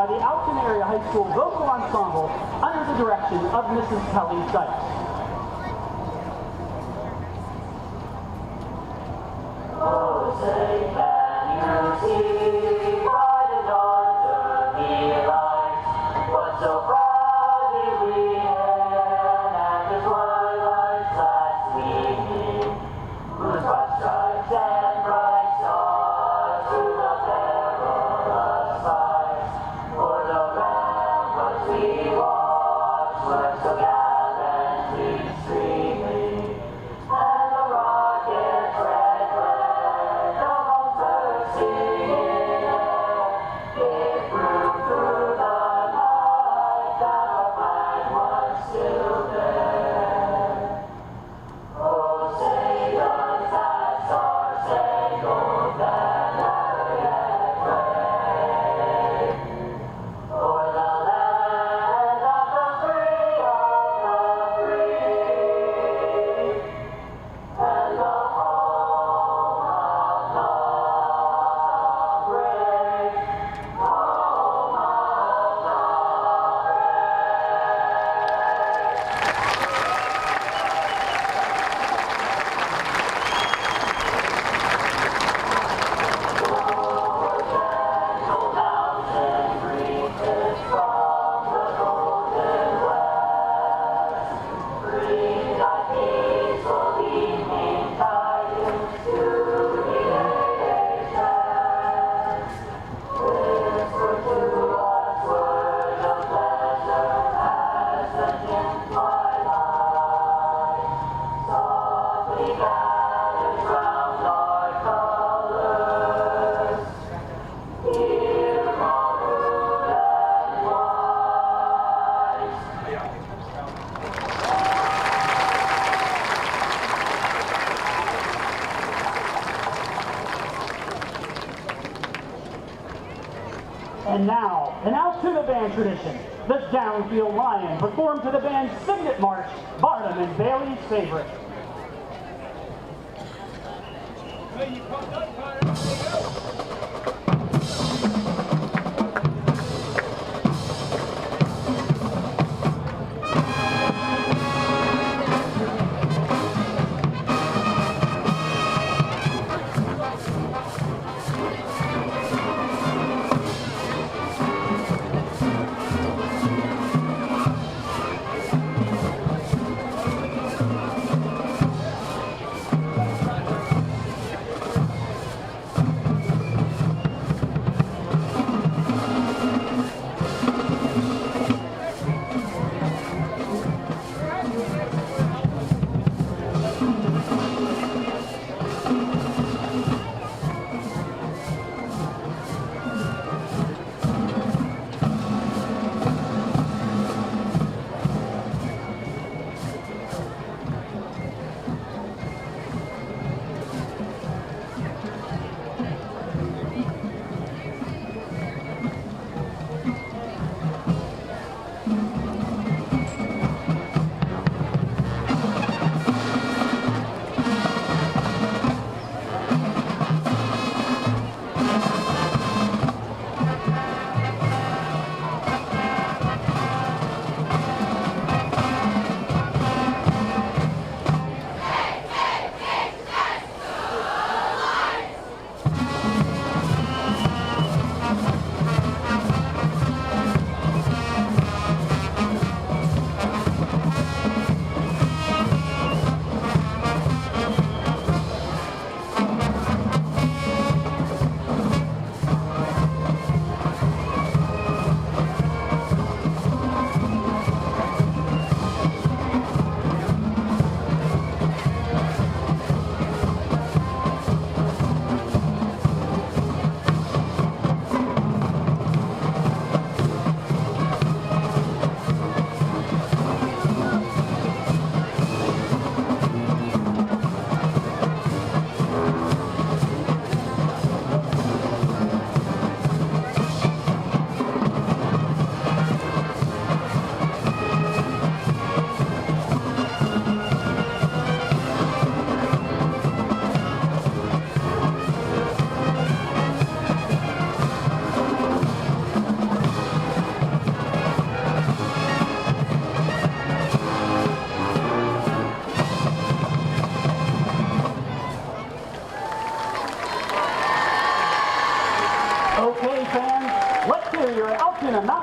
by the Altoona Area High School Vocal Ensemble under the direction of Mrs. Kelly Sykes. Oh, say can you see by the dawn's early light what so proudly we hailed at the twilight's last gleaming, whose broad stripes and bright stars through the perilous fight, for the ramparts we watched were so gallantly streaming, and the rockets red glare the home's bursting in air gave proof through the night that our flag was still there. Oh, say does that star-spangled banner yet wave o'er the land of the free, and the home of the brave, home of the gentle mountain breezes from the golden west bring thy peaceful evening tidings to the age past. Whisper to us words of pleasure as the dim twilight softly gathers round our colors. Here maroon and white. And now, an Altoona band tradition, the Downfield Lion performed to the band's Signet March, Barnum and Bailey's favorite.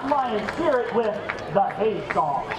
Mountain Lion spirit with the Hay Song.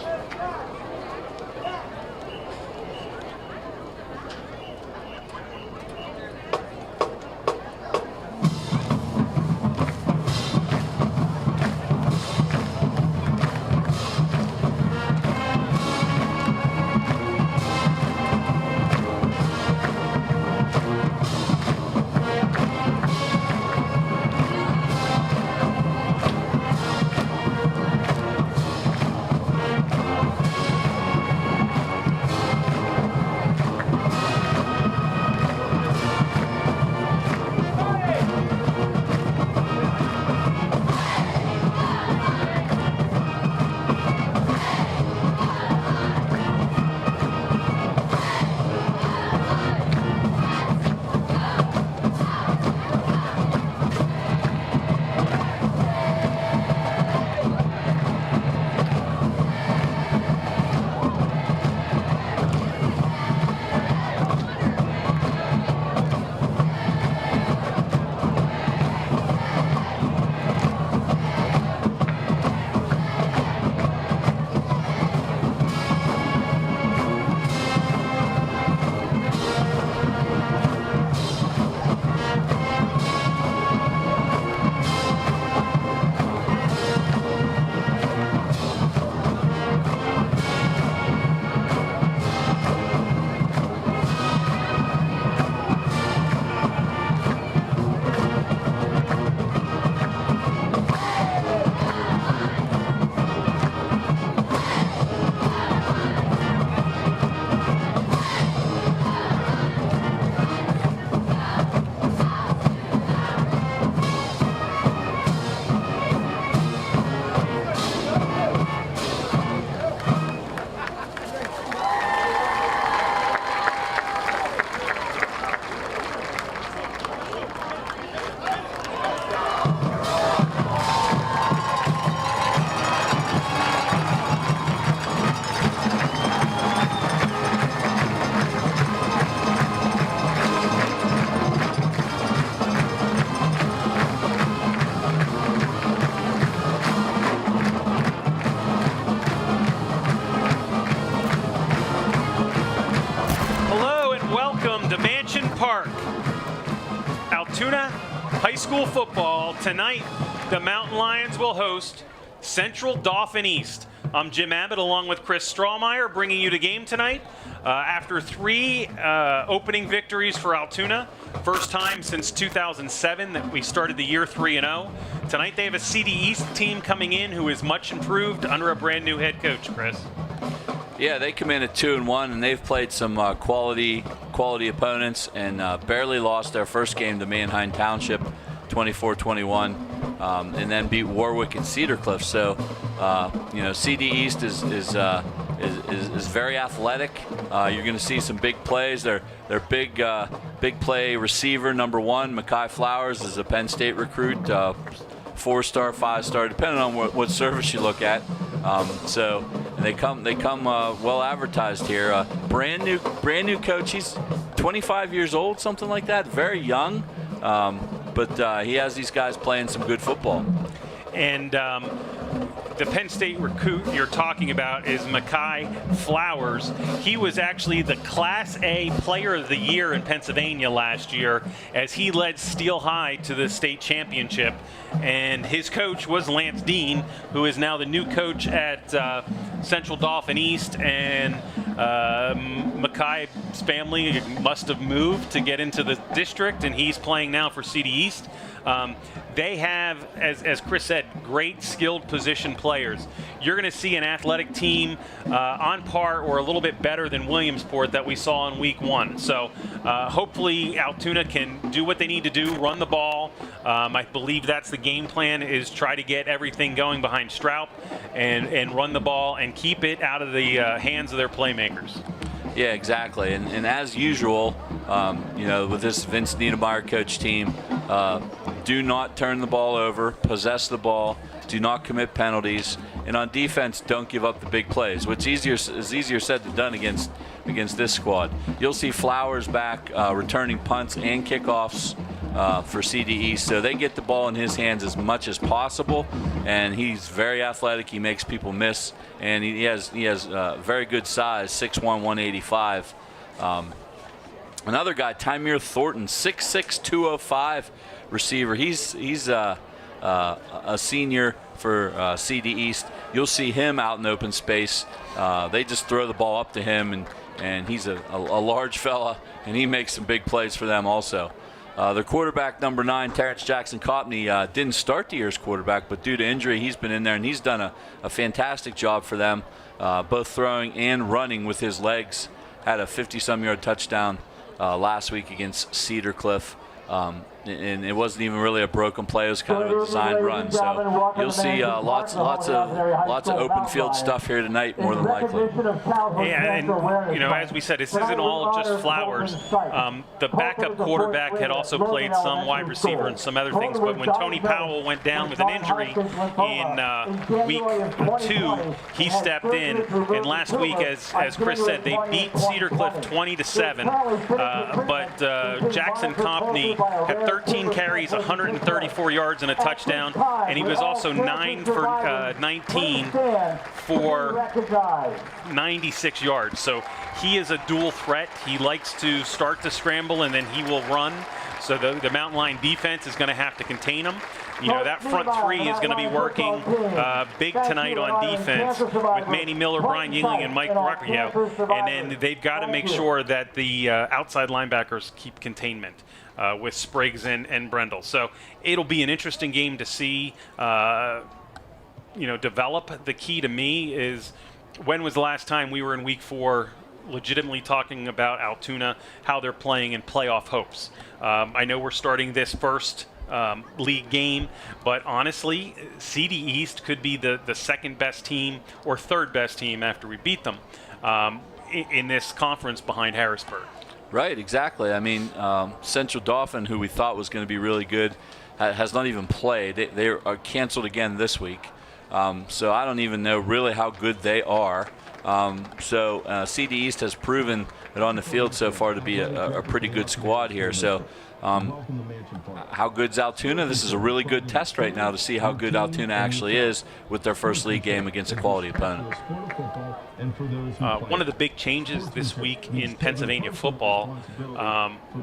Altoona High School football. Tonight, the Mountain Lions will host Central Dauphin East. I'm Jim Abbott along with Chris Strawmeyer bringing you the game tonight. After three opening victories for Altoona, first time since 2007 that we started the year 3-0. Tonight they have a CD East team coming in who is much improved under a brand new head coach, Chris. Yeah, they come in at 2-1, and they've played some quality opponents and barely lost their first game to Manheim Township, 24-21, and then beat Warwick and Cedar Cliff. So, CD East is very athletic. You're going to see some big plays. Their big play receiver number one, Mackay Flowers, is a Penn State recruit, 4-star, 5-star, depending on what service you look at. So they come well advertised here. Brand new coach. He's 25 years old, something like that. Very young, but he has these guys playing some good football. And the Penn State recruit you're talking about is Mackay Flowers. He was actually the Class A Player of the Year in Pennsylvania last year as he led Steel High to the state championship. And his coach was Lance Dean, who is now the new coach at Central Dauphin East. And Mackay's family must have moved to get into the district, and he's playing now for CD East. They have, as Chris said, great skilled position players. You're going to see an athletic team on par or a little bit better than Williamsport that we saw in week 1. So hopefully Altoona can do what they need to do, run the ball. I believe that's the game plan, is try to get everything going behind Stroup and run the ball and keep it out of the hands of their playmakers. Yeah, exactly. And as usual, with this Vince Niedermeyer coach team, do not turn the ball over, possess the ball, do not commit penalties, and on defense, don't give up the big plays, which is easier said than done against this squad. You'll see Flowers back returning punts and kickoffs. for CD East. So they get the ball in his hands as much as possible, and he's very athletic. He makes people miss, and he has very good size, 6'1", 185. Another guy, Tymir Thornton, 6'6", 205 receiver. He's a senior for CD East. You'll see him out in open space. They just throw the ball up to him, and he's a large fella, and he makes some big plays for them also. Their quarterback, number 9, Terrence Jackson Copney, didn't start the year as quarterback, but due to injury, he's been in there, and he's done a fantastic job for them, both throwing and running with his legs. Had a 50-some-yard touchdown last week against Cedar Cliff. And it wasn't even really a broken play. It was kind of a designed run. So you'll see lots of open field stuff here tonight, more than likely. Yeah, and as we said, this isn't all just Flowers. The backup quarterback had also played some wide receiver and some other things. But when Tony Powell went down with an injury in week 2, he stepped in. And last week, as Chris said, they beat Cedar Cliff 20-7. But Jackson Compney had 13 carries, 134 yards and a touchdown, and he was also 9 for 19 for 96 yards. So he is a dual threat. He likes to start to scramble and then he will run. So the Mountain Lion defense is going to have to contain him. That front three is going to be working big tonight on defense with Manny Miller, Brian Yingling, and Mike Rucchio. And then they've got to make sure that the outside linebackers keep containment with Spriggs and Brendel. So it'll be an interesting game to see, develop. The key to me is, when was the last time we were in week 4 legitimately talking about Altoona, how they're playing in playoff hopes? I know we're starting this first league game, but honestly, CD East could be the second best team or third best team after we beat them in this conference behind Harrisburg. Right, exactly. I mean, Central Dauphin, who we thought was going to be really good, has not even played. They are canceled again this week. So I don't even know really how good they are. So CD East has proven it on the field so far to be a pretty good squad here. So how good's Altoona? This is a really good test right now to see how good Altoona actually is with their first league game against a quality opponent. One of the big changes this week in Pennsylvania football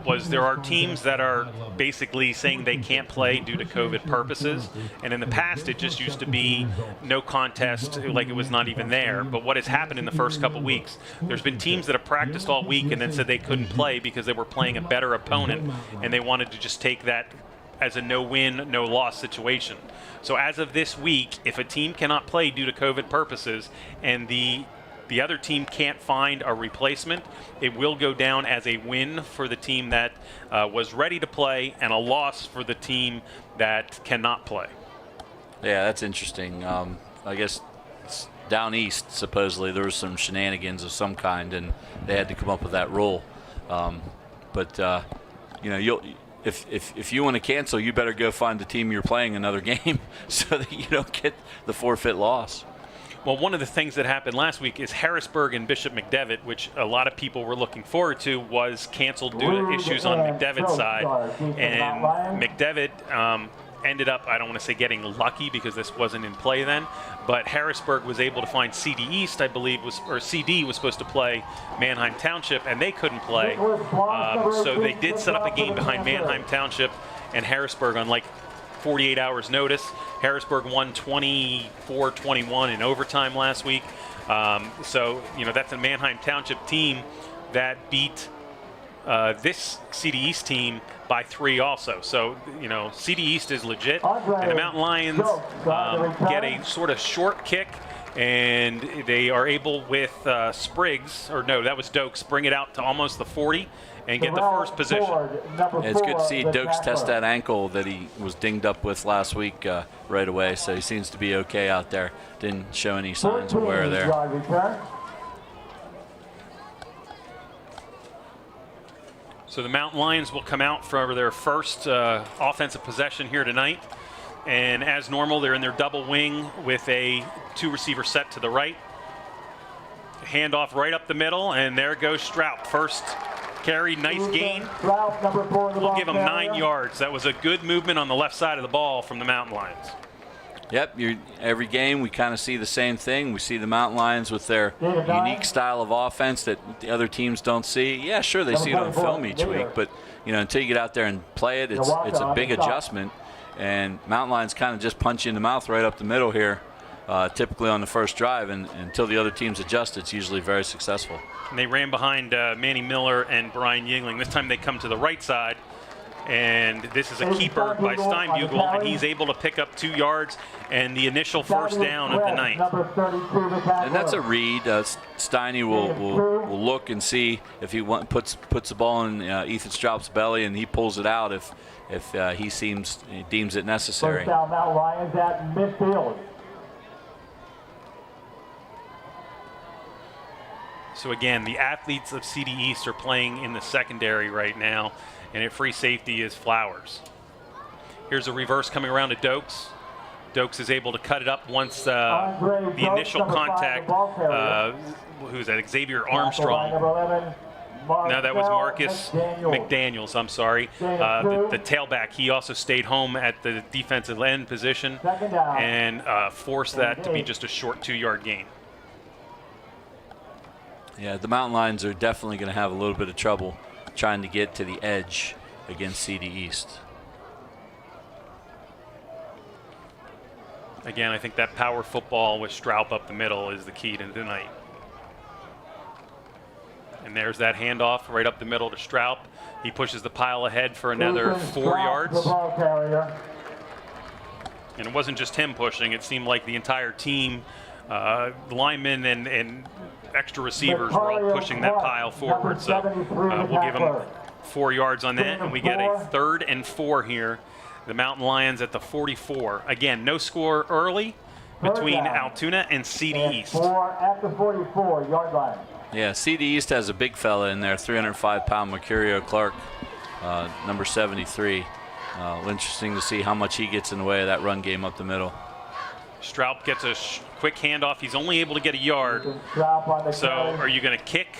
was there are teams that are basically saying they can't play due to COVID purposes. And in the past, it just used to be no contest, like it was not even there. But what has happened in the first couple weeks, there's been teams that have practiced all week and then said they couldn't play because they were playing a better opponent, and they wanted to just take that as a no-win, no-loss situation. So as of this week, if a team cannot play due to COVID purposes and the other team can't find a replacement, it will go down as a win for the team that was ready to play and a loss for the team that cannot play. Yeah, that's interesting. I guess down east, supposedly, there was some shenanigans of some kind, and they had to come up with that rule. If you want to cancel, you better go find the team you're playing another game so that you don't get the forfeit loss. Well, one of the things that happened last week is Harrisburg and Bishop McDevitt, which a lot of people were looking forward to, was canceled due to issues on McDevitt's side. And McDevitt ended up, I don't want to say getting lucky because this wasn't in play then, but Harrisburg was able to find CD East, I believe, CD was supposed to play Manheim Township, and they couldn't play. So they did set up a game behind Manheim Township and Harrisburg on like 48 hours notice. Harrisburg won 24-21 in overtime last week. So, that's a Manheim Township team that beat this CD East team by 3 also. So, CD East is legit. And the Mountain Lions get a sort of short kick, and they are able with Spriggs, or no, that was Dokes, bring it out to almost the 40 and get the first position. It's good to see Dokes test that ankle that he was dinged up with last week right away. So he seems to be okay out there. Didn't show any signs of wear there. So the Mountain Lions will come out for their first offensive possession here tonight. And as normal, they're in their double wing with a 2-receiver set to the right. Handoff right up the middle, and there goes Strout. First carry, nice gain. We'll give him 9 yards. That was a good movement on the left side of the ball from the Mountain Lions. Yep, every game we kind of see the same thing. We see the Mountain Lions with their unique style of offense that the other teams don't see. Yeah, sure, they see it on film each week, but until you get out there and play it, it's a big adjustment. And Mountain Lions kind of just punch you in the mouth right up the middle here, typically on the first drive, and until the other teams adjust, it's usually very successful. And they ran behind Manny Miller and Brian Yingling. This time they come to the right side. And this is a keeper by Steinbugle, and he's able to pick up 2 yards and the initial first down of the night. And that's a read. Steiny will look and see if he puts the ball in Ethan Straup's belly, and he pulls it out if he deems it necessary. First down, Mount Lions at midfield. So again, the athletes of CD East are playing in the secondary right now, and at free safety is Flowers. Here's a reverse coming around to Dokes. Dokes is able to cut it up once the initial contact. Who's that? Xavier Armstrong. No, that was Marcus McDaniels. I'm sorry. The tailback. He also stayed home at the defensive end position and forced that to be just a short 2-yard gain. Yeah, the Mountain Lions are definitely going to have a little bit of trouble trying to get to the edge against CD East. Again, I think that power football with Straup up the middle is the key to tonight. And there's that handoff right up the middle to Straup. He pushes the pile ahead for another 4 yards. And it wasn't just him pushing. It seemed like the entire team, the linemen and extra receivers were all pushing that pile forward. So we'll give them 4 yards on that, and we get a 3rd and 4 here. The Mountain Lions at the 44. Again, no score early between Altoona and CD East. At the 44-yard line. Yeah, CD East has a big fella in there, 305-pound Mercurio Clark, number 73. Interesting to see how much he gets in the way of that run game up the middle. Straup gets a quick handoff. He's only able to get a yard. So are you going to kick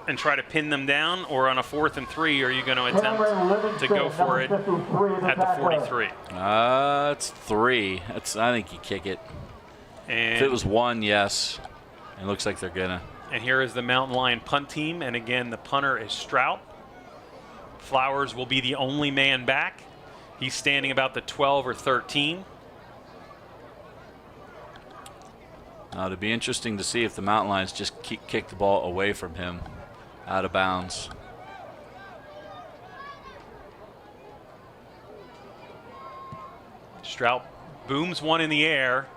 and try to pin them down, or on a 4th and 3, are you going to attempt to go for it at the 43? It's 3. I think you kick it. And if it was 1, yes. It looks like they're gonna. And here is the Mountain Lion punt team, and again the punter is Straup. Flowers will be the only man back. He's standing about the 12 or 13. Now it'd be interesting to see if the Mountain Lions just kick the ball away from him, out of bounds. Straup booms one in the air.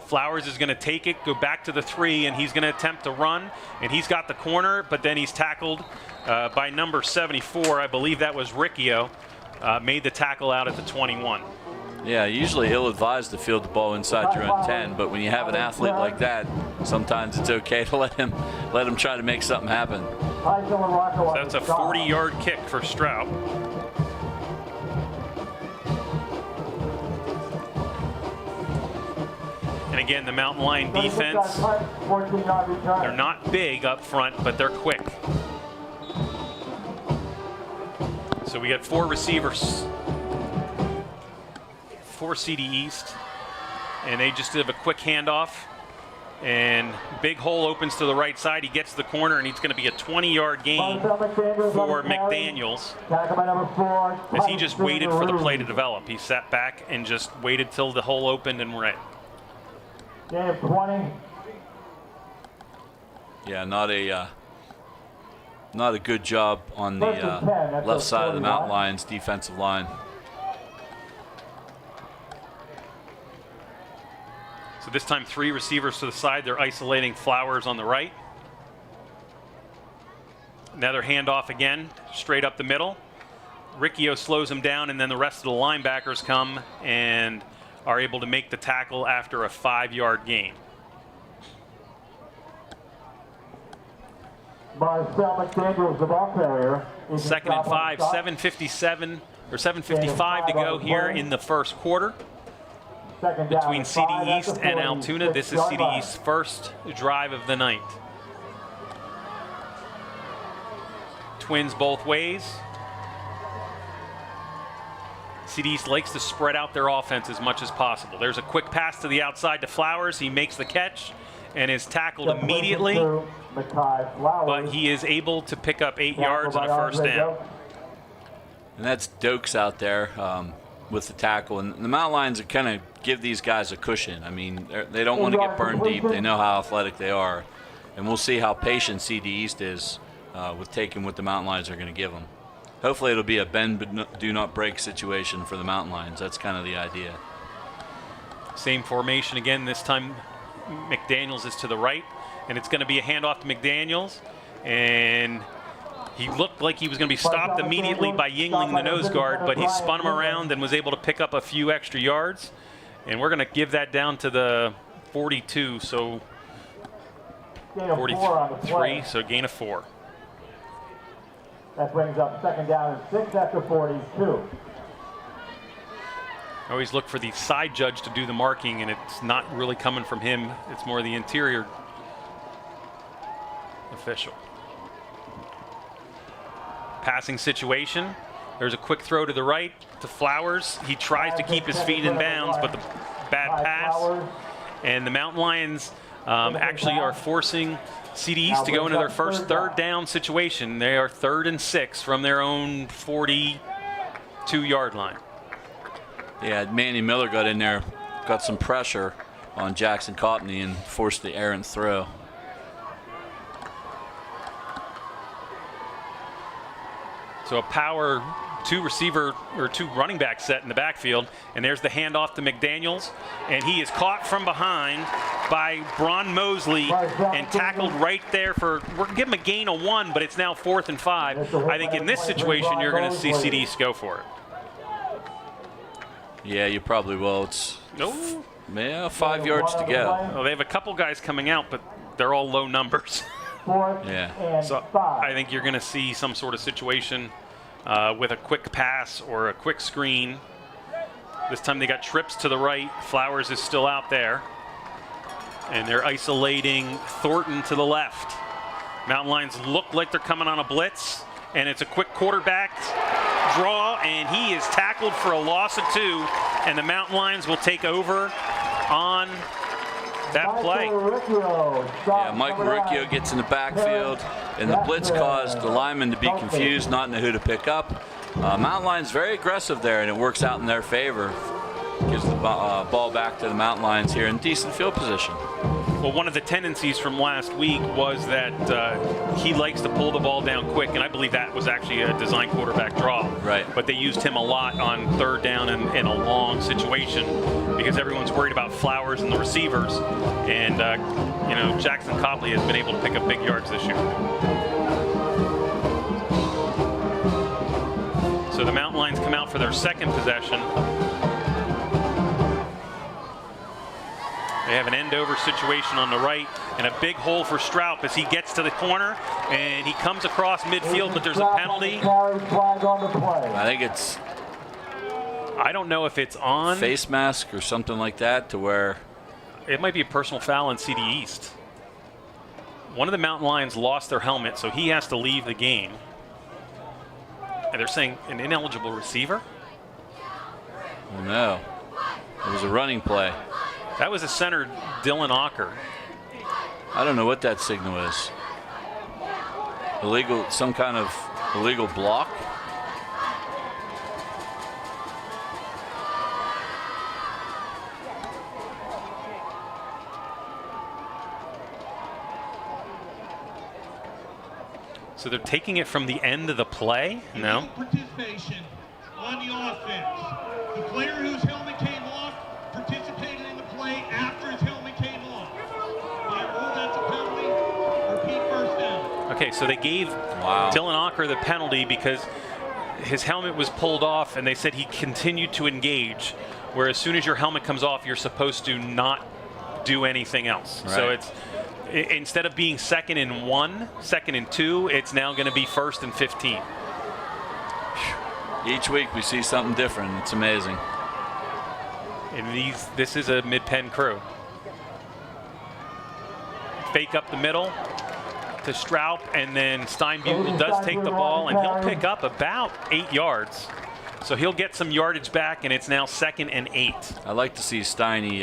Flowers is going to take it, go back to the 3, and he's going to attempt to run. And he's got the corner, but then he's tackled by number 74. I believe that was Riccio. Made the tackle out at the 21. Yeah, usually he'll advise to field the ball inside your own 10, but when you have an athlete like that, sometimes it's okay to let him try to make something happen. So that's a 40-yard kick for Straup. And again, the Mountain Lion defense, they're not big up front, but they're quick. So we got 4 receivers for CD East, and they just have a quick handoff, and big hole opens to the right side. He gets the corner, and he's going to be a 20-yard gain for McDaniels, as he just waited for the play to develop. He sat back and just waited till the hole opened and ran. Yeah, not a good job on the left side of the Mountain Lions defensive line. So this time 3 receivers to the side. They're isolating Flowers on the right. Another handoff again, straight up the middle. Riccio slows him down, and then the rest of the linebackers come and are able to make the tackle after a 5-yard gain. Second and 5, 7:55 to go here in the first quarter between CD East and Altoona. This is CD East's first drive of the night. Twins both ways. CD East likes to spread out their offense as much as possible. There's a quick pass to the outside to Flowers. He makes the catch and is tackled immediately, but he is able to pick up 8 yards on a first down. And that's Dokes out there with the tackle. And the Mountain Lions kind of give these guys a cushion. I mean, they don't want to get burned deep. They know how athletic they are. And we'll see how patient CD East is with taking what the Mountain Lions are going to give them. Hopefully it'll be a bend but do not break situation for the Mountain Lions. That's kind of the idea. Same formation again. This time McDaniels is to the right, and it's going to be a handoff to McDaniels. And he looked like he was going to be stopped immediately by Yingling, the nose guard, but he spun him around and was able to pick up a few extra yards. And we're going to give that down to the 42, so 43, so gain of 4. That brings up second down and 6 after 42. Always look for the side judge to do the marking, and it's not really coming from him. It's more the interior official. Passing situation. There's a quick throw to the right to Flowers. He tries to keep his feet in bounds, but the bad pass. And the Mountain Lions actually are forcing CD East to go into their first third down situation. They are 3rd and 6 from their own 42-yard line. Yeah, Manny Miller got in there, got some pressure on Jackson Copney and forced the errant throw. So a power 2 receiver or 2 running back set in the backfield, and there's the handoff to McDaniels, and he is caught from behind by Bron Mosley and tackled right there for, we're gonna give him a gain of 1, but it's now 4th and 5. I think in this situation you're going to see CD East go for it. Yeah, you probably will. It's No. 5 yards to go. Well, they have a couple guys coming out, but they're all low numbers. Yeah. So I think you're going to see some sort of situation with a quick pass or a quick screen. This time they got trips to the right. Flowers is still out there. And they're isolating Thornton to the left. Mountain Lions look like they're coming on a blitz. And it's a quick quarterback draw, and he is tackled for a loss of 2. And the Mountain Lions will take over on that play. Yeah, Mike Riccio gets in the backfield, and the blitz caused the lineman to be confused, not know who to pick up. Mountain Lions very aggressive there, and it works out in their favor. Gives the ball back to the Mountain Lions here in decent field position. Well, one of the tendencies from last week was that he likes to pull the ball down quick, and I believe that was actually a design quarterback draw. Right. But they used him a lot on 3rd down in a long situation because everyone's worried about Flowers and the receivers. And, you know, Jackson Copley has been able to pick up big yards this year. So the Mountain Lions come out for their second possession. They have an end-over situation on the right and a big hole for Stroup as he gets to the corner and he comes across midfield, but there's a penalty. I think it's, I don't know if it's on face mask or something like that, to where it might be a personal foul on CD East. One of the Mountain Lions lost their helmet, so he has to leave the game. And they're saying an ineligible receiver? Oh no, it was a running play. That was a center, Dylan Ocker. I don't know what that signal is. Illegal, some kind of illegal block. So they're taking it from the end of the play? No. Participation on the offense. The player whose helmet came off participated in the play after his helmet came off. By rule, that's a penalty. Repeat first down. Okay, so they gave Dylan Ocker the penalty because his helmet was pulled off, and they said he continued to engage, where as soon as your helmet comes off, you're supposed to not do anything else. Right. So it's, instead of being 2nd and 1, 2nd and 2, it's now going to be 1st and 15. Each week we see something different. It's amazing. And this is a mid-pen crew. Fake up the middle. out to Straub, and then Steinbugle does take the ball, and he'll pick up about 8 yards. So he'll get some yardage back, and it's now 2nd and 8. I like to see Steiny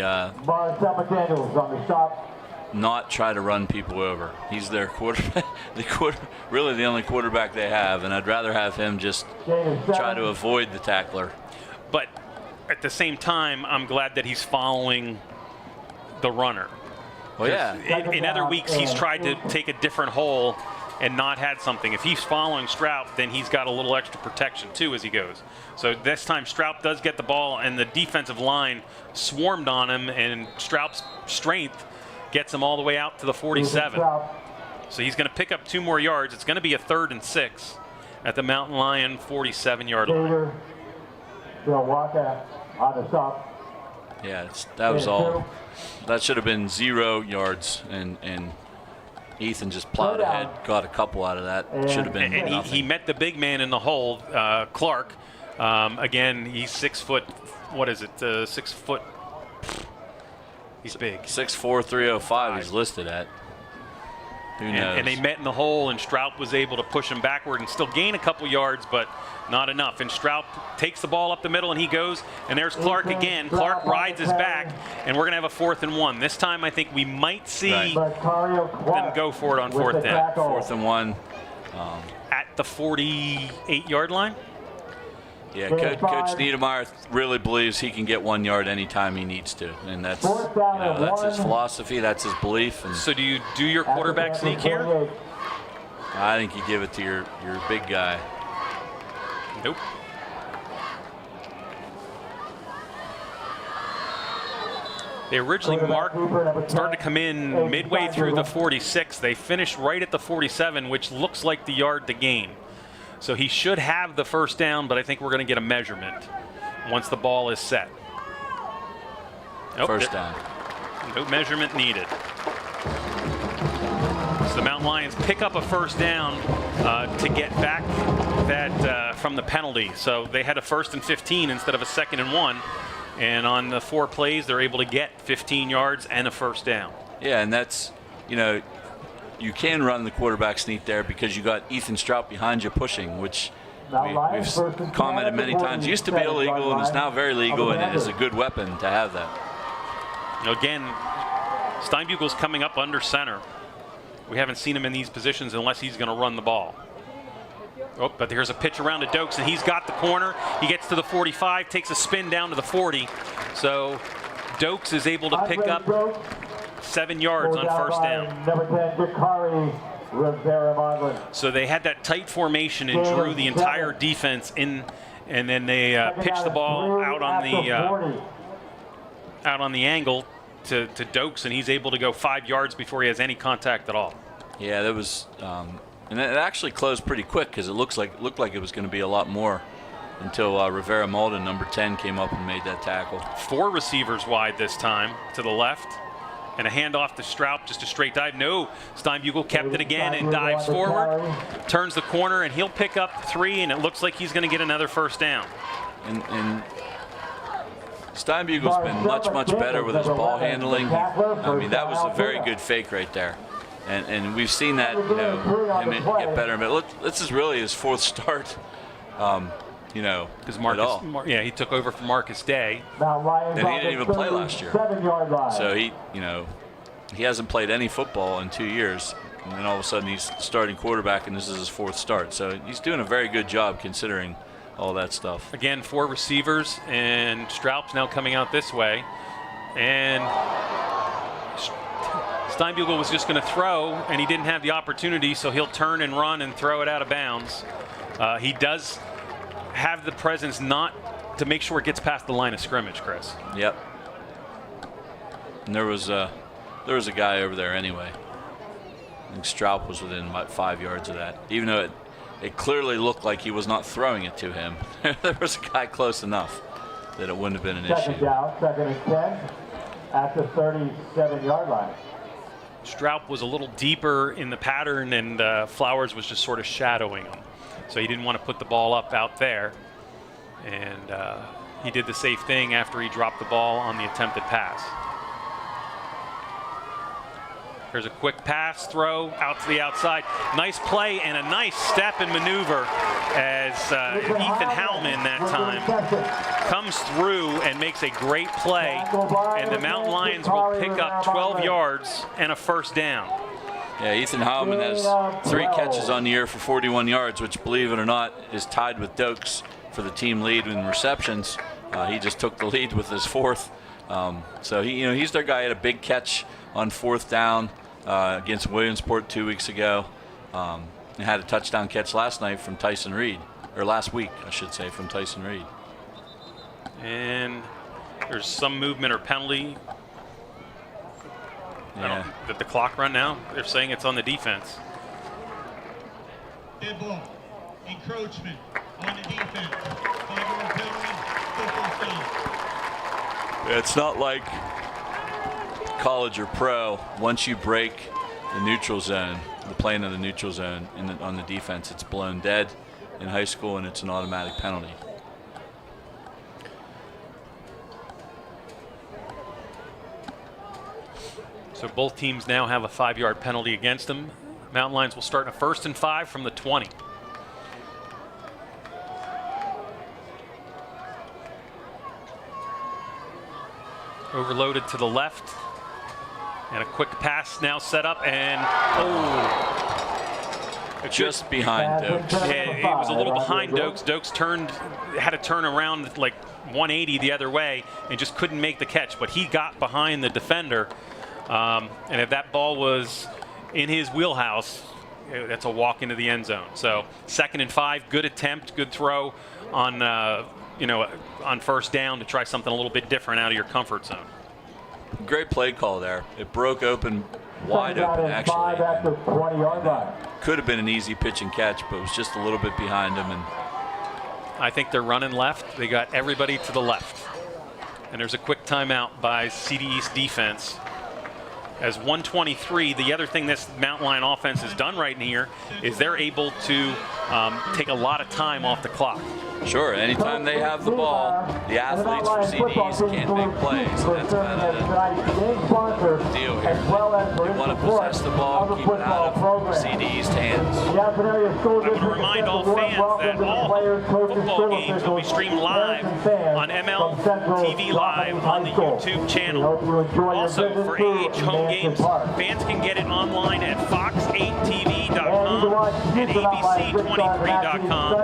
not try to run people over. He's their quarterback, really the only quarterback they have, and I'd rather have him just try to avoid the tackler. But at the same time, I'm glad that he's following the runner. Well, yeah. In other weeks, he's tried to take a different hole and not had something. If he's following Straub, then he's got a little extra protection too as he goes. So this time Straub does get the ball, and the defensive line swarmed on him, and Straub's strength gets him all the way out to the 47. So he's going to pick up 2 more yards. It's going to be a 3rd and 6 at the Mountain Lion 47-yard line. Yeah, that was all. That should have been 0 yards, and Ethan just plowed ahead, got a couple out of that. Should have been and he met the big man in the hole, Clark. Again, he's 6 foot. What is it? 6 foot. He's big. 6'4", 305. He's listed at. Who knows? And they met in the hole, and Straub was able to push him backward and still gain a couple yards, but not enough. And Straub takes the ball up the middle, and he goes, and there's Clark again. Clark rides his back, and we're going to have a 4th and 1. This time I think we might see them go for it on 4th down. 4th and 1. At the 48-yard line? Yeah, Coach Niedermeyer really believes he can get 1 yard anytime he needs to, and that's that's his philosophy, that's his belief. And so do you do your quarterback sneak here? I think you give it to your big guy. Nope. They originally started to come in midway through the 46. They finished right at the 47, which looks like the yard to gain. So he should have the 1st down, but I think we're going to get a measurement once the ball is set. Nope, 1st down. No measurement needed. So the Mountain Lions pick up a 1st down to get back that from the penalty. So they had a 1st and 15 instead of a 2nd and 1. And on the 4 plays, they're able to get 15 yards and a 1st down. Yeah, and that's, you can run the quarterback sneak there because you got Ethan Straub behind you pushing, which we've commented many times. Used to be illegal, and it's now very legal, and it is a good weapon to have that. Again, Steinbugle's coming up under center. We haven't seen him in these positions unless he's going to run the ball. Oh, but here's a pitch around to Dokes, and he's got the corner. He gets to the 45, takes a spin down to the 40. So Dokes is able to pick up 7 yards on 1st down. So they had that tight formation and drew the entire defense in, and then they pitched the ball out on the angle to Dokes, and he's able to go 5 yards before he has any contact at all. Yeah, that was, and it actually closed pretty quick because it looked like it was going to be a lot more until Rivera Malden, number 10, came up and made that tackle. 4 receivers wide this time to the left. And a handoff to Straub, just a straight dive. No, Steinbugle kept it again and dives forward, turns the corner, and he'll pick up 3, and it looks like he's going to get another 1st down. And Steinbugle's been much better with his ball handling. I mean, that was a very good fake right there. And we've seen that, him get better. But this is really his 4th start. Because Marcus, he took over for Marcus Day. And he didn't even play last year. So he hasn't played any football in 2 years. And then all of a sudden he's starting quarterback, and this is his 4th start. So he's doing a very good job considering all that stuff. Again, 4 receivers, and Straub's now coming out this way. And Steinbugle was just going to throw, and he didn't have the opportunity, so he'll turn and run and throw it out of bounds. He does have the presence not to make sure it gets past the line of scrimmage, Chris. Yep. And there was a guy over there anyway. I think Straub was within about 5 yards of that. Even though it clearly looked like he was not throwing it to him. There was a guy close enough that it wouldn't have been an issue. 2nd down, 2nd and 10 at the 37-yard line. Straub was a little deeper in the pattern, and Flowers was just sort of shadowing him. So he didn't want to put the ball up out there. And he did the safe thing after he dropped the ball on the attempted pass. There's a quick pass, throw out to the outside. Nice play and a nice step and maneuver as Ethan Howman that time comes through and makes a great play. And the Mountain Lions will pick up 12 yards and a first down. Yeah, Ethan Howman has 3 catches on the year for 41 yards, which, believe it or not, is tied with Dokes for the team lead in receptions. He just took the lead with his 4th. So he's their guy. He had a big catch on 4th down against Williamsport 2 weeks ago. And had a touchdown catch last night from Tyson Reed, or last week, I should say, from Tyson Reed. And there's some movement or penalty. Yeah. Did the clock run now? They're saying it's on the defense. Dead ball. Encroachment on the defense. 5-yard penalty. Football stop. It's not like college or pro. Once you break the neutral zone, the plane of the neutral zone on the defense, it's blown dead in high school, and it's an automatic penalty. So both teams now have a 5-yard penalty against them. Mountain Lions will start in a 1st and 5 from the 20. Overloaded to the left. And a quick pass now set up, and just behind Dokes. Yeah, it was a little behind Dokes. Dokes had to turn around like 180 the other way and just couldn't make the catch, but he got behind the defender. And if that ball was in his wheelhouse, that's a walk into the end zone. So 2nd and 5, good attempt, good throw on on 1st down to try something a little bit different out of your comfort zone. Great play call there. It broke open, wide open actually. Could have been an easy pitch and catch, but it was just a little bit behind him. And I think they're running left. They got everybody to the left. And there's a quick timeout by CD East defense. As 1:23, the other thing this Mountain Lion offense has done right in here is they're able to take a lot of time off the clock. Sure, anytime they have the ball, the athletes for CDs can't make plays. That's kind of the deal here. You want to possess the ball, keep it out of CD's hands. I want to remind all fans that all football games will be streamed live on ML TV Live on the YouTube channel. Also, for AH home games, fans can get it online at fox8tv.com and abc23.com,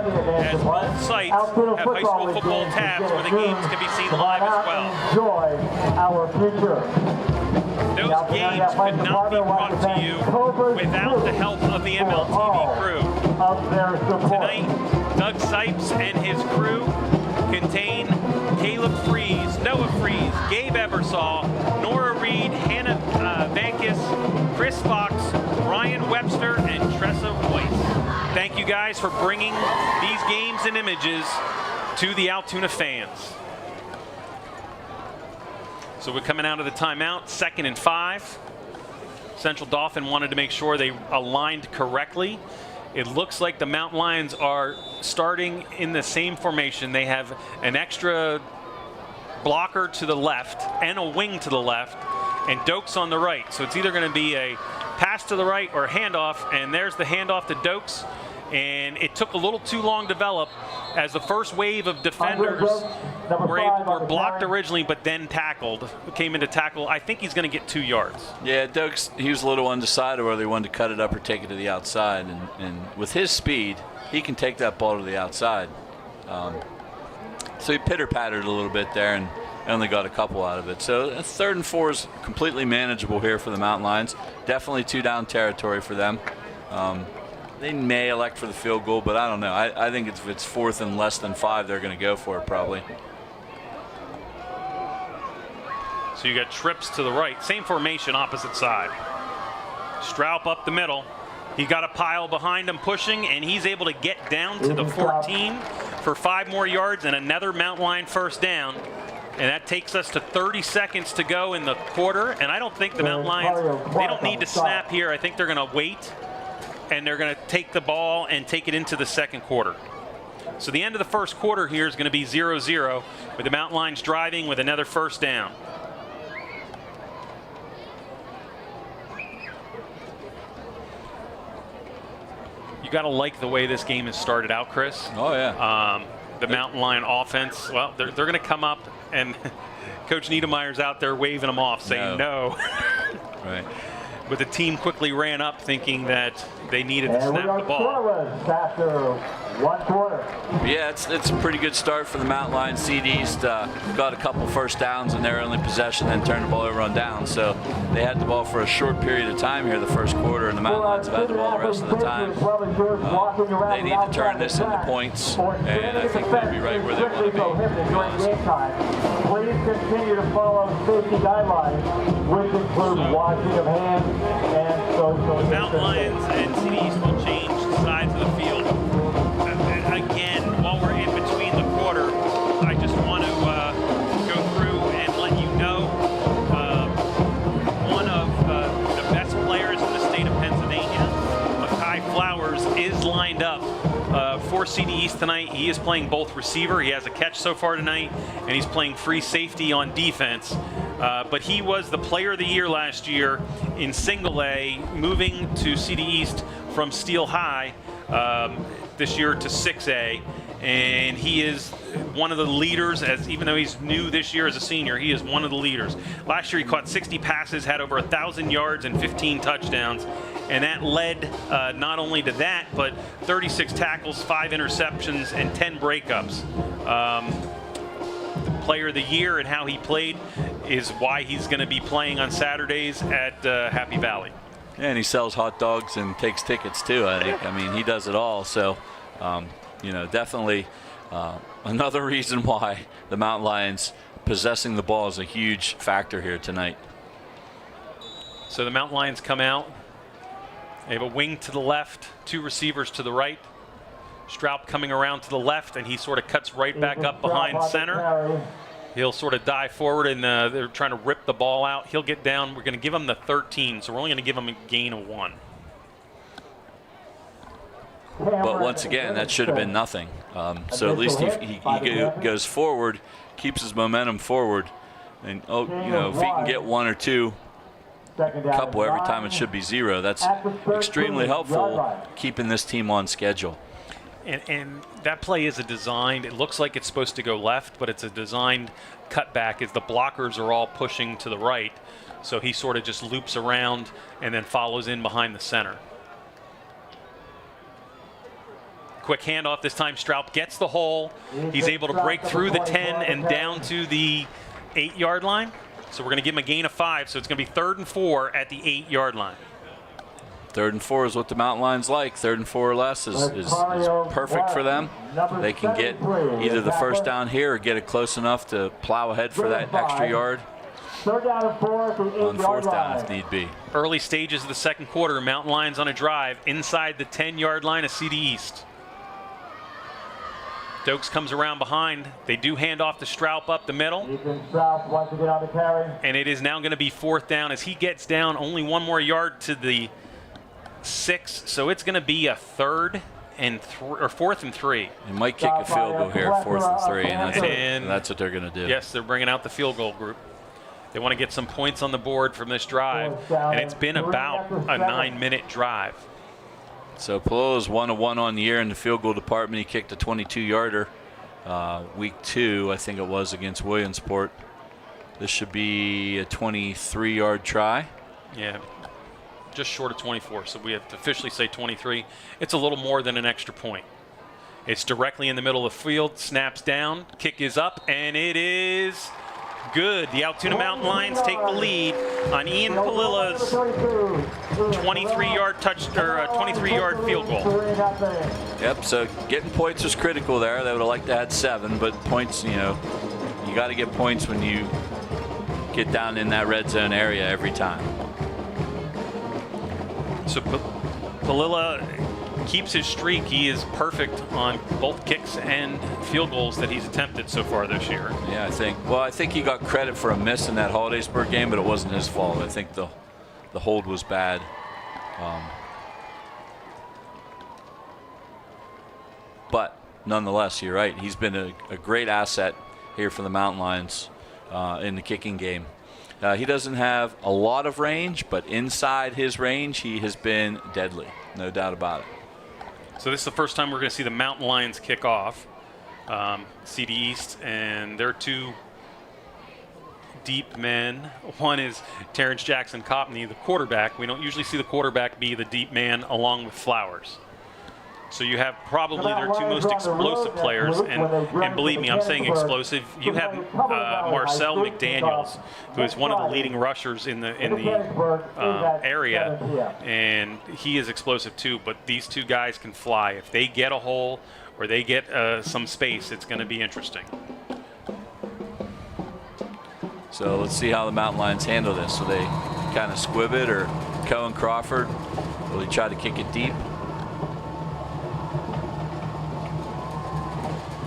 as both sites have high school football tabs where the games can be seen live as well. Those games could not be brought to you without the help of the MLTV crew. Tonight, Doug Sipes and his crew contain Caleb Freeze, Noah Freeze, Gabe Ebersol, Nora Reed, Hannah Vankis, Chris Fox, Ryan Webster, and Tressa Weiss. Thank you guys for bringing these games and images to the Altoona fans. So we're coming out of the timeout, 2nd and 5. Central Dauphin wanted to make sure they aligned correctly. It looks like the Mountain Lions are starting in the same formation. They have an extra blocker to the left and a wing to the left, and Dokes on the right. So it's either going to be a pass to the right or a handoff, and there's the handoff to Dokes. And it took a little too long to develop as the first wave of defenders were blocked originally, but then tackled, came into tackle. I think he's going to get 2 yards. Yeah, Dokes, he was a little undecided whether he wanted to cut it up or take it to the outside. And with his speed, he can take that ball to the outside. So he pitter-pattered a little bit there and only got a couple out of it. So 3rd and 4 is completely manageable here for the Mountain Lions. Definitely 2-down territory for them. They may elect for the field goal, but I don't know. I think if it's 4th and less than 5, they're going to go for it probably. So you got trips to the right. Same formation, opposite side. Stroup up the middle. He got a pile behind him pushing, and he's able to get down to the 14 for 5 more yards and another Mountain Lion 1st down. And that takes us to 30 seconds to go in the quarter. And I don't think the Mountain Lions, they don't need to snap here. I think they're going to wait. And they're going to take the ball and take it into the 2nd quarter. So the end of the 1st quarter here is going to be 0-0 with the Mountain Lions driving with another 1st down. You got to like the way this game has started out, Chris. Oh, yeah. The Mountain Lion offense, well, they're going to come up, and Coach Niedermeyer's out there waving them off, saying no. Right. But the team quickly ran up thinking that they needed to And we snap are the ball. scoreless after 1 quarter. Yeah, it's a pretty good start for the Mountain Lions. Seed East got a couple first downs in their only possession, then turned the ball over on down. So they had the ball for a short period of time here the first quarter, and the Mountain Lions have had the ball the rest of the time. They need to turn this into points, and I think they'll be right where they want to be. Please continue to follow safety guidelines, which include washing of hands and social The Mountain Lions and City East will change sides of the field. Again, while we're in between the quarter, I just want to go through and let you know one of the best players in the state of Pennsylvania, Makai Flowers, is lined up for CD East tonight. He is playing both receiver. He has a catch so far tonight, and he's playing free safety on defense. But he was the player of the year last year in single A, moving to CD East from Steel High this year to 6A. And he is one of the leaders, even though he's new this year as a senior, he is one of the leaders. Last year he caught 60 passes, had over 1,000 yards and 15 touchdowns. And that led not only to that, but 36 tackles, 5 interceptions, and 10 breakups. The player of the year and how he played is why he's going to be playing on Saturdays at Happy Valley. Yeah, and he sells hot dogs and takes tickets too, I think. I mean, he does it all. So, definitely another reason why the Mountain Lions possessing the ball is a huge factor here tonight. So the Mountain Lions come out. They have a wing to the left, 2 receivers to the right. Straub coming around to the left, and he sort of cuts right back up behind center. He'll sort of dive forward, and they're trying to rip the ball out. He'll get down. We're going to give him the 13, so we're only going to give him a gain of 1. But once again, that should have been nothing. So at least he goes forward, keeps his momentum forward, and if he can get 1 or 2, a couple every time, it should be 0. That's extremely helpful, keeping this team on schedule. And that play is a designed, it looks like it's supposed to go left, but it's a designed cutback as the blockers are all pushing to the right. So he sort of just loops around and then follows in behind the center. Quick handoff this time. Straub gets the hole. He's able to break through the 10 and down to the 8-yard line. So we're going to give him a gain of 5. So it's going to be 3rd and 4 at the 8-yard line. 3rd and 4 is what the Mountain Lions like. 3rd and 4 or less is perfect for them. They can get either the first down here or get it close enough to plow ahead for that extra yard. 3rd down and 4 from 8 on 4th down if need be. Early stages of the second quarter, Mountain Lions on a drive inside the 10-yard line of CD East. Dokes comes around behind. They do hand off to Straub up the middle. Straub wants to get on the carry. And it is now going to be 4th down as he gets down only 1 more yard to the 6. So it's going to be a 4th and 3. They might kick a field goal here, 4th and 3, and that's what they're going to do. Yes, they're bringing out the field goal group. They want to get some points on the board from this drive, and it's been about a 9-minute drive. So Palilla's 1-1 on the year in the field goal department. He kicked a 22-yarder week 2, I think it was, against Williamsport. This should be a 23-yard try. Yeah, just short of 24, so we have to officially say 23. It's a little more than an extra point. It's directly in the middle of the field, snaps down, kick is up, and it is good. The Altoona Mountain Lions take the lead on Ian Palilla's 23-yard 23-yard field goal. Yep, so getting points was critical there. They would have liked to have 7, but points, you got to get points when you get down in that red zone area every time. So Palilla keeps his streak. He is perfect on both kicks and field goals that he's attempted so far this year. Yeah, I think he got credit for a miss in that Holidaysburg game, but it wasn't his fault. I think the hold was bad. But nonetheless, you're right. He's been a great asset here for the Mountain Lions in the kicking game. He doesn't have a lot of range, but inside his range, he has been deadly. No doubt about it. So this is the first time we're going to see the Mountain Lions kick off. CD East, and their two deep men. One is Terrence Jackson Copney, the quarterback. We don't usually see the quarterback be the deep man along with Flowers. So you have probably their two most explosive players, and believe me, I'm saying explosive. You have Marcel McDaniels, who is one of the leading rushers in the area, and he is explosive too. But these two guys can fly. If they get a hole or they get some space, it's going to be interesting. So let's see how the Mountain Lions handle this. So they kind of squib it, or Cohen Crawford, will he try to kick it deep?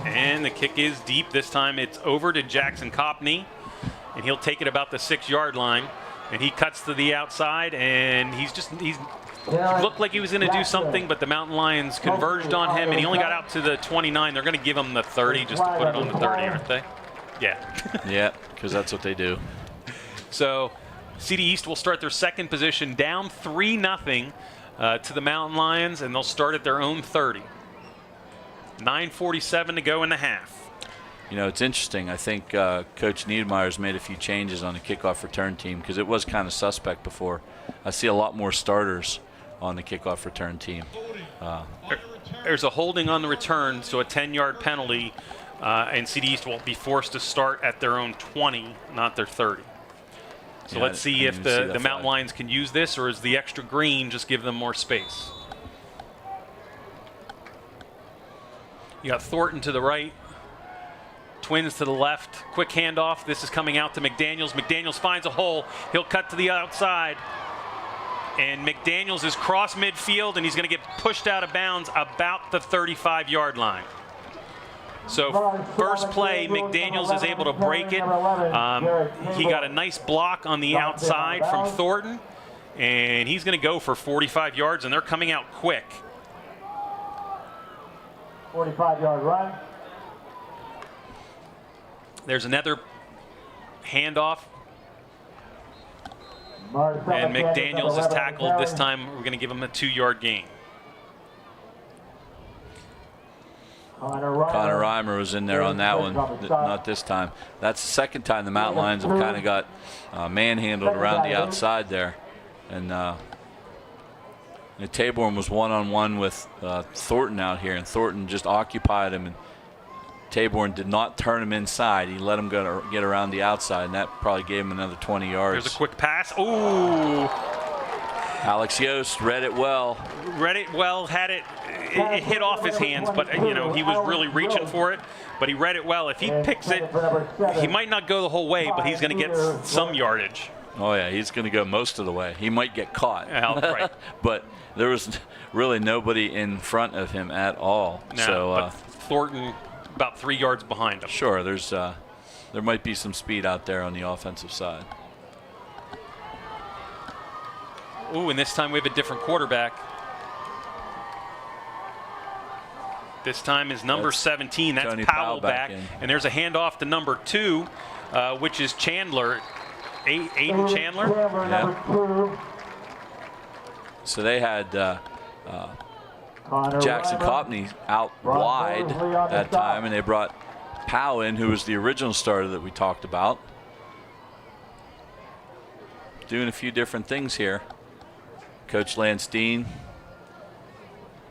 And the kick is deep. This time it's over to Jackson Copney, and he'll take it about the 6-yard line. And he cuts to the outside, and he's looked like he was going to do something, but the Mountain Lions converged on him, and he only got out to the 29. They're going to give him the 30 just to put it on the 30, aren't they? Yeah. Yeah, because that's what they do. So CD East will start their second position, down 3-0 to the Mountain Lions, and they'll start at their own 30. 9:47 to go in the half. You know, it's interesting. I think Coach Niedermeyer's made a few changes on the kickoff return team because it was kind of suspect before. I see a lot more starters on the kickoff return team. There's a holding on the return, so a 10-yard penalty, and CD East will be forced to start at their own 20, not their 30. So Yeah, let's see if the Mountain flag. Lions can use this, or is the extra green just give them more space? You got Thornton to the right, Twins to the left. Quick handoff. This is coming out to McDaniels. McDaniels finds a hole. He'll cut to the outside. And McDaniels is cross midfield, and he's going to get pushed out of bounds about the 35-yard line. So first play, McDaniels is able to break it. He got a nice block on the outside from Thornton, and he's going to go for 45 yards, and they're coming out quick. 45-yard run. There's another handoff, and McDaniels is tackled. This time we're going to give him a 2-yard gain. Connor Reimer was in there on that one, not this time. That's the second time the Mountain Lions have kind of got manhandled around the outside there. And Taborn was one-on-one with Thornton out here, and Thornton just occupied him, and Taborn did not turn him inside. He let him get around the outside, and that probably gave him another 20 yards. There's a quick pass. Ooh! Alex Yost read it well. Had it hit off his hands, but he was really reaching for it. But he read it well. If he picks it, he might not go the whole way, but he's going to get some yardage. Oh yeah, he's going to go most of the way. He might get caught, right. But there was really nobody in front of him at all. No, so but Thornton about 3 yards behind him. Sure, there might be some speed out there on the offensive side. Ooh, and this time we have a different quarterback. This time is number 17. That's Tony Powell back. in. And there's a handoff to number 2, which is Chandler. Aiden Chandler. Yeah. So they had Jackson Copney out wide that time, and they brought Powell in, who was the original starter that we talked about. Doing a few different things here. Coach Lance Dean.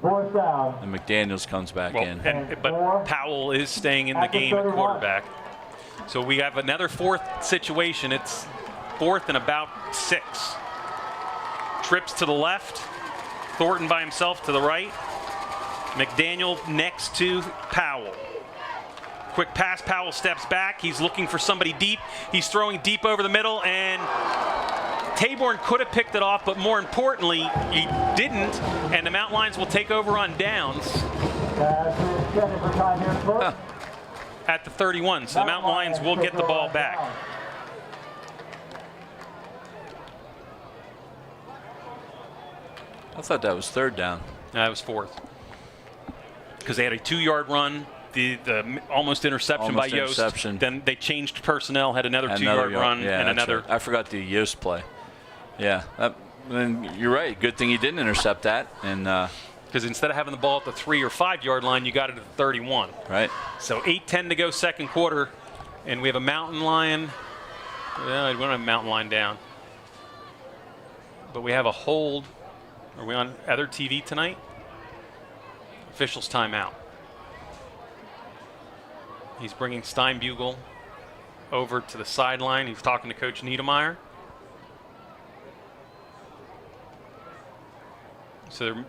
Fourth down. And McDaniels comes back in. But Powell is staying in the game at quarterback. So we have another fourth situation. It's 4th and about 6. Trips to the left. Thornton by himself to the right. McDaniel next to Powell. Quick pass. Powell steps back. He's looking for somebody deep. He's throwing deep over the middle, and Taborn could have picked it off, but more importantly, he didn't, and the Mountain Lions will take over on downs at the 31. So the Mountain Lions will get the ball back. I thought that was 3rd down. That was 4th. Because they had a 2-yard run, the almost interception by Yost. Then they changed personnel, had another 2-yard run, and another. Right. I forgot the Yost play. Yeah, and you're right. Good thing he didn't intercept that. And because instead of having the ball at the 3 or 5 yard line, you got it at the 31. Right. So 8:10 to go second quarter, and we have a Mountain Lion. Well, we don't have a Mountain Lion down, but we have a hold. Are we on other TV tonight? Officials timeout. He's bringing Steinbugle over to the sideline. He's talking to Coach Niedermeyer. So they're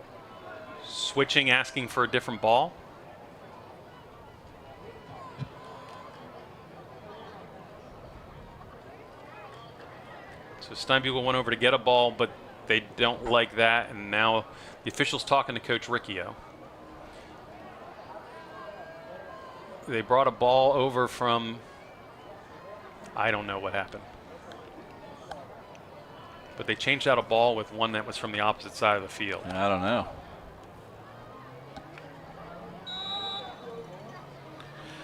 switching, asking for a different ball. So Steinbugle went over to get a ball, but they don't like that, and now the official's talking to Coach Riccio. They brought a ball over from, I don't know what happened. But they changed out a ball with one that was from the opposite side of the field. I don't know.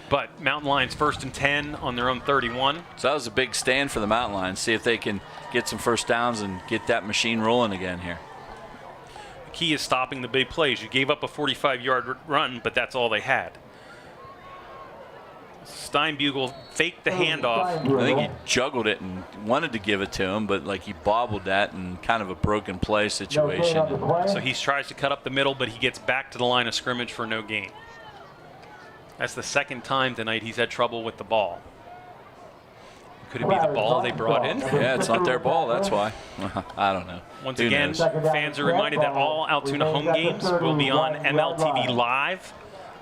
But Mountain Lions 1st and 10 on their own 31. So that was a big stand for the Mountain Lions. See if they can get some first downs and get that machine rolling again here. The key is stopping the big plays. You gave up a 45-yard run, but that's all they had. Steinbugle faked the handoff. I think he juggled it and wanted to give it to him, but like he bobbled that in kind of a broken play situation. So he tries to cut up the middle, but he gets back to the line of scrimmage for no gain. That's the second time tonight he's had trouble with the ball. Could it be the ball they brought in? Yeah, it's not their ball, that's why. I don't know. Once Who again, knows? fans are reminded that all Altoona home games will be on MLTV Live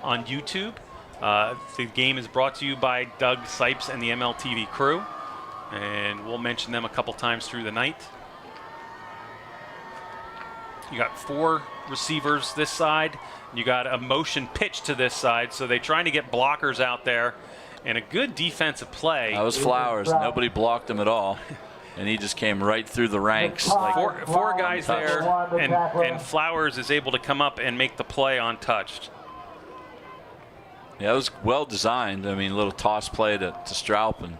on YouTube. The game is brought to you by Doug Sipes and the MLTV crew, and we'll mention them a couple times through the night. You got 4 receivers this side. You got a motion pitch to this side, so they're trying to get blockers out there, and a good defensive play. That was Flowers. Nobody blocked him at all, and he just came right through the ranks. Like Four guys there, and Flowers is able to come up and make the play untouched. Yeah, it was well designed. I mean, a little toss play to Stroup.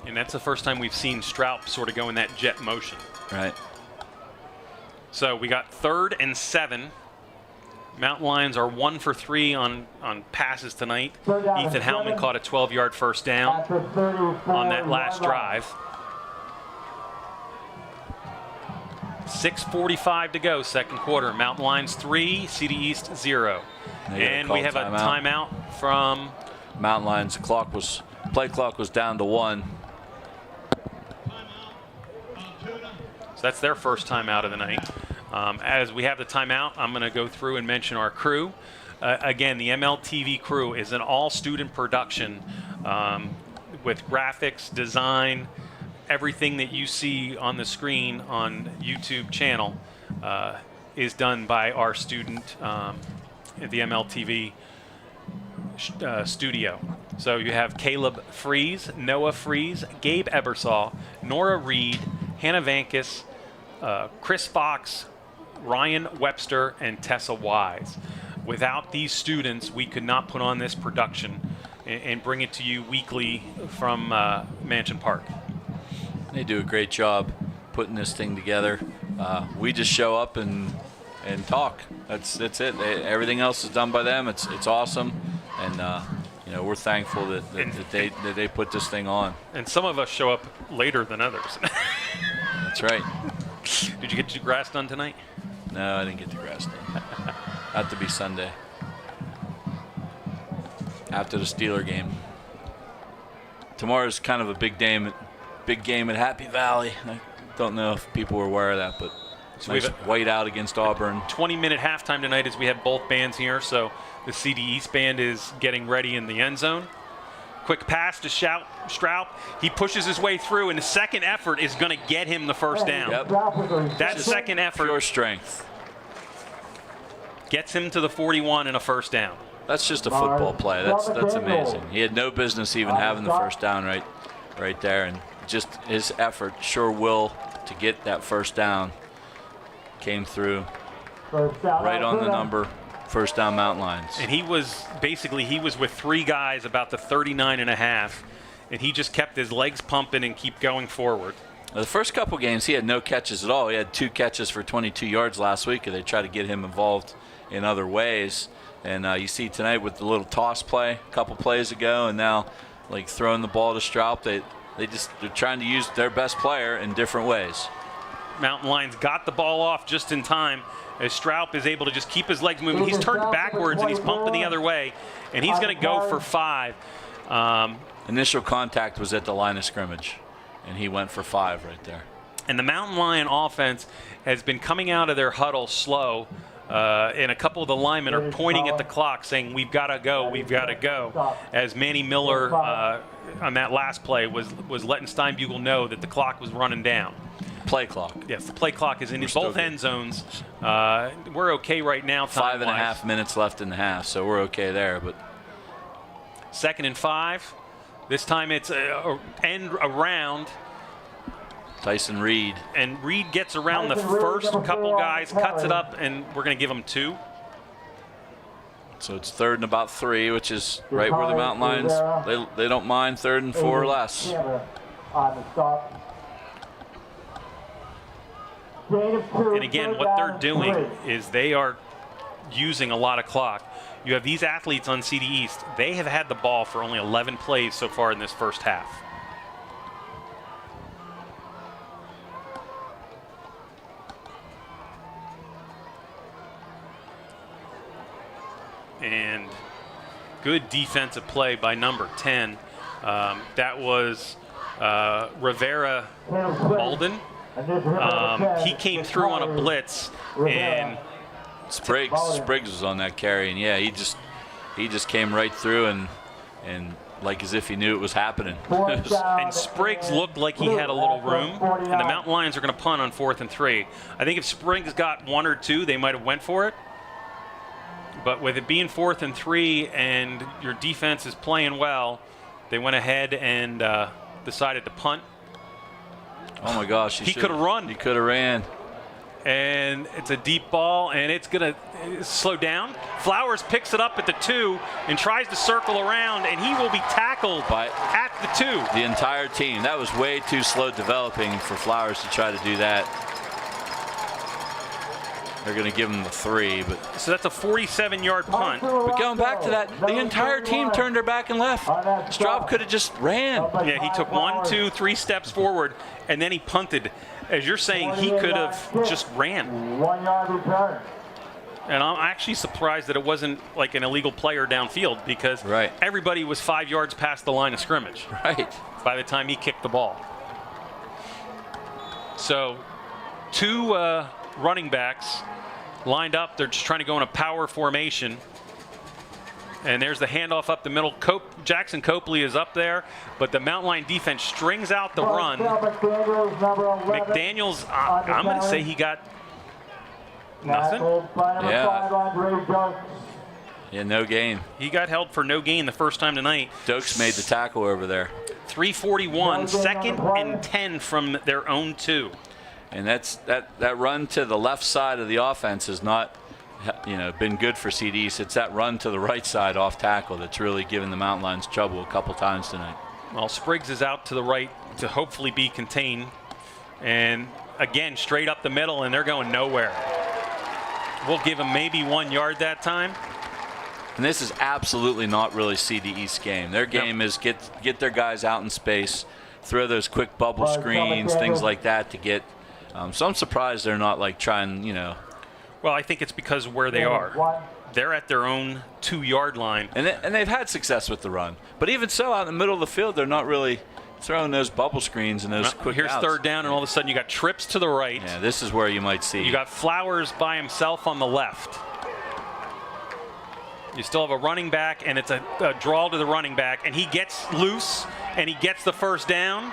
And that's the first time we've seen Stroup sort of go in that jet motion. Right. So we got 3rd and 7. Mountain Lions are 1 for 3 on passes tonight. Ethan Howman caught a 12-yard first down on that last drive. 6:45 to go, second quarter. Mountain Lions 3, CD East 0. And we have a timeout from Mountain Lions. Play clock was down to 1. So that's their first timeout of the night. As we have the timeout, I'm going to go through and mention our crew. Again, the MLTV crew is an all-student production with graphics, design, everything that you see on the screen on YouTube channel is done by our student at the MLTV studio. So you have Caleb Fries, Noah Fries, Gabe Ebersol, Nora Reed, Hannah Vankis, Chris Fox, Ryan Webster, and Tessa Wise. Without these students, we could not put on this production and bring it to you weekly from Mansion Park. They do a great job putting this thing together. We just show up and talk. That's it. Everything else is done by them. It's awesome, and we're thankful that they put this thing on. And some of us show up later than others. That's right. Did you get your grass done tonight? No, I didn't get the grass done. Have to be Sunday after the Steeler game. Tomorrow's kind of a big game at Happy Valley. I don't know if people were aware of that, but it's nice white out against Auburn. 20-minute halftime tonight as we have both bands here. So the CD East band is getting ready in the end zone. Quick pass to Stroup. He pushes his way through, and the second effort is going to get him the first down. Yep. That second effort, pure strength, gets him to the 41 and a first down. That's just a football play. That's amazing. He had no business even having the first down right there, and just his effort, sure will to get that first down, came through right on the number. First down, Mountain Lions. And he was with 3 guys about the 39 and a half, and he just kept his legs pumping and keep going forward. The first couple games, he had no catches at all. He had 2 catches for 22 yards last week, and they tried to get him involved in other ways. And you see tonight with the little toss play a couple plays ago, and now like throwing the ball to Straub, they're trying to use their best player in different ways. Mountain Lions got the ball off just in time as Straub is able to just keep his legs moving. He's turned backwards and he's pumping the other way, and he's going to go for 5. Initial contact was at the line of scrimmage, and he went for 5 right there. And the Mountain Lion offense has been coming out of their huddle slow, and a couple of the linemen are pointing at the clock saying, we've got to go, we've got to go, as Manny Miller on that last play was letting Steinbugle know that the clock was running down. Play clock. Yes, the play clock is in both end zones. We're okay right now. 5.5 minutes left in the half, so we're okay there. But 2nd and 5. This time it's end around. Tyson Reed. And Reed gets around the first couple guys, cuts it up, and we're going to give him 2. So it's 3rd and about 3, which is right where the Mountain Lions, they don't mind 3rd and 4 or less. And again, what they're doing is they are using a lot of clock. You have these athletes on CD East. They have had the ball for only 11 plays so far in this first half. And good defensive play by number 10. That was Rivera Alden. He came through on a blitz, and Spriggs was on that carry, and yeah, he just came right through and like as if he knew it was happening. And Spriggs looked like he had a little room, and the Mountain Lions are going to punt on 4th and 3. I think if Spriggs got 1 or 2, they might have went for it. But with it being 4th and 3 and your defense is playing well, they went ahead and decided to punt. Oh my gosh, he could have run. He could have ran. And it's a deep ball, and it's going to slow down. Flowers picks it up at the 2 and tries to circle around, and he will be tackled at the 2. The entire team. That was way too slow developing for Flowers to try to do that. They're going to give him the 3, but so that's a 47-yard punt. But going back to that, the entire team turned their back and left. Straub could have just ran. Yeah, he took 1, 2, 3 steps forward, and then he punted. As you're saying, he could have just ran. 1 yard return. And I'm actually surprised that it wasn't like an illegal player downfield, because everybody was 5 yards past the line of scrimmage. Right. By the time he kicked the ball. So 2 running backs lined up. They're just trying to go in a power formation. And there's the handoff up the middle. Jackson Copley is up there, but the Mountain Lion defense strings out the run. McDaniels, I'm going to say he got nothing. Yeah, no gain. He got held for no gain the first time tonight. Dokes made the tackle over there. 3:41, 2nd and 10 from their own 2. And that run to the left side of the offense has not, been good for CDs. It's that run to the right side off tackle that's really given the Mountain Lions trouble a couple times tonight. Well, Spriggs is out to the right to hopefully be contained. And again, straight up the middle, and they're going nowhere. We'll give them maybe 1 yard that time. And this is absolutely not really CD East game. Their game is get their guys out in space, throw those quick bubble screens, things like that to get. So I'm surprised they're not like trying, Well, I think it's because of where they are. They're at their own 2 yard line. And they've had success with the run. But even so, out in the middle of the field, they're not really throwing those bubble screens and those quick Here's outs. 3rd down, and all of a sudden you got trips to the right. Yeah, this is where you might see. You got Flowers by himself on the left. You still have a running back, and it's a draw to the running back, and he gets loose, and he gets the first down,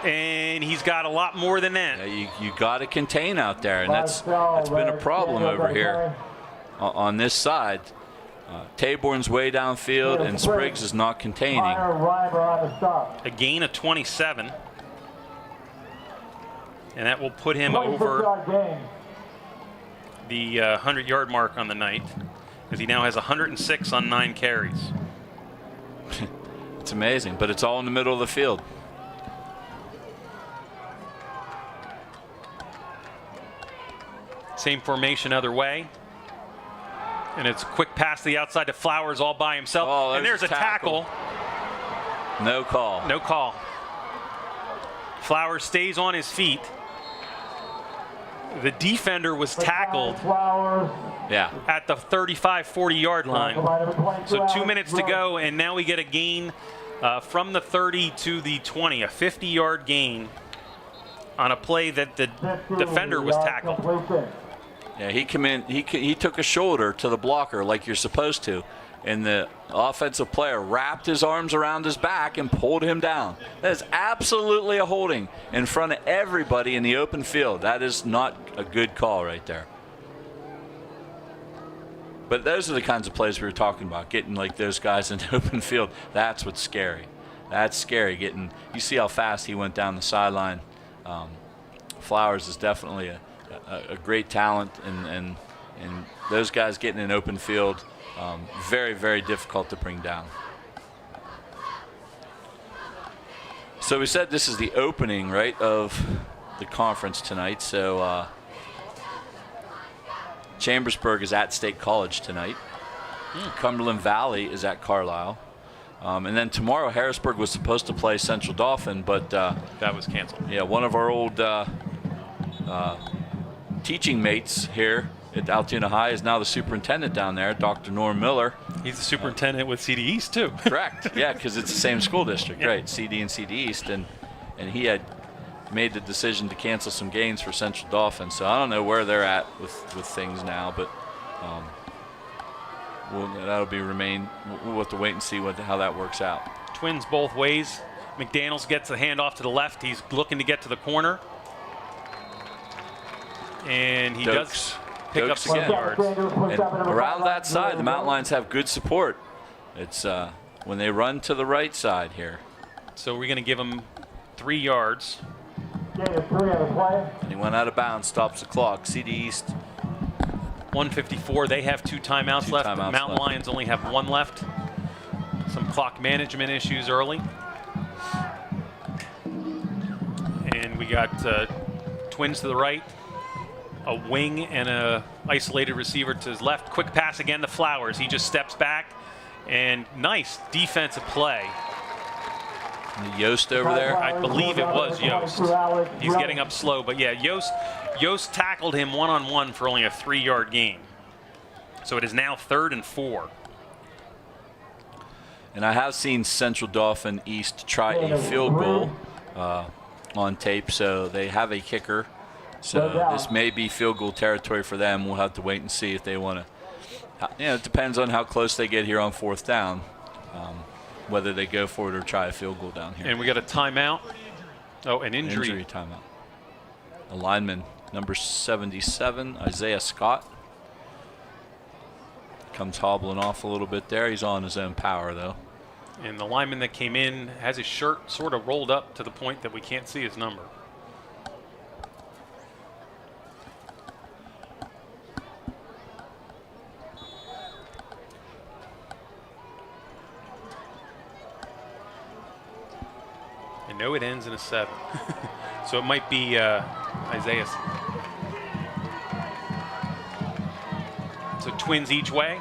and he's got a lot more than that. Yeah, you got to contain out there, and that's been a problem over here on this side. Taborn's way downfield, and Spriggs is not containing. A gain of 27, and that will put him over the 100-yard mark on the night, because he now has 106 on 9 carries. It's amazing, but it's all in the middle of the field. Same formation other way. And it's a quick pass to the outside to Flowers all by himself. Oh, and there's a tackle. No call. No call. Flowers stays on his feet. The defender was tackled at the 35-40 yard line. So 2 minutes to go, and now we get a gain from the 30 to the 20, a 50-yard gain on a play that the defender was tackled. Yeah, he came in. He took a shoulder to the blocker like you're supposed to, and the offensive player wrapped his arms around his back and pulled him down. That is absolutely a holding in front of everybody in the open field. That is not a good call right there. But those are the kinds of plays we were talking about, getting like those guys in the open field. That's what's scary. That's scary. You see how fast he went down the sideline. Flowers is definitely a great talent, and those guys getting in open field, very, very difficult to bring down. So we said this is the opening, right, of the conference tonight. So Chambersburg is at State College tonight. Cumberland Valley is at Carlisle. And then tomorrow, Harrisburg was supposed to play Central Dauphin, but that was canceled. Yeah, one of our old teaching mates here at Altoona High is now the superintendent down there, Dr. Norm Miller. He's the superintendent with CD East, too. Correct. Yeah, because it's the same school district, Yeah. right? CD and CD East, and he had made the decision to cancel some games for Central Dauphin. So I don't know where they're at with things now, but that'll be remain. We'll have to wait and see how that works out. Twins both ways. McDaniels gets the handoff to the left. He's looking to get to the corner. And he does pick up some yards. And around that side, the Mountain Lions have good support. It's when they run to the right side here. So we're going to give him 3 yards. And he went out of bounds, stops the clock. CD East. 1:54. They have 2 timeouts left. The Mountain left. Lions only have 1 left. Some clock management issues early. And we got Twins to the right, a wing and a isolated receiver to his left. Quick pass again to Flowers. He just steps back, and nice defensive play. Yost over there. I believe it was Yost. He's getting up slow, but yeah, Yost tackled him one-on-one for only a 3-yard gain. So it is now 3rd and 4. And I have seen Central Dauphin East try a field goal on tape, so they have a kicker. So this may be field goal territory for them. We'll have to wait and see if they want to. It depends on how close they get here on 4th down, whether they go for it or try a field goal down here. And we got a timeout. Oh, an injury. Injury timeout. A lineman, number 77, Isaiah Scott. Comes hobbling off a little bit there. He's on his own power, though. And the lineman that came in has his shirt sort of rolled up to the point that we can't see his number. I know it ends in a 7. So it might be Isaiah. So Twins each way.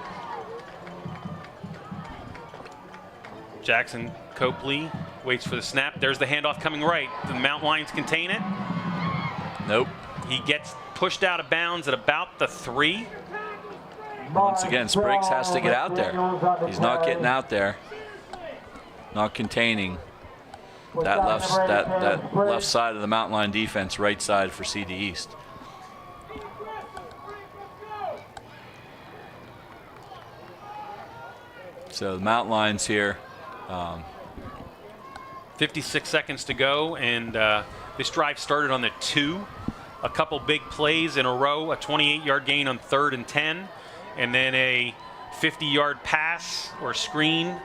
Jackson Copley waits for the snap. There's the handoff coming right. The Mountain Lions contain it. Nope. He gets pushed out of bounds at about the 3. Once again, Spriggs has to get out there. He's not getting out there. Not containing. That left side of the Mountain Lion defense, right side for CD East. So the Mountain Lions here. 56 seconds to go, and this drive started on the 2. A couple big plays in a row, a 28-yard gain on 3rd and 10, and then a 50-yard pass or screen.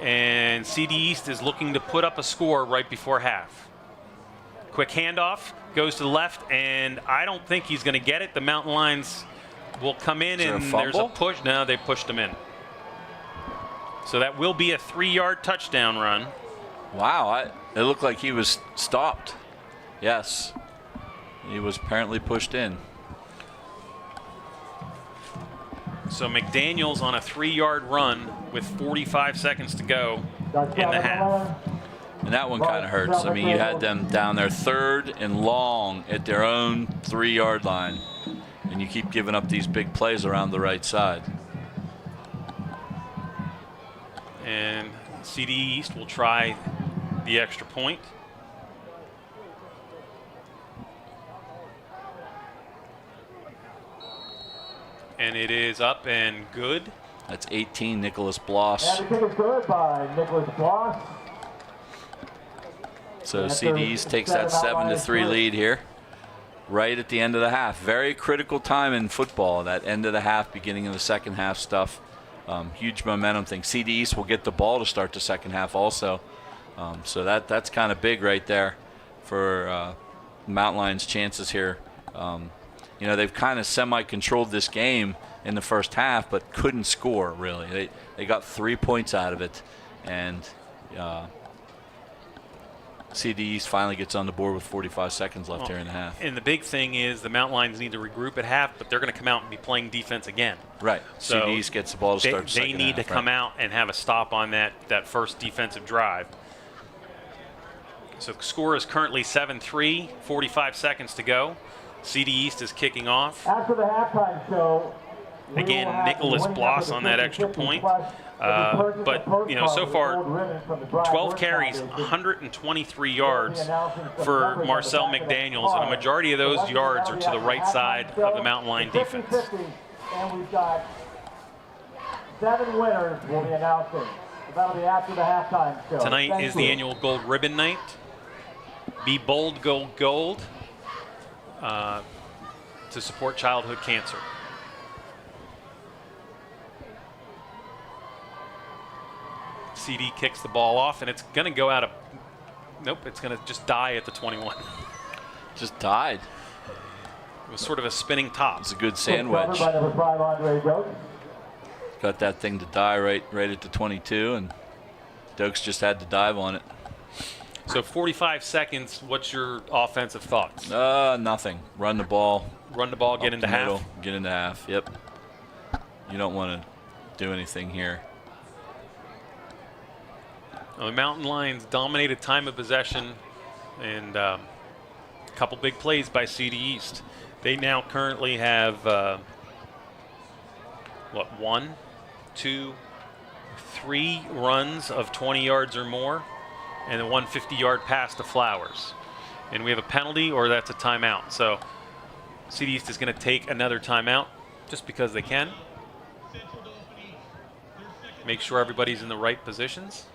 And CD East is looking to put up a score right before half. Quick handoff, goes to the left, and I don't think he's going to get it. The Mountain Lions will come in, and there's a push. No, they pushed him in. So that will be a 3-yard touchdown run. Wow, it looked like he was stopped. Yes, he was apparently pushed in. So McDaniels on a 3-yard run with 45 seconds to go in the half. And that one kind of hurts. I mean, you had them down there 3rd and long at their own 3-yard line, and you keep giving up these big plays around the right side. And CD East will try the extra point. And it is up and good. That's 18, Nicholas Bloss. And the kick is good by Nicholas Bloss. So CD East takes that 7-3 lead here, right at the end of the half. Very critical time in football, that end of the half, beginning of the second half stuff. Huge momentum thing. CD East will get the ball to start the second half also. So that's kind of big right there for Mountain Lions' chances here. You know, they've kind of semi-controlled this game in the first half, but couldn't score, really. They got 3 points out of it, and CD East finally gets on the board with 45 seconds left here in the half. And the big thing is the Mountain Lions need to regroup at half, but they're going to come out and be playing defense again. Right. So CD East gets the ball to start the second half. They need to come out and have a stop on that first defensive drive. So the score is currently 7-3, 45 seconds to go. CD East is kicking off. After the halftime show, again, Nicholas Bloss on that extra point. But, you know, so far, 12 carries, 123 yards for Marcel McDaniels, and a majority of those yards are to the right side of the Mountain Lion defense. And we've got 7 winners we'll be announcing. That'll be after the halftime show. Tonight is the annual Gold Ribbon Night. Be bold, gold, gold. To support childhood cancer. CD kicks the ball off, and it's going to go out of. Nope, it's going to just die at the 21. Just died. It was sort of a spinning top. It's a good sandwich. By number 5, Andre Dokes. Got that thing to die right at the 22, and Dokes just had to dive on it. So 45 seconds, what's your offensive thoughts? Nothing. Run the ball. Run the ball, get into half? Get into half, yep. You don't want to do anything here. The Mountain Lions dominated time of possession, and a couple big plays by CD East. They now currently have, 1, 2, 3 runs of 20 yards or more, and a 150-yard pass to Flowers. And we have a penalty, or that's a timeout. So CD East is going to take another timeout just because they can. Make sure everybody's in the right positions.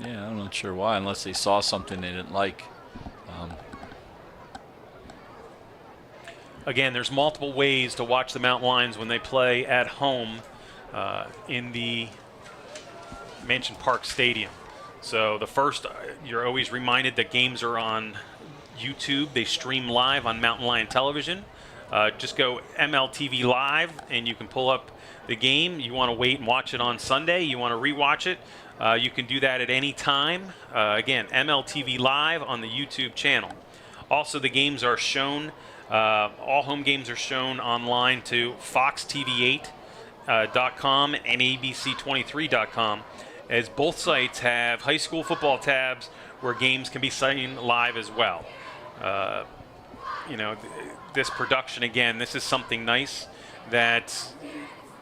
Yeah, I'm not sure why, unless they saw something they didn't like. Again, there's multiple ways to watch the Mountain Lions when they play at home in the Mansion Park Stadium. So the first, you're always reminded that games are on YouTube. They stream live on Mountain Lion Television. Just go MLTV Live, and you can pull up the game. You want to wait and watch it on Sunday. You want to rewatch it. You can do that at any time. Again, MLTV Live on the YouTube channel. Also, the games are shown, all home games are shown online to FoxTV8.com and ABC23.com, as both sites have high school football tabs where games can be seen live as well. You know, this production, again, this is something nice that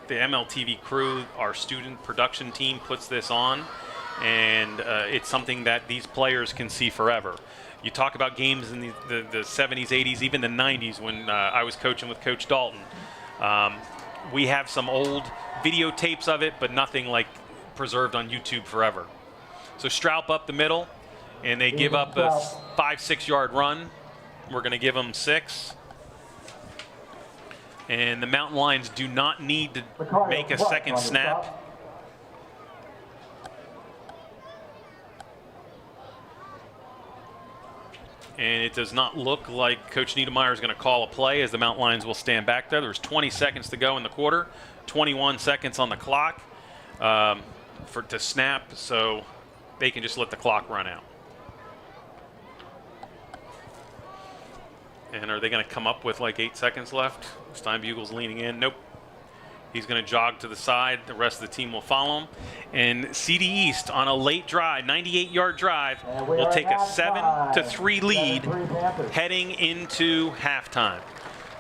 the MLTV crew, our student production team, puts this on, and it's something that these players can see forever. You talk about games in the 70s, 80s, even the 90s when I was coaching with Coach Dalton. We have some old videotapes of it, but nothing like preserved on YouTube forever. So Stroup up the middle, and they give up a 5-6 yard run. We're going to give them 6. And the Mountain Lions do not need to make a second snap. And it does not look like Coach Niedermeyer is going to call a play, as the Mountain Lions will stand back there. There's 20 seconds to go in the quarter, 21 seconds on the clock to snap, so they can just let the clock run out. And are they going to come up with like 8 seconds left? Steinbugle's leaning in. Nope. He's going to jog to the side. The rest of the team will follow him. And CD East on a late drive, 98-yard drive, will take a 7-3 lead heading into halftime.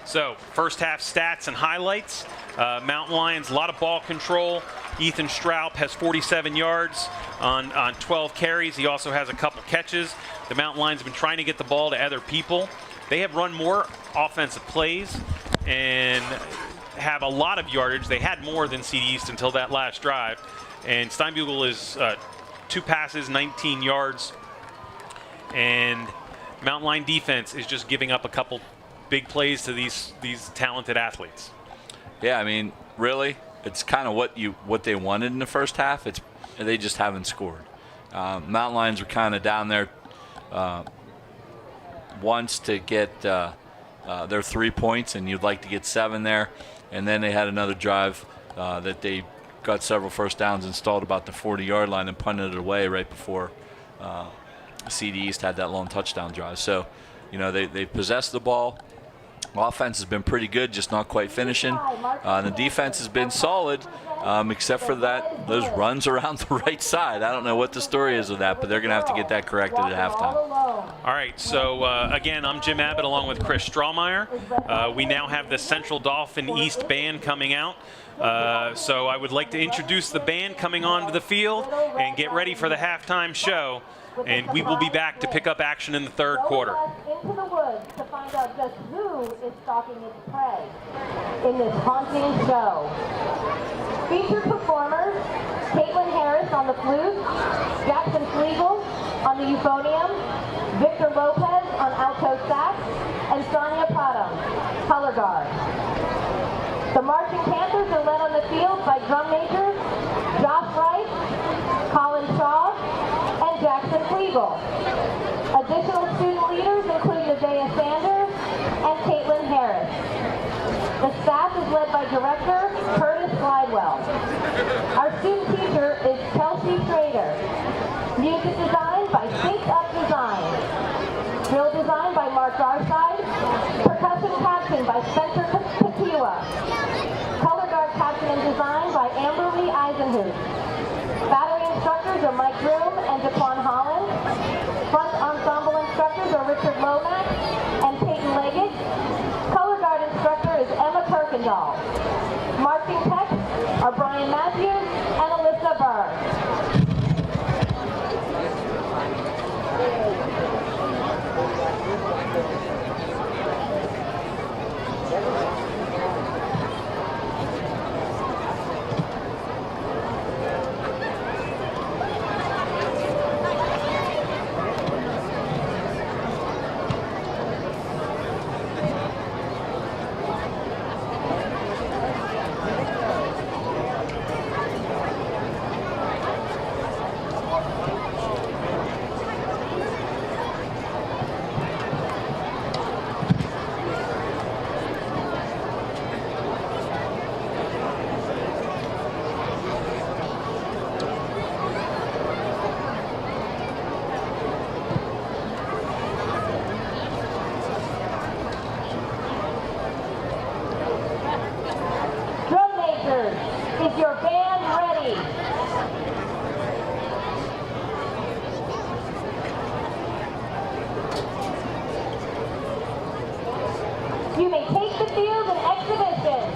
So first half stats and highlights. Mountain Lions, a lot of ball control. Ethan Straub has 47 yards on 12 carries. He also has a couple catches. The Mountain Lions have been trying to get the ball to other people. They have run more offensive plays and have a lot of yardage. They had more than CD East until that last drive. And Steinbugle is 2 passes, 19 yards. And Mountain Lion defense is just giving up a couple big plays to these talented athletes. Yeah, I mean, really, it's kind of what they wanted in the first half. They just haven't scored. Mountain Lions were kind of down there once to get their 3 points, and you'd like to get 7 there. And then they had another drive that they got several first downs, installed about the 40-yard line, and punted it away right before CD East had that long touchdown drive. So, you know, they possessed the ball. Offense has been pretty good, just not quite finishing. The defense has been solid, except for those runs around the right side. I don't know what the story is with that, but they're going to have to get that corrected at halftime. All right, so again, I'm Jim Abbott along with Chris Strawmeyer. We now have the Central Dauphin East Band coming out. So I would like to introduce the band coming onto the field and get ready for the halftime show. And we will be back to pick up action in the third quarter. Into the woods to find out just who is stalking its prey in this haunting show. Featured performers: Caitlin Harris on the flute, Jackson Flegel on the euphonium, Victor Lopez on alto sax, and Sonia Pradam, color guard. The Marching Panthers are led on the field by drum majors Josh Wright, Colin Shaw, and Jackson Flegel. Additional student leaders include Nevaeh Sanders and Caitlin Harris. The staff is led by director Curtis Glidewell. Our student teacher is Kelsey Schrader. Music design by Synced Up Design. Drill design by Mark Garside. Percussion caption by Spencer Patiwa. Color guard caption and design by Amberly Eisenhuth. Battery instructors are Mike Groom and Daquan Holland. Front ensemble instructors are Richard Lomax and Peyton Leggett. Color guard instructor is Emma Kirkendall. Marching techs are Brian Matthews and Alyssa Burr. Is your band ready? You may take the field in exhibition.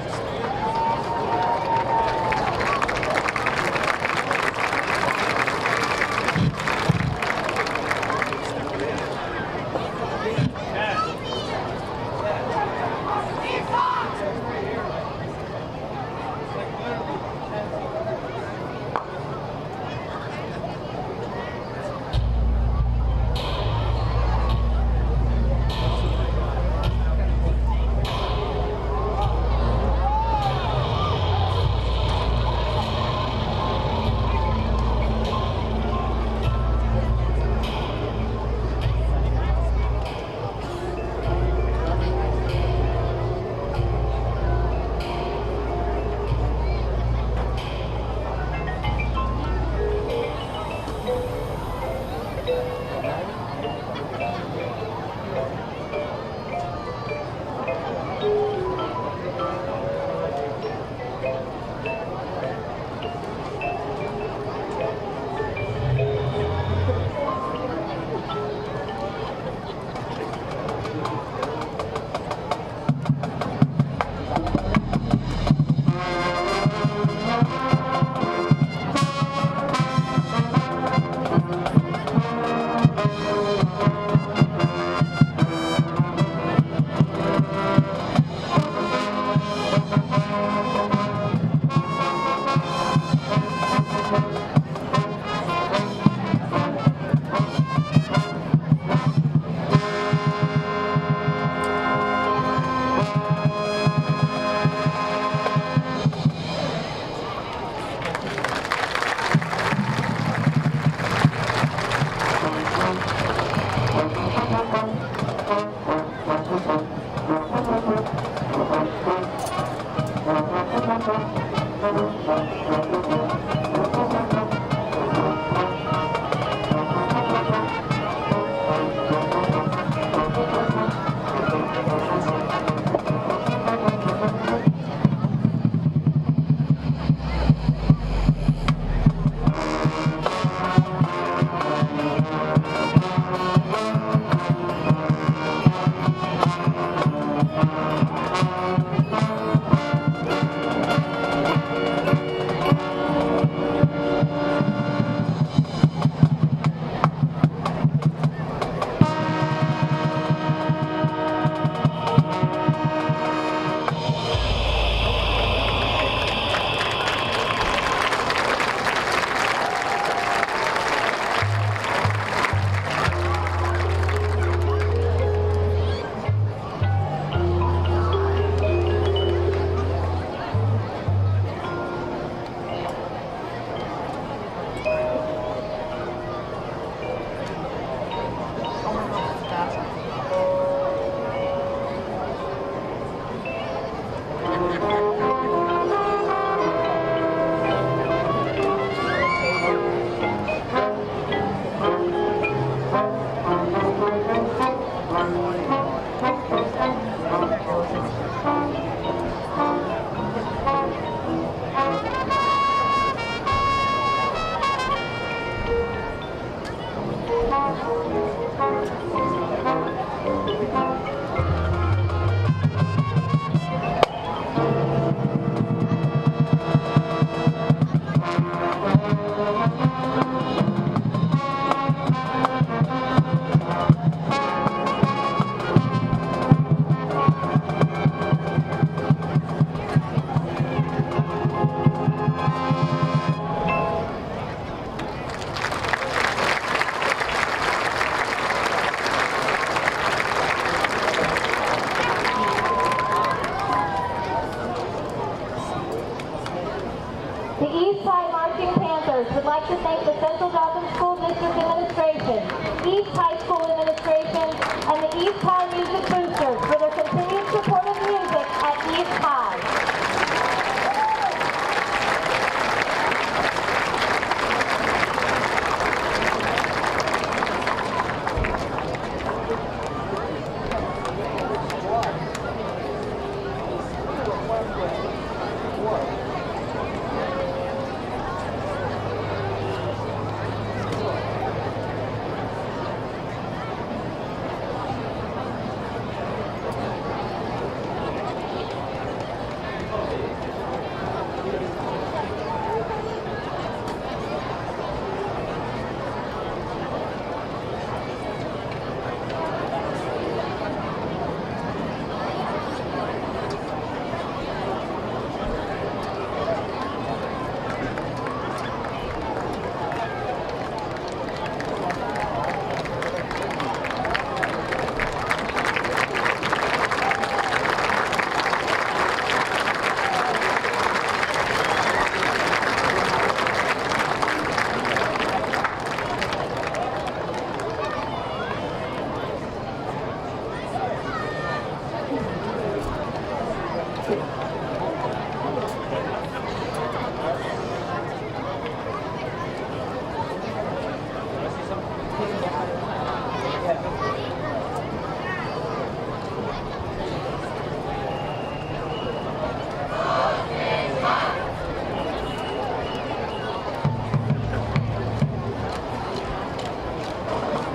would like to thank the Central Dauphin School District Administration, East High School Administration, and the East High Music Boosters for their continued support of music at East High.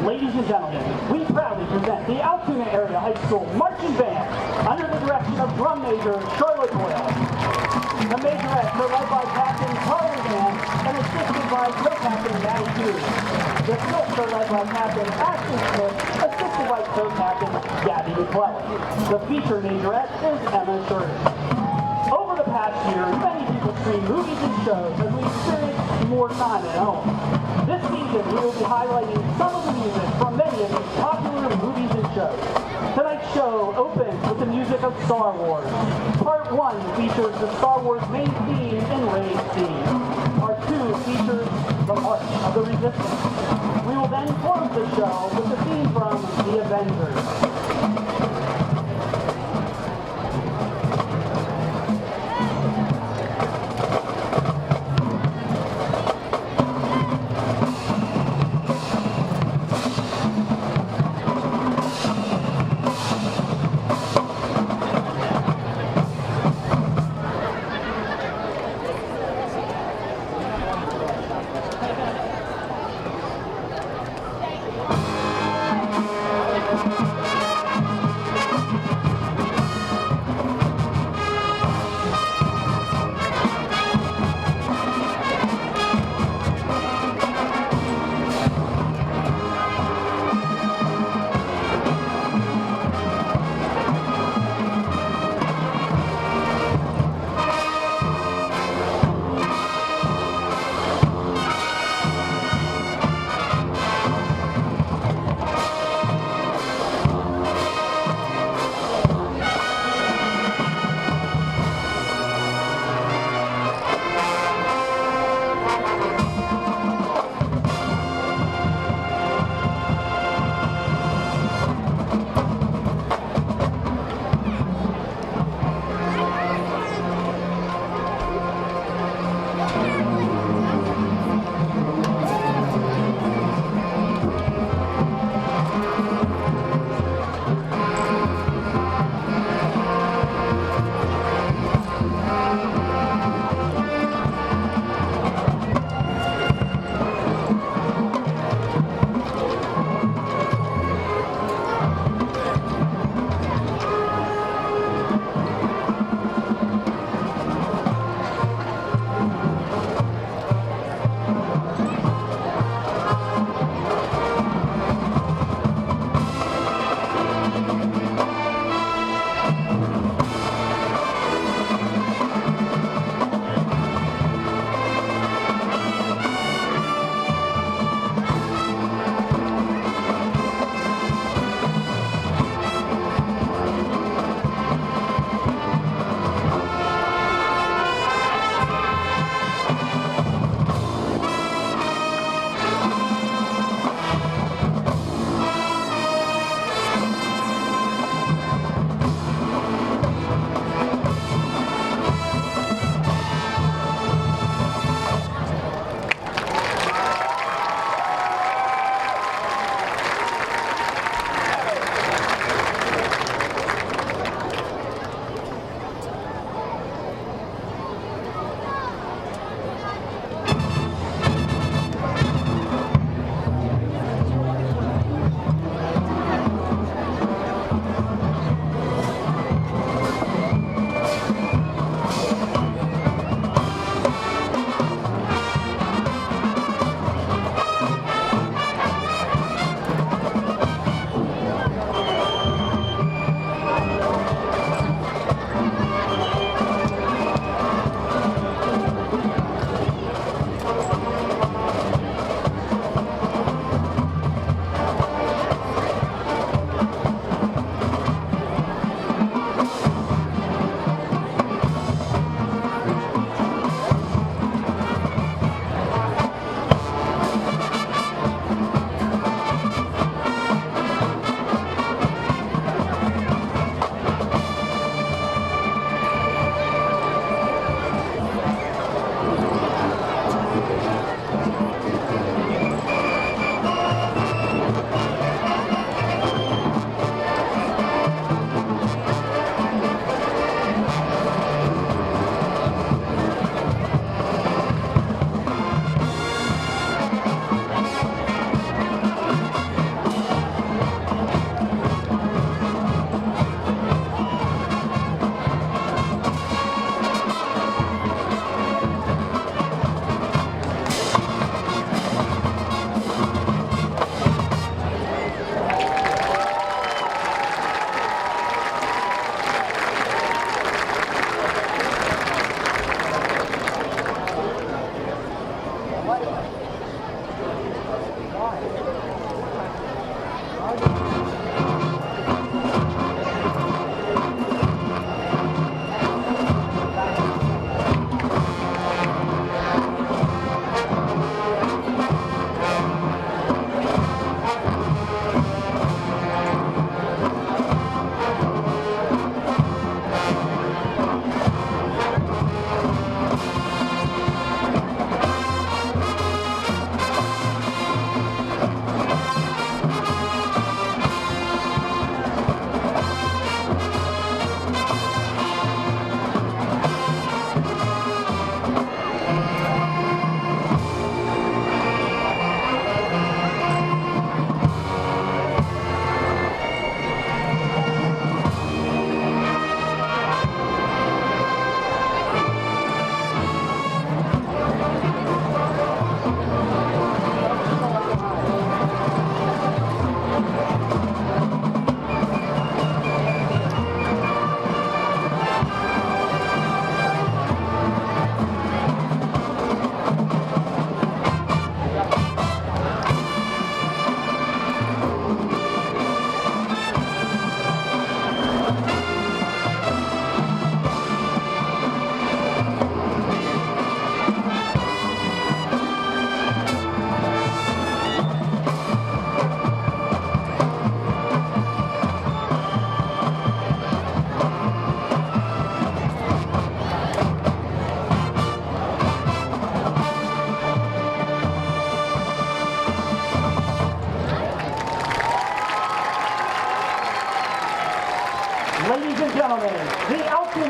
Ladies and gentlemen, we proudly present the Altoona Area High School Marching Band under the direction of Drum Major Charlotte Doyle. The majorettes are led by Captain Carly Van and assisted by Co-Captain Maddie Hughes. The Smiths are led by Captain Ashton Smith, assisted by Co-Captain Gabby McClellan. The feature majorette is Emma Sheridan. Over the past year, many people stream movies and shows as we experience more time at home. This season, we will be highlighting some of the music from many in popular movies and shows. Tonight's show opens with the music of Star Wars. Part 1 features the Star Wars main theme in Ray's theme. Part 2 features the March of the Resistance. We will then close the show with the theme from The Avengers.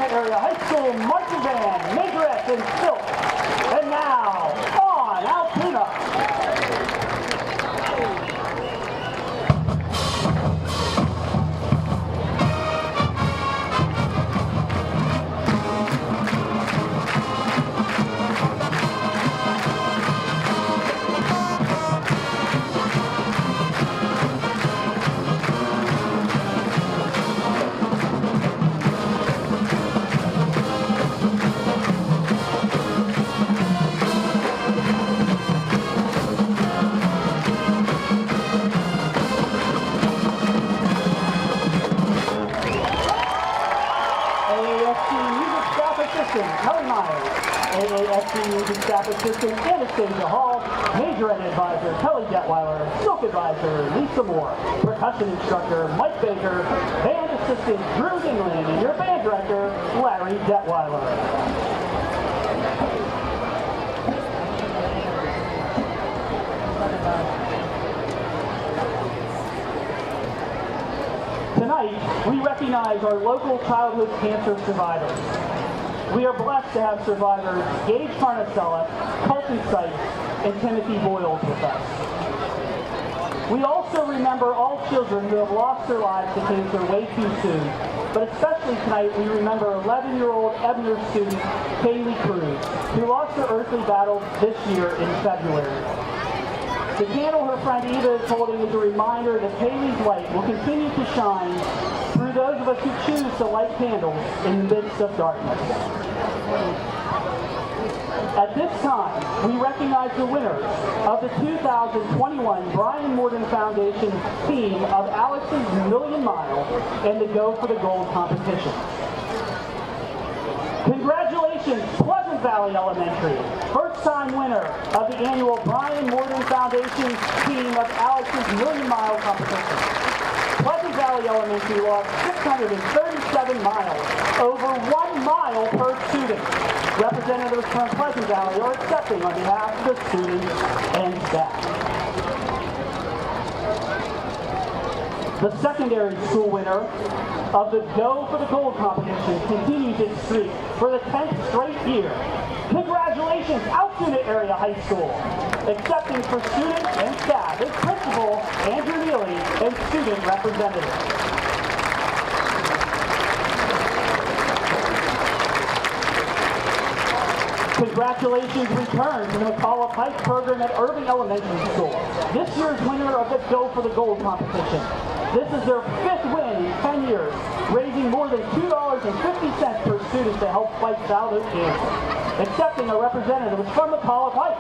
Altoona Area High School Marching Band, Majorettes in silk. And now, on Altoona. AAFC Music Staff Assistant Anastasia Hall, Majorette Advisor Kelly Detweiler, Silk Advisor Lisa Moore, Percussion Instructor Mike Baker, Band Assistant Drew England, and your Band Director Larry Detweiler. Tonight, we recognize our local childhood cancer survivors. We are blessed to have survivors Gage Carnicella, Colton Sykes, and Timothy Boyles with us. We also remember all children who have lost their lives to cancer way too soon, but especially tonight we remember 11-year-old Ebner student Kaylee Cruz, who lost her earthly battle this year in February. The candle her friend Eva is holding is a reminder that Kaylee's light will continue to shine through those of us who choose to light candles in the midst of darkness. At this time, we recognize the winners of the 2021 Brian Morden Foundation theme of Alex's Million Mile and the Go for the Gold competition. Congratulations, Pleasant Valley Elementary, first-time winner of the annual Brian Morden Foundation theme of Alex's Million Mile competition. Pleasant Valley Elementary lost 637 miles, over 1 mile per student. Representatives from Pleasant Valley are accepting on behalf of the students and staff. The secondary school winner of the Go for the Gold competition continues its streak for the 10th straight year. Congratulations, Altoona Area High School. Accepting for students and staff is Principal Andrew Neely and student representatives. Congratulations return to the McCullough Pike program at Irving Elementary School. This year's winner of the Go for the Gold competition. This is their 5th win in 10 years, raising more than $2.50 per student to help fight childhood cancer. Accepting a representative from McCullough Pike.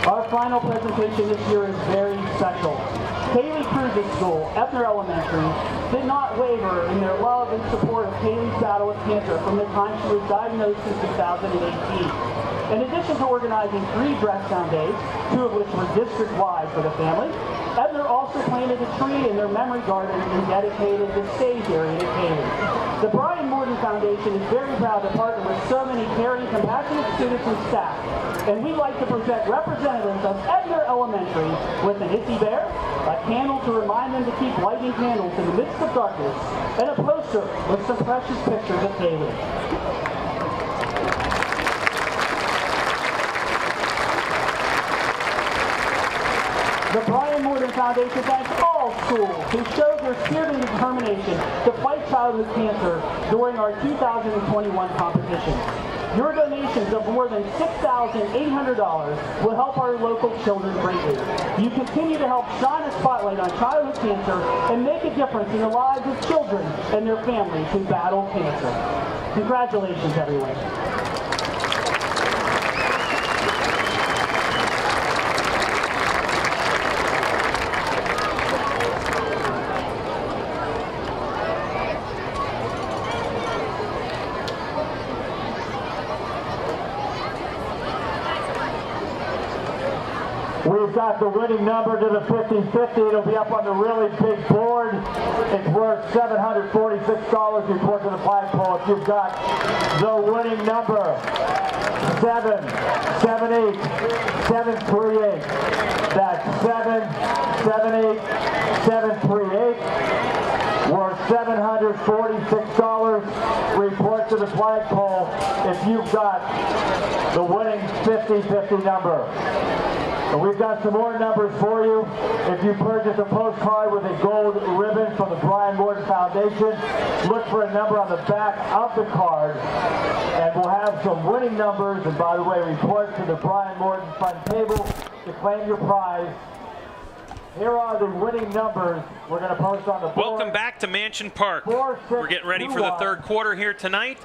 Our final presentation this year is very special. Kaylee Cruz's school, Ebner Elementary, did not waver in their love and support of Kaylee's battle with cancer from the time she was diagnosed in 2018. In addition to organizing 3 dress-down days, 2 of which were district-wide for the family, Ebner also planted a tree in their memory garden and dedicated the stage area to Kaylee. The Brian Morden Foundation is very proud to partner with so many caring, compassionate students and staff, and we'd like to present representatives of Ebner Elementary with an Itsy Bear, a candle to remind them to keep lighting candles in the midst of darkness, and a poster with some precious pictures of Kaylee. The Brian Morden Foundation thanks all schools who showed their spirit and determination to fight childhood cancer during our 2021 competition. Your donations of more than $6,800 will help our local children greatly. You continue to help shine a spotlight on childhood cancer and make a difference in the lives of children and their families who battle cancer. Congratulations, everyone. We've got the winning number to the 50-50. It'll be up on the really big board. It's worth $746. Report to the flagpole if you've got the winning number. 778-738. 738 worth $746. Report to the flagpole if you've got the winning 50-50 number. And we've got some more numbers for you. If you purchase a postcard with a gold ribbon from the Brian Morton Foundation, look for a number on the back of the card, and we'll have some winning numbers. And by the way, report to the Brian Morton Fund table to claim your prize. Here are the winning numbers we're going to post on the board. Welcome back to Mansion Park. We're getting ready for the third quarter here tonight.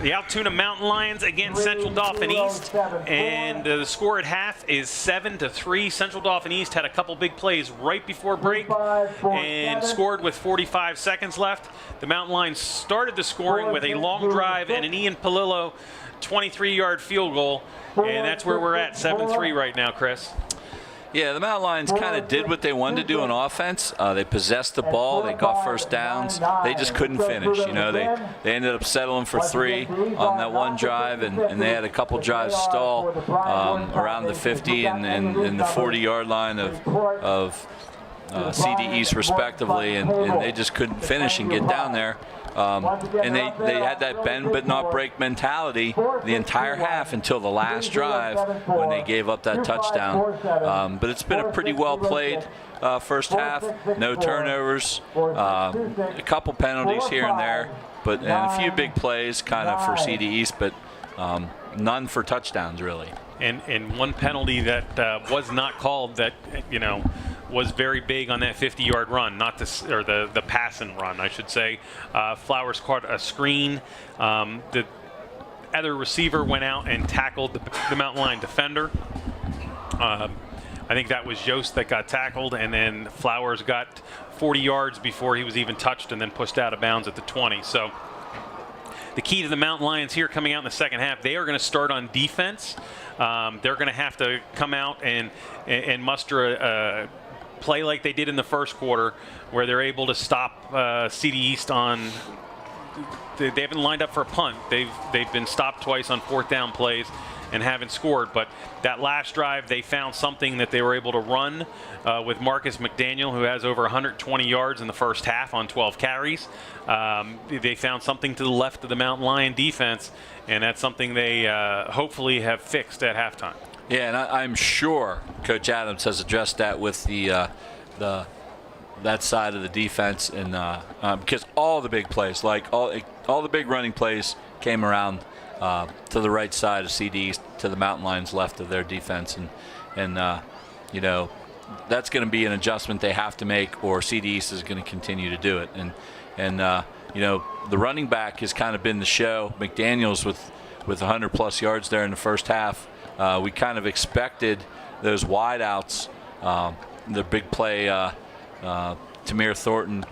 The Altoona Mountain Lions against Central Dauphin East, and the score at half is 7-3. Central Dauphin East had a couple big plays right before break and scored with 45 seconds left. The Mountain Lions started the scoring with a long drive and an Ian Palillo 23-yard field goal, and that's where we're at, 7-3 right now, Chris. Yeah, the Mountain Lions kind of did what they wanted to do on offense. They possessed the ball. They got first downs. They just couldn't finish. You know, they ended up settling for 3 on that one drive, and they had a couple drives stall around the 50 and the 40-yard line of CD East, respectively, and they just couldn't finish and get down there. And they had that bend but not break mentality the entire half until the last drive when they gave up that touchdown. But it's been a pretty well played first half. No turnovers, a couple penalties here and there, and a few big plays kind of for CD East, but none for touchdowns really. And one penalty that was not called that, you know, was very big on that 50-yard run, the pass and run, I should say. Flowers caught a screen. The other receiver went out and tackled the Mountain Lion defender. I think that was Yost that got tackled, and then Flowers got 40 yards before he was even touched and then pushed out of bounds at the 20. So the key to the Mountain Lions here coming out in the second half, they are going to start on defense. They're going to have to come out and muster a play like they did in the first quarter, where they're able to stop CD East on. They haven't lined up for a punt. They've been stopped twice on 4th down plays and haven't scored. But that last drive, they found something that they were able to run with Marcus McDaniel, who has over 120 yards in the first half on 12 carries. They found something to the left of the Mountain Lion defense, and that's something they hopefully have fixed at halftime. Yeah, and I'm sure Coach Adams has addressed that with that side of the defense, and because all the big plays, like all the big running plays, came around to the right side of CD East, to the Mountain Lions left of their defense, and you know, that's going to be an adjustment they have to make, or CD East is going to continue to do it. And you know, the running back has kind of been the show. McDaniels with 100+ yards there in the first half. We kind of expected those wideouts, the big play, Tamir Thornton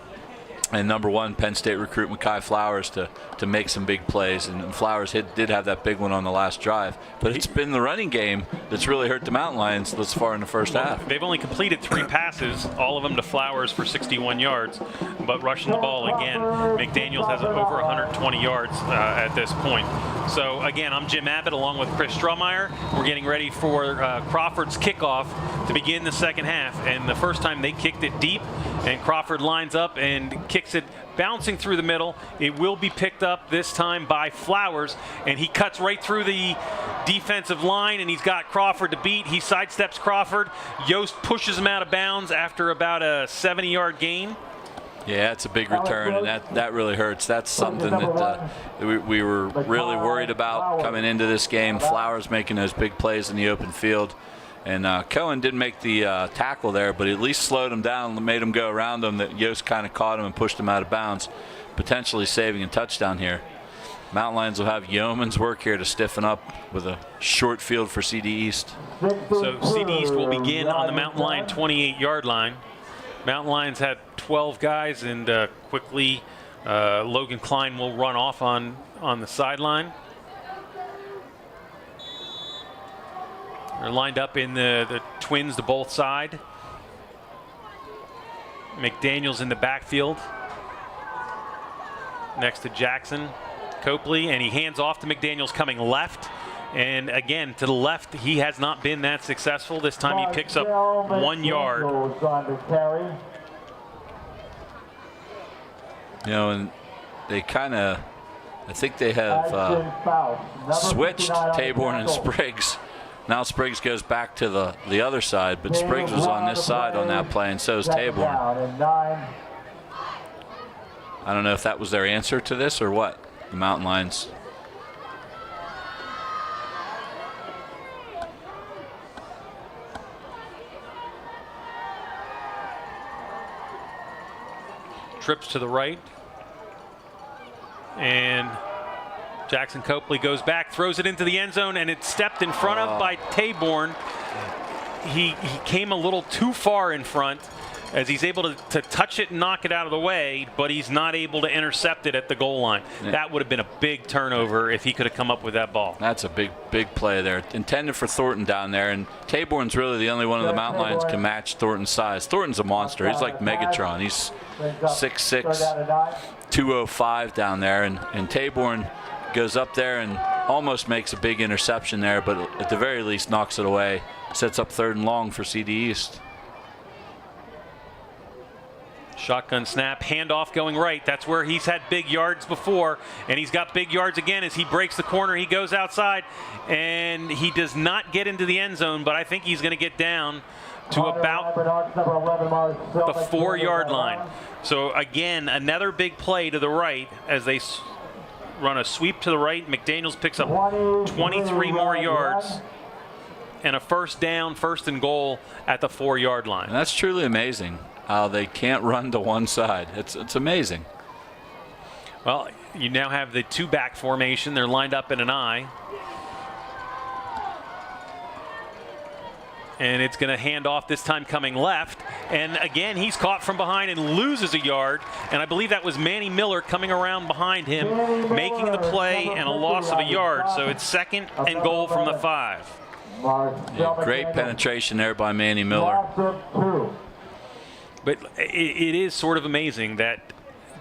and #1 Penn State recruit Mekhi Flowers to make some big plays, and Flowers did have that big one on the last drive. But it's been the running game that's really hurt the Mountain Lions thus far in the first half. They've only completed 3 passes, all of them to Flowers for 61 yards, but rushing the ball again, McDaniels has over 120 yards at this point. So again, I'm Jim Abbott along with Chris Strohmeyer. We're getting ready for Crawford's kickoff to begin the second half, and the first time they kicked it deep, and Crawford lines up and kicks it bouncing through the middle. It will be picked up this time by Flowers, and he cuts right through the defensive line, and he's got Crawford to beat. He sidesteps Crawford. Yost pushes him out of bounds after about a 70-yard gain. Yeah, it's a big return, and that really hurts. That's something that we were really worried about coming into this game. Flowers making those big plays in the open field. And Cohen didn't make the tackle there, but at least slowed him down, made him go around him. That Yost kind of caught him and pushed him out of bounds, potentially saving a touchdown here. Mountain Lions will have yeoman's work here to stiffen up with a short field for CD East. So CD East will begin on the Mountain Lion 28-yard line. Mountain Lions had 12 guys, and quickly Logan Klein will run off on the sideline. They're lined up in the twins to both side. McDaniels in the backfield next to Jackson Copley, and he hands off to McDaniels coming left, And again, to the left, he has not been that successful. This time he picks up 1 yard. You know, and they kind of, I think they have switched Taborn and Spriggs. Now Spriggs goes back to the other side, but Spriggs was on this side on that play, and so is Taborn. I don't know if that was their answer to this or what, the Mountain Lions. Trips to the right. And Jackson Copley goes back, throws it into the end zone, and it's stepped in front of by Taborn. He came a little too far in front as he's able to touch it and knock it out of the way, but he's not able to intercept it at the goal line. Yeah. That would have been a big turnover if he could have come up with that ball. That's a big play there. Intended for Thornton down there, and Taborn's really the only one of the Mountain Lions can match Thornton's size. Thornton's a monster. He's like Megatron. He's 6'6", 205 down there, and Taborn goes up there and almost makes a big interception there, but at the very least knocks it away. Sets up 3rd and long for CD East. Shotgun snap, handoff going right. That's where he's had big yards before, and he's got big yards again as he breaks the corner. He goes outside, and he does not get into the end zone, but I think he's going to get down to about the 4-yard line. So again, another big play to the right as they run a sweep to the right. McDaniels picks up 23 more yards and a first down, 1st and goal at the 4-yard line. And that's truly amazing how they can't run to one side. It's amazing. Well, you now have the 2-back formation. They're lined up in an I. And it's going to hand off, this time coming left. And again, he's caught from behind and loses a yard. And I believe that was Manny Miller coming around behind him, making the play and a loss of a yard. So it's 2nd and goal from the 5. Yeah, great penetration there by Manny Miller. But it is sort of amazing that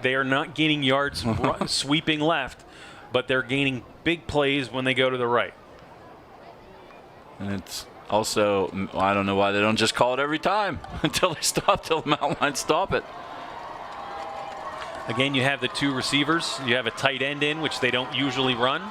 they are not gaining yards sweeping left, but they're gaining big plays when they go to the right. And it's also, I don't know why they don't just call it every time until the Mountain Lions stop it. Again, you have the 2 receivers. You have a tight end in, which they don't usually run.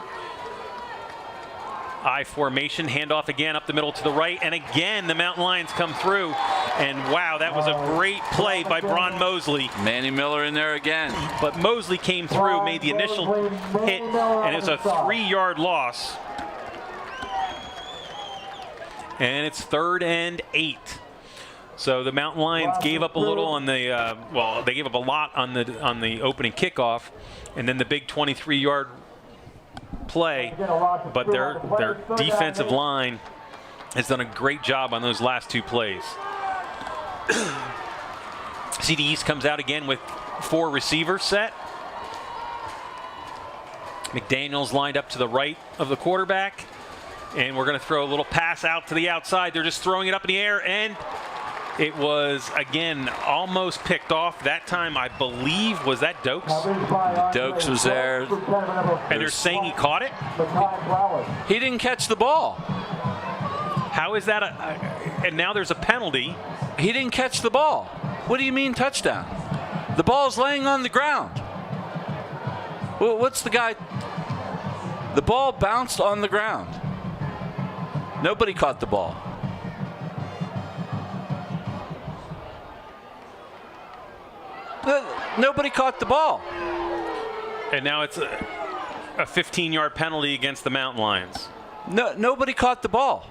I formation, handoff again up the middle to the right, and again the Mountain Lions come through, and wow, that was a great play by Bron Mosley. Manny Miller in there again. But Mosley came through, made the initial hit, and it was a 3-yard loss. And it's 3rd and 8. So the Mountain Lions gave up a little on the, well, they gave up a lot on the opening kickoff, and then the big 23-yard play, but their defensive line has done a great job on those last 2 plays. CD East comes out again with 4 receivers set. McDaniels lined up to the right of the quarterback, and we're going to throw a little pass out to the outside. They're just throwing it up in the air, and it was, again, almost picked off. That time, I believe, was that Dokes? Dokes was there. And they're saying he caught it? He didn't catch the ball. How is that and now there's a penalty. He didn't catch the ball. What do you mean touchdown? The ball's laying on the ground. Well, what's the guy? The ball bounced on the ground. Nobody caught the ball. Nobody caught the ball. And now it's a 15-yard penalty against the Mountain Lions. Nobody caught the ball.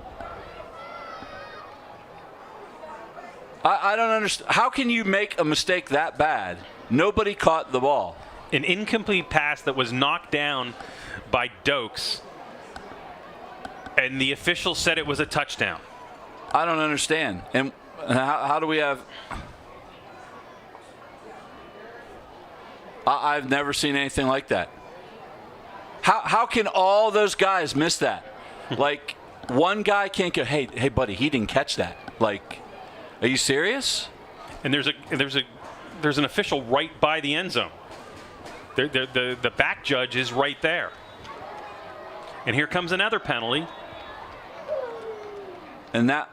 I don't understand. How can you make a mistake that bad? Nobody caught the ball. An incomplete pass that was knocked down by Dokes, and the official said it was a touchdown. I don't understand. And how do we have... I've never seen anything like that. How can all those guys miss that? Like, one guy can't go, hey, buddy, he didn't catch that. Like, are you serious? And there's an official right by the end zone. The back judge is right there. And here comes another penalty. And that,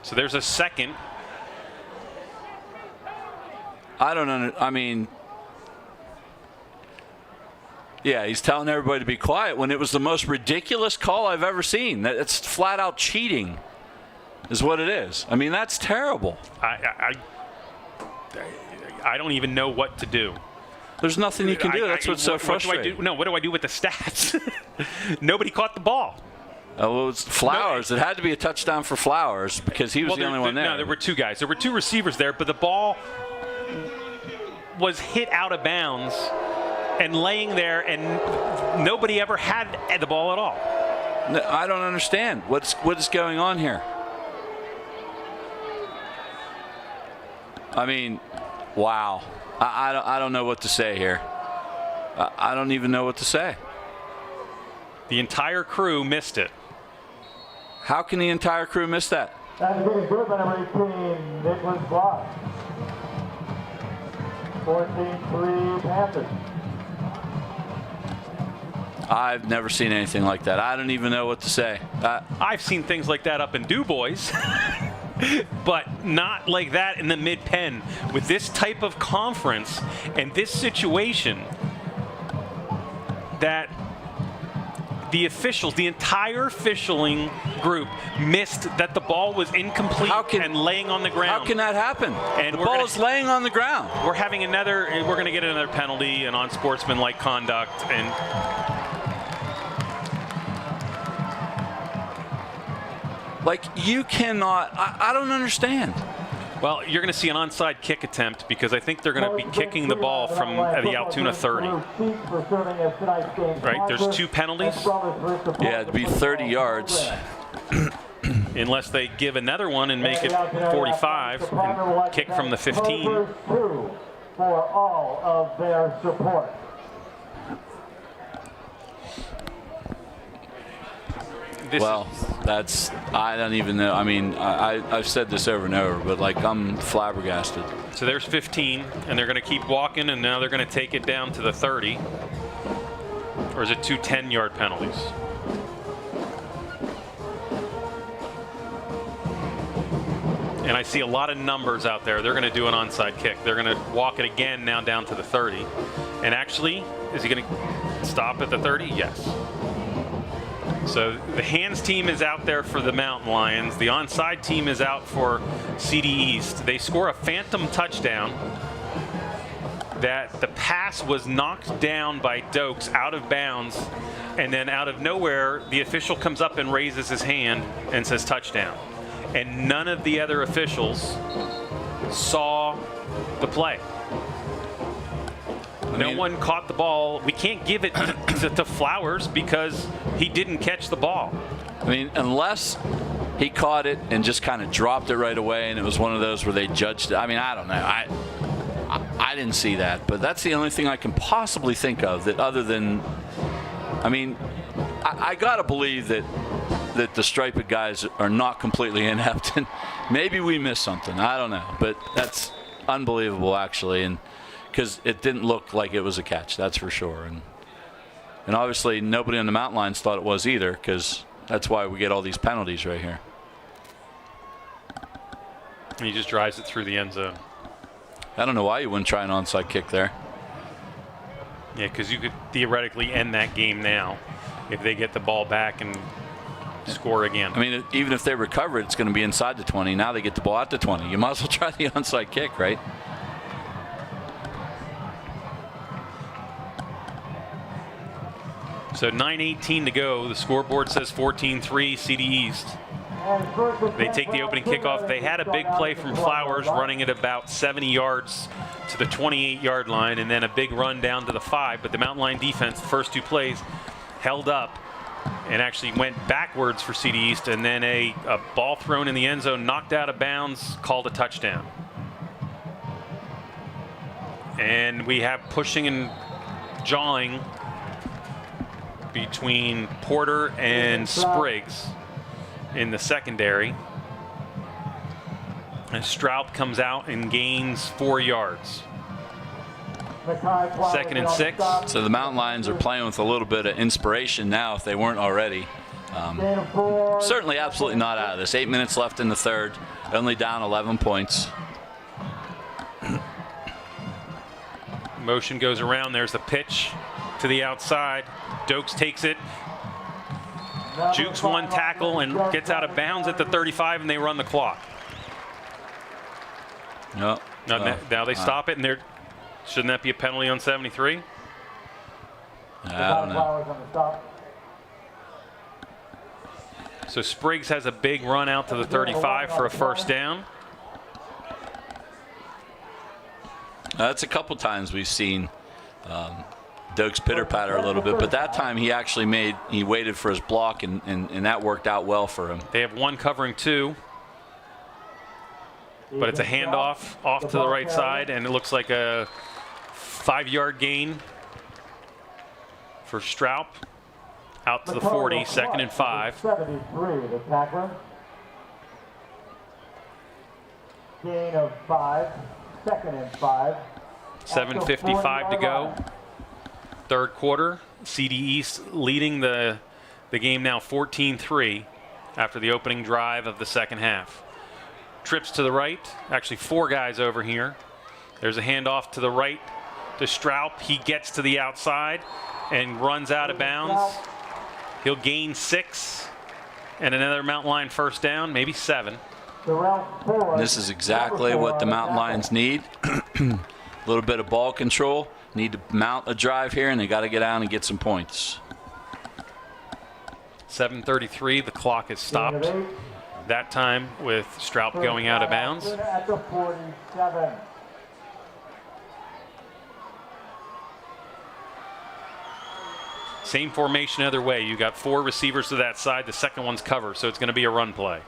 So there's a second. I mean, yeah, he's telling everybody to be quiet when it was the most ridiculous call I've ever seen. It's flat out cheating is what it is. I mean, that's terrible. I don't even know what to do. There's nothing you can do. That's what's so frustrating. What do I do with the stats? Nobody caught the ball. Oh, well, it's Flowers. It had to be a touchdown for Flowers because he was the only one there. No, there were two guys. There were two receivers there, but the ball was hit out of bounds and laying there, and nobody ever had the ball at all. No, I don't understand. What is going on here? I mean, wow. I don't know what to say here. I don't even know what to say. The entire crew missed it. How can the entire crew miss that? That's getting good by number 18, Nicholas Block. 14-3 Panthers. I've never seen anything like that. I don't even know what to say. I've seen things like that up in Du Bois, but not like that in the mid-pen. With this type of conference and this situation, that the officials, the entire officialing group missed that the ball was incomplete and laying on the ground. How can that happen? And the ball is laying on the ground. We're going to get another penalty and unsportsmanlike conduct. And like, you cannot, I don't understand. well, you're going to see an onside kick attempt because I think they're going to be kicking the ball from the Altoona 30. Right? There's two penalties. Yeah, it'd be 30 yards. Unless they give another one and make it 45 and kick from the 15. For all of their support. I don't even know. I mean, I've said this over and over, but like, I'm flabbergasted. So there's 15, and they're going to keep walking, and now they're going to take it down to the 30. Or is it two 10-yard penalties? And I see a lot of numbers out there. They're going to do an onside kick. They're going to walk it again now down to the 30. And actually, is he going to stop at the 30? Yes. So the hands team is out there for the Mountain Lions. The onside team is out for CD East. They score a phantom touchdown. That the pass was knocked down by Dokes out of bounds, and then out of nowhere, the official comes up and raises his hand and says touchdown. And none of the other officials saw the play. No one caught the ball. We can't give it to Flowers because he didn't catch the ball. I mean, unless he caught it and just kind of dropped it right away, and it was one of those where they judged it. I mean, I don't know. I didn't see that, but that's the only thing I can possibly think of that other than, I mean, I got to believe that the striped guys are not completely inept, and maybe we missed something. I don't know, but that's unbelievable, actually, and because it didn't look like it was a catch, that's for sure. And obviously nobody on the Mountain Lions thought it was either, because that's why we get all these penalties right here. And he just drives it through the end zone. I don't know why you wouldn't try an onside kick there. Yeah, because you could theoretically end that game now if they get the ball back and score again. I mean, even if they recover it, it's going to be inside the 20. Now they get the ball at the 20. You might as well try the onside kick, right? So 9:18 to go. The scoreboard says 14-3 CD East. They take the opening kickoff. They had a big play from Flowers running it about 70 yards to the 28-yard line, and then a big run down to the 5. But the Mountain Lion defense, the first two plays, held up and actually went backwards for CD East, and then a ball thrown in the end zone, knocked out of bounds, called a touchdown. And we have pushing and jawing between Porter and Spriggs in the secondary. And Straub comes out and gains 4 yards. 2nd and 6. So the Mountain Lions are playing with a little bit of inspiration now, if they weren't already. Certainly absolutely not out of this. 8 minutes left in the third. Only down 11 points. Motion goes around. There's the pitch to the outside. Dokes takes it. Jukes one tackle and gets out of bounds at the 35, and they run the clock. No. Now they stop it, and shouldn't that be a penalty on 73? I don't know. So Spriggs has a big run out to the 35 for a first down. That's a couple times we've seen Doak's pitter-patter a little bit, but that time he actually waited for his block, and that worked out well for him. They have one covering 2, but it's a handoff off to the right side, and it looks like a 5-yard gain for Straub. Out to the 40, 2nd and 5. 73, the tackler. Gain of 5, 2nd and 5. 7:55 to go. Third quarter. CD East leading the game now 14-3 after the opening drive of the second half. Trips to the right. Actually 4 guys over here. There's a handoff to the right to Straub. He gets to the outside and runs out of bounds. He'll gain 6 and another Mountain Lion first down, maybe 7. This is exactly what the Mountain Lions need. A little bit of ball control. Need to mount a drive here, and they got to get out and get some points. 7:33, the clock is stopped. That time with Straub going out of bounds. At the 47. Same formation other way. You got 4 receivers to that side. The second one's covered, so it's going to be a run play.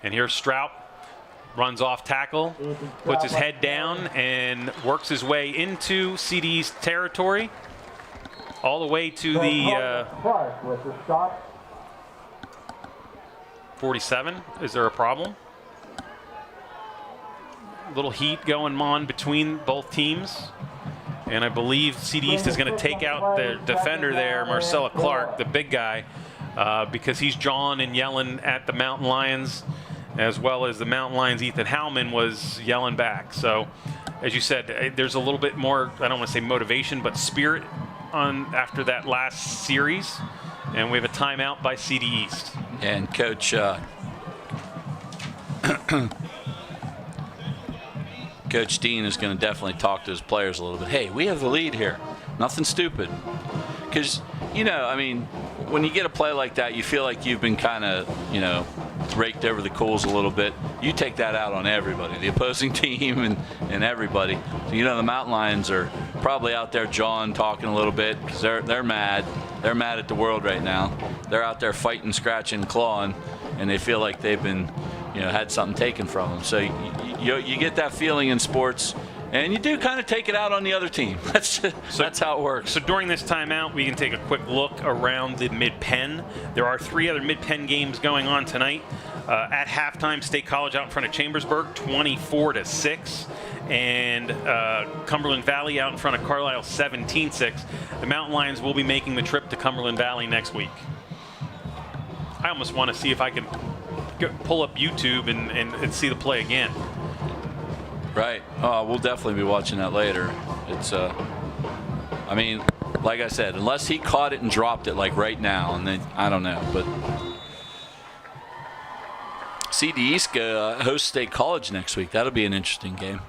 And here's Straub. Runs off tackle, puts his head down, and works his way into CD's territory, all the way to the 47. Is there a problem? Little heat going on between both teams. And I believe CD East is going to take out the defender there, Marcella Clark, the big guy, because he's jawing and yelling at the Mountain Lions, as well as the Mountain Lions' Ethan Howman was yelling back. So, as you said, there's a little bit more, I don't want to say motivation, but spirit on after that last series. And we have a timeout by CD East. And Coach Coach Dean is going to definitely talk to his players a little bit. Hey, we have the lead here. Nothing stupid. Because, you know, I mean, when you get a play like that, you feel like you've been kind of, you know, raked over the coals a little bit. You take that out on everybody, the opposing team and everybody. So, you know, the Mountain Lions are probably out there jawing, talking a little bit because they're mad. They're mad at the world right now. They're out there fighting, scratching, clawing, and they feel like they've been, you know, had something taken from them. So you get that feeling in sports. And you do kind of take it out on the other team. That's how it works. So during this timeout, we can take a quick look around the Mid-Penn. There are 3 other Mid-Penn games going on tonight. At halftime, State College out in front of Chambersburg, 24-6. And Cumberland Valley out in front of Carlisle, 17-6. The Mountain Lions will be making the trip to Cumberland Valley next week. I almost want to see if I can pull up YouTube and see the play again. Right. We'll definitely be watching that later. It's, I mean, like I said, unless he caught it and dropped it like right now, and then I don't know. But CD East hosts State College next week. That'll be an interesting game.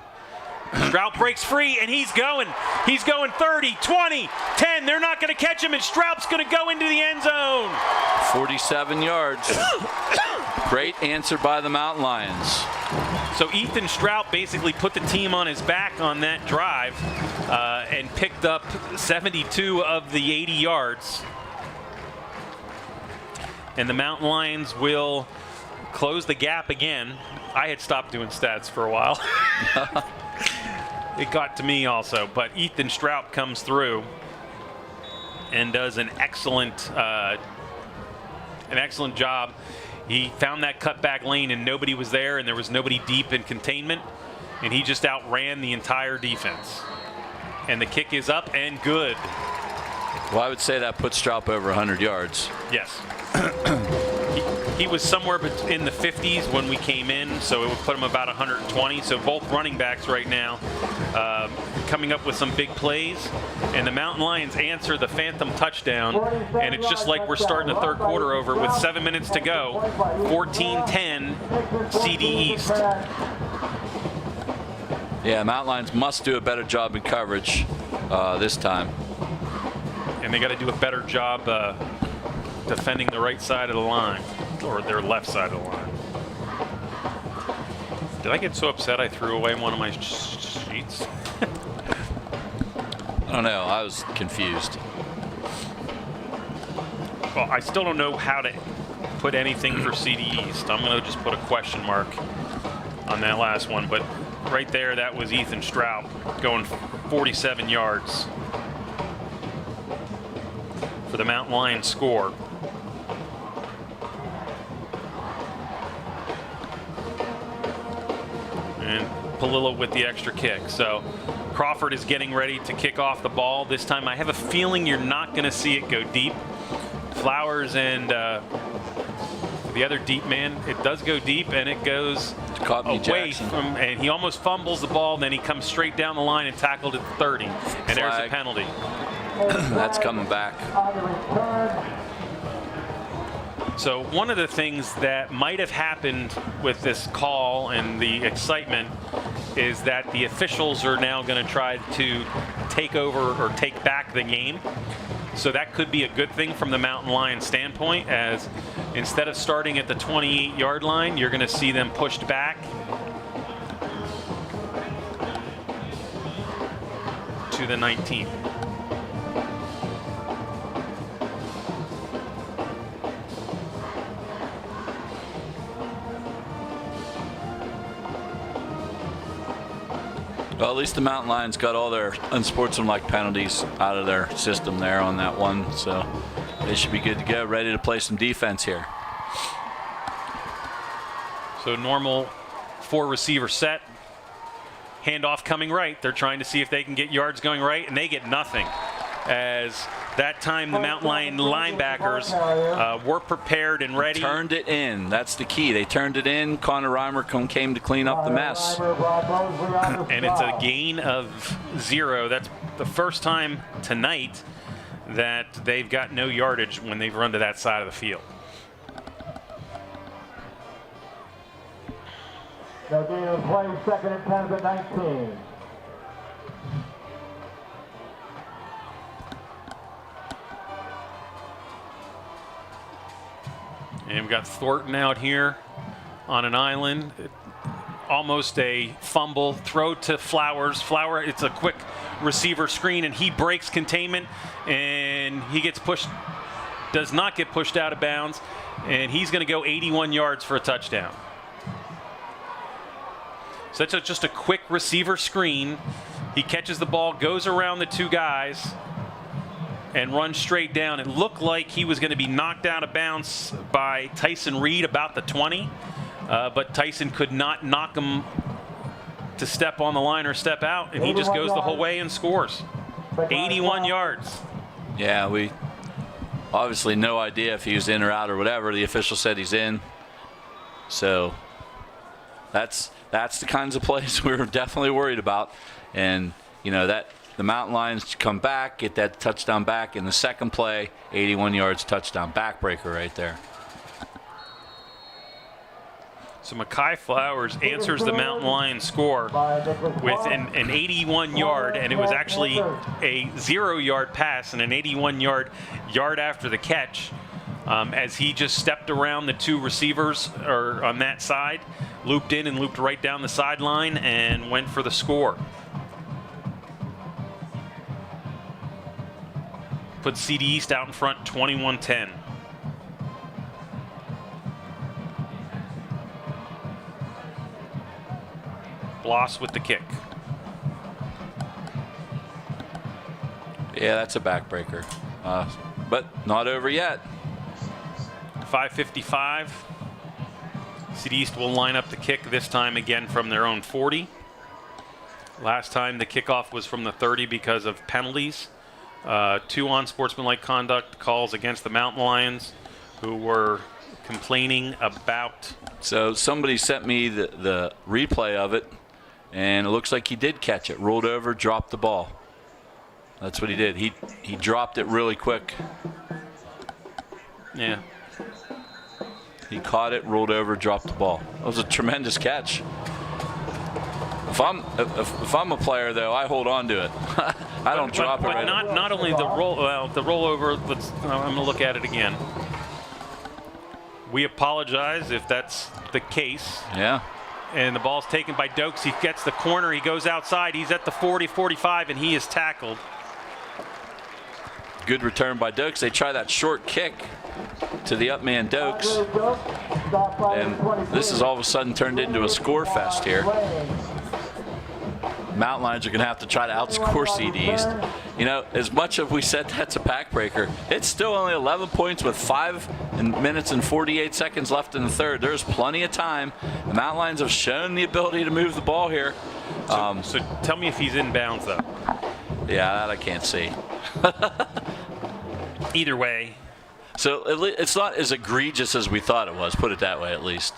Straub breaks free, and he's going. He's going 30, 20, 10. They're not going to catch him, and Straub's going to go into the end zone. 47 yards. Great answer by the Mountain Lions. So Ethan Straub basically put the team on his back on that drive and picked up 72 of the 80 yards. And the Mountain Lions will close the gap again. I had stopped doing stats for a while. It got to me also, but Ethan Straub comes through and does an excellent job. He found that cutback lane and nobody was there, and there was nobody deep in containment, and he just outran the entire defense. And the kick is up and good. Well, I would say that puts Straub over 100 yards. Yes. He was somewhere in the 50s when we came in, so it would put him about 120. So both running backs right now coming up with some big plays. And the Mountain Lions answer the phantom touchdown. And it's just like we're starting the third quarter over with 7 minutes to go. 14-10, CD East. Yeah, Mountain Lions must do a better job in coverage this time. And they got to do a better job defending the right side of the line, or their left side of the line. Did I get so upset I threw away one of my sheets? I don't know. I was confused. Well, I still don't know how to put anything for CD East. I'm going to just put a question mark on that last one. But right there, that was Ethan Straub going 47 yards for the Mountain Lions score. And Palillo with the extra kick. So Crawford is getting ready to kick off the ball. This time I have a feeling you're not going to see it go deep. Flowers and the other deep man, it does go deep, and it goes away from, and he almost fumbles the ball, then he comes straight down the line and tackled at 30. And there's a penalty. That's coming back. So one of the things that might have happened with this call and the excitement is that the officials are now going to try to take over or take back the game. So that could be a good thing from the Mountain Lions standpoint, as instead of starting at the 28-yard line, you're going to see them pushed back to the 19. Well, at least the Mountain Lions got all their unsportsmanlike penalties out of their system there on that one, so they should be good to go, ready to play some defense here. So normal 4-receiver set. Handoff coming right. They're trying to see if they can get yards going right, and they get nothing. As that time the Mountain Lion linebackers were prepared and ready. Turned it in. That's the key. They turned it in. Connor Reimer came to clean up the mess. And it's a gain of 0. That's the first time tonight that they've got no yardage when they've run to that side of the field. No gain of play, second and 10 at 19. And we've got Thornton out here on an island. Almost a fumble. Throw to Flowers. Flower, it's a quick receiver screen, and he breaks containment, and he gets pushed, does not get pushed out of bounds, and he's going to go 81 yards for a touchdown. So that's just a quick receiver screen. He catches the ball, goes around the two guys, and runs straight down. It looked like he was going to be knocked out of bounds by Tyson Reed about the 20, but Tyson could not knock him to step on the line or step out, and he just goes the whole way and scores. 81 yards. Yeah, we obviously no idea if he was in or out or whatever. The official said he's in. So that's the kinds of plays we were definitely worried about. And, you know, that the Mountain Lions come back, get that touchdown back in the second play, 81 yards touchdown, backbreaker right there. So Mekhi Flowers answers the Mountain Lions score with an 81-yard, and it was actually a 0-yard pass and an 81-yard after the catch, as he just stepped around the two receivers or on that side, looped in and looped right down the sideline and went for the score. Put CD East out in front, 21-10. Bloss with the kick. Yeah, that's a backbreaker. But not over yet. 5:55. CD East will line up the kick, this time again from their own 40. Last time the kickoff was from the 30 because of penalties. 2 unsportsmanlike conduct calls against the Mountain Lions, who were complaining about. So somebody sent me the replay of it, and it looks like he did catch it. Rolled over, dropped the ball. That's what he did. He dropped it really quick. Yeah. He caught it, rolled over, dropped the ball. That was a tremendous catch. If I'm a player, though, I hold on to it. I don't drop it. But not only the rollover. I'm going to look at it again. We apologize if that's the case. Yeah. And the ball's taken by Dokes. He gets the corner. He goes outside. He's at the 40, 45, and he is tackled. Good return by Dokes. They try that short kick to the up man Dokes. And this is all of a sudden turned into a score fest here. Mountain Lions are going to have to try to outscore CDs. You know, as much as we said that's a pack breaker, it's still only 11 points with 5 minutes and 48 seconds left in the third. There's plenty of time. The Mountain Lions have shown the ability to move the ball here. So tell me if he's inbounds, though. Yeah, that I can't see. Either way. So it's not as egregious as we thought it was, put it that way at least.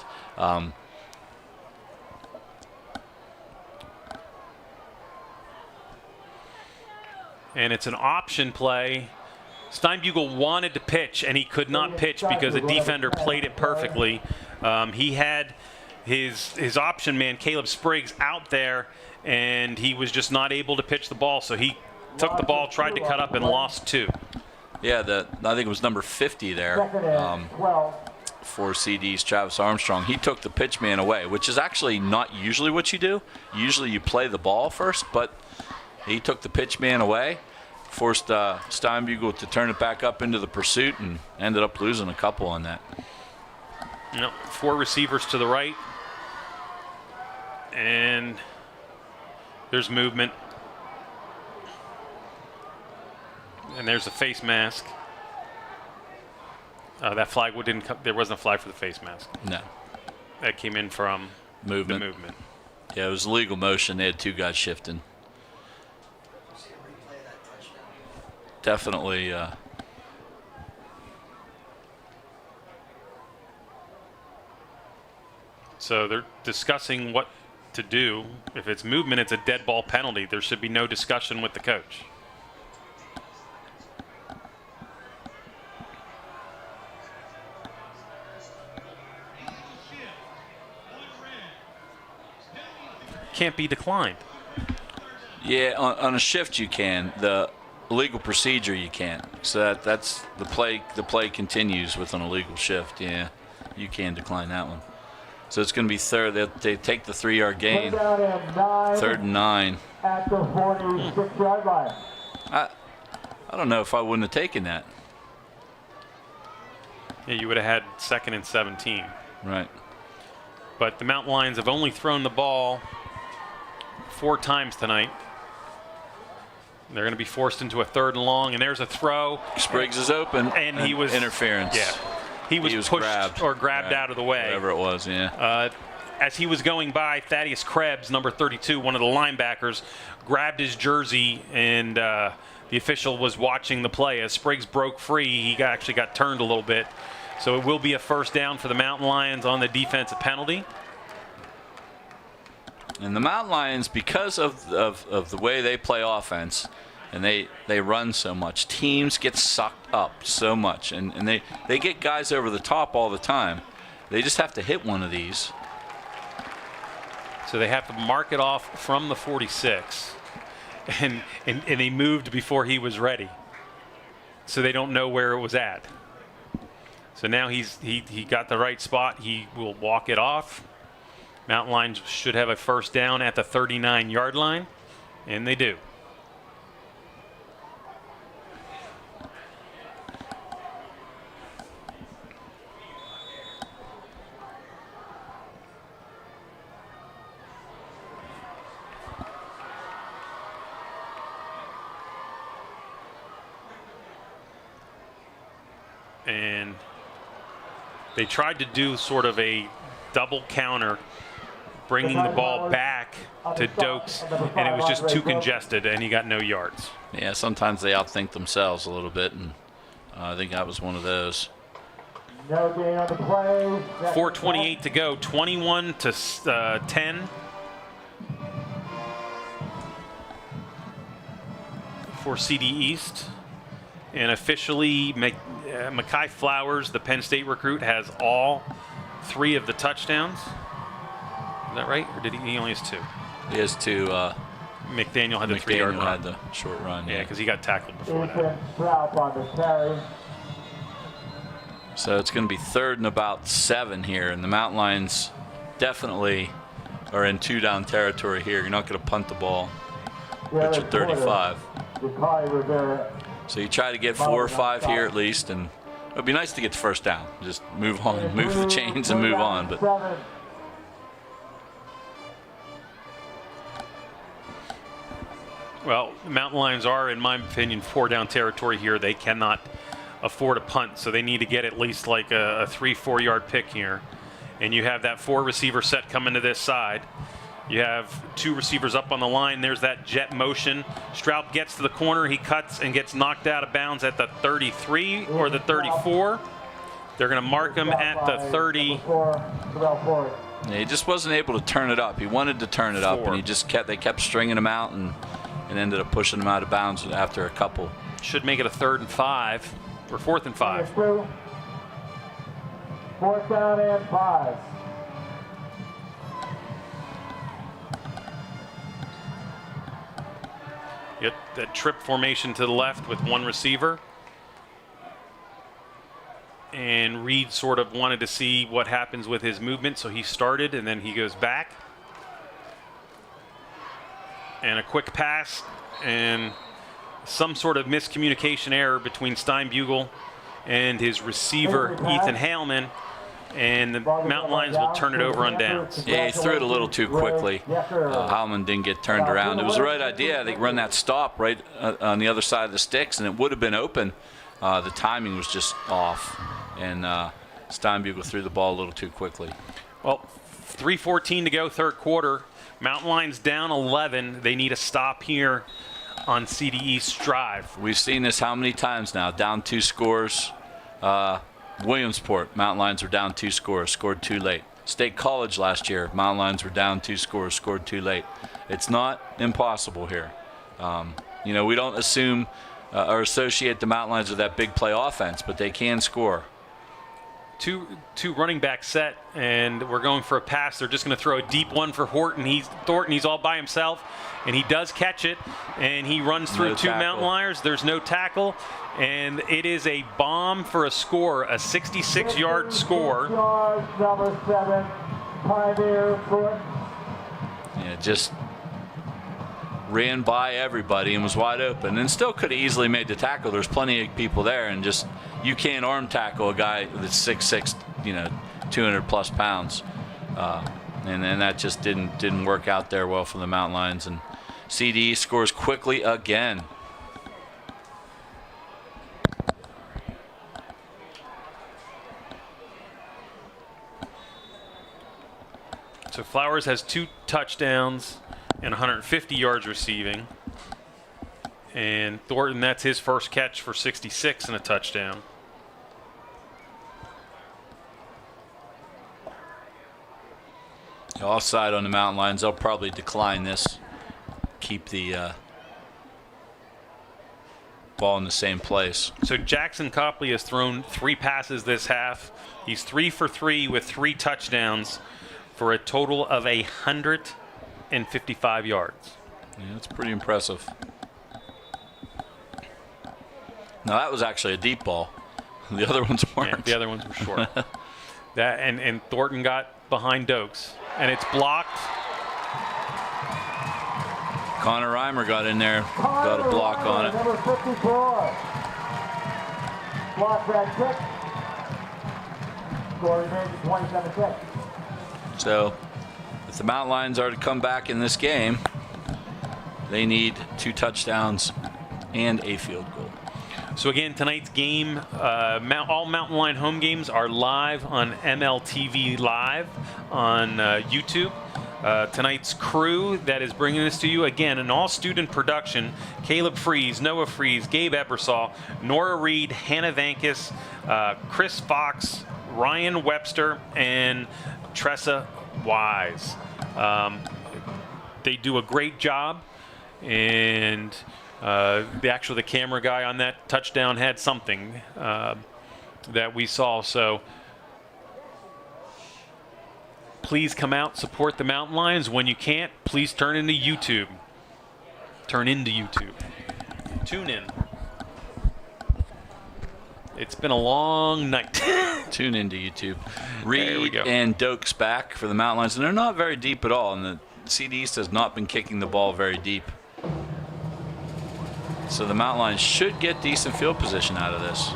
And it's an option play. Steinbugle wanted to pitch, and he could not pitch because the defender played it perfectly. He had his option man, Caleb Spriggs, out there, and he was just not able to pitch the ball. So he took the ball, tried to cut up, and lost 2. Yeah, I think it was number 50 there for CD's, Travis Armstrong. He took the pitch man away, which is actually not usually what you do. Usually you play the ball first, but he took the pitch man away, forced Steinbugle to turn it back up into the pursuit, and ended up losing a couple on that. 4 receivers to the right. And there's movement. And there's a face mask. That flag didn't come. There wasn't a flag for the face mask. No. That came in from movement. the movement. Yeah, it was legal motion. They had 2 guys shifting. Definitely. So they're discussing what to do. If it's movement, it's a dead ball penalty. There should be no discussion with the coach. Can't be declined. Yeah, on a shift you can. The illegal procedure you can't. So that's the play. The play continues with an illegal shift. Yeah, you can decline that one. So it's going to be third. They take the 3-yard gain. 3rd and 9. At the 46-yard line. I don't know if I wouldn't have taken that. Yeah, you would have had 2nd and 17. Right. But the Mountain Lions have only thrown the ball 4 times tonight. They're going to be forced into a 3rd and long, and there's a throw. Spriggs is open, and he was interference. Yeah, he was pushed grabbed out of the way. Whatever it was, yeah. As he was going by, Thaddeus Krebs, number 32, one of the linebackers, grabbed his jersey, and the official was watching the play. As Spriggs broke free, he actually got turned a little bit. So it will be a 1st down for the Mountain Lions on the defensive penalty. And the Mountain Lions, because of the way they play offense, and they run so much, teams get sucked up so much, and they get guys over the top all the time. They just have to hit one of these. So they have to mark it off from the 46, and they moved before he was ready, so they don't know where it was at. So now he got the right spot. He will walk it off. Mountain Lions should have a 1st down at the 39-yard line, and they do. And they tried to do sort of a double counter bringing the ball back to Dokes, and it was just too congested, and he got no yards. Yeah, sometimes they outthink themselves a little bit, and I think that was one of those. No gain on the play. 4:28 to go, 21-10 for CD East. And officially, Mekhi Flowers, the Penn State recruit, has all 3 of the touchdowns. Is that right? Or did he only has 2? He has 2. McDaniel had the 3-yard run. had the short run. Yeah, because he got tackled before that. Ethan Straub on the carry. So it's going to be 3rd and about 7 here, and the Mountain Lions definitely are in 2-down territory here. You're not going to punt the ball at your 35. So you try to get 4 or 5 here at least, and it would be nice to get the first down. Just move on, move the chains and move on. But well, the Mountain Lions are, in my opinion, 4-down territory here. They cannot afford a punt, so they need to get at least like a 3-4 yard pick here. And you have that 4 receiver set coming to this side. You have 2 receivers up on the line. There's that jet motion. Straub gets to the corner. He cuts and gets knocked out of bounds at the 33 or the 34. They're going to mark him at the 30. yeah, he just wasn't able to turn it up. He wanted to turn it up, and he just they kept stringing him out and ended up pushing him out of bounds after a couple. Should make it a 3rd and 5 or 4th and 5. 4th down and 5. Get that trip formation to the left with 1 receiver. And Reed sort of wanted to see what happens with his movement, so he started and then he goes back. And a quick pass and some sort of miscommunication error between Steinbugle and his receiver, Ethan Haleman. And the Mountain Lions will turn it over on downs. Yeah, he threw it a little too quickly. Hallman didn't get turned around. It was the right idea. They run that stop right on the other side of the sticks, and it would have been open. The timing was just off, and Steinbugle threw the ball a little too quickly. Well, 3:14 to go, 3rd quarter. Mountain Lions down 11. They need a stop here on CD East's drive. We've seen this how many times now? Down 2 scores. Williamsport, Mountain Lions were down 2 scores, scored too late. State College last year, Mountain Lions were down 2 scores, scored too late. It's not impossible here. You know, we don't assume or associate the Mountain Lions with that big play offense, but they can score. Two running back set, and we're going for a pass. They're just going to throw a deep one for Thornton. He's all by himself, and he does catch it, and he runs through 2 Mountain Lions. There's no tackle, and it is a bomb for a score, a 66-yard score. Number 7, Pioneer Thornton. Yeah, just ran by everybody and was wide open, and still could have easily made the tackle. There's plenty of people there, and just you can't arm tackle a guy that's 6'6", 200+ pounds, and then that just didn't work out there well for the Mountain Lions. And CD scores quickly again. So Flowers has 2 touchdowns and 150 yards receiving. And Thornton, that's his first catch for 66 and a touchdown. Offside on the Mountain Lions. They'll probably decline this. Keep the ball in the same place. So Jackson Copley has thrown 3 passes this half. He's 3 for 3 with 3 touchdowns for a total of 155 yards. Yeah, that's pretty impressive. Now that was actually a deep ball. The other ones weren't. Yeah, the other ones were short. That and Thornton got behind Dokes, and it's blocked. Connor Reimer got in there, got a block on it. Number 54. Block that kick. Score remains at 27-6. So if the Mountain Lions are to come back in this game, they need 2 touchdowns and a field goal. So again, tonight's game, all Mountain Lion home games are live on MLTV Live on YouTube. Tonight's crew that is bringing this to you, again, an all-student production. Caleb Fries, Noah Fries, Gabe Ebersol, Nora Reed, Hannah Vankis, Chris Fox, Ryan Webster, and Tressa Wise. They do a great job, and the camera guy on that touchdown had something that we saw. So please come out, support the Mountain Lions. When you can't, please turn into YouTube. Turn into YouTube. Tune in. It's been a long night. Tune into YouTube. Reed and Doak's back for the Mountain Lions, and they're not very deep at all, and the CD East has not been kicking the ball very deep. So the Mountain Lions should get decent field position out of this.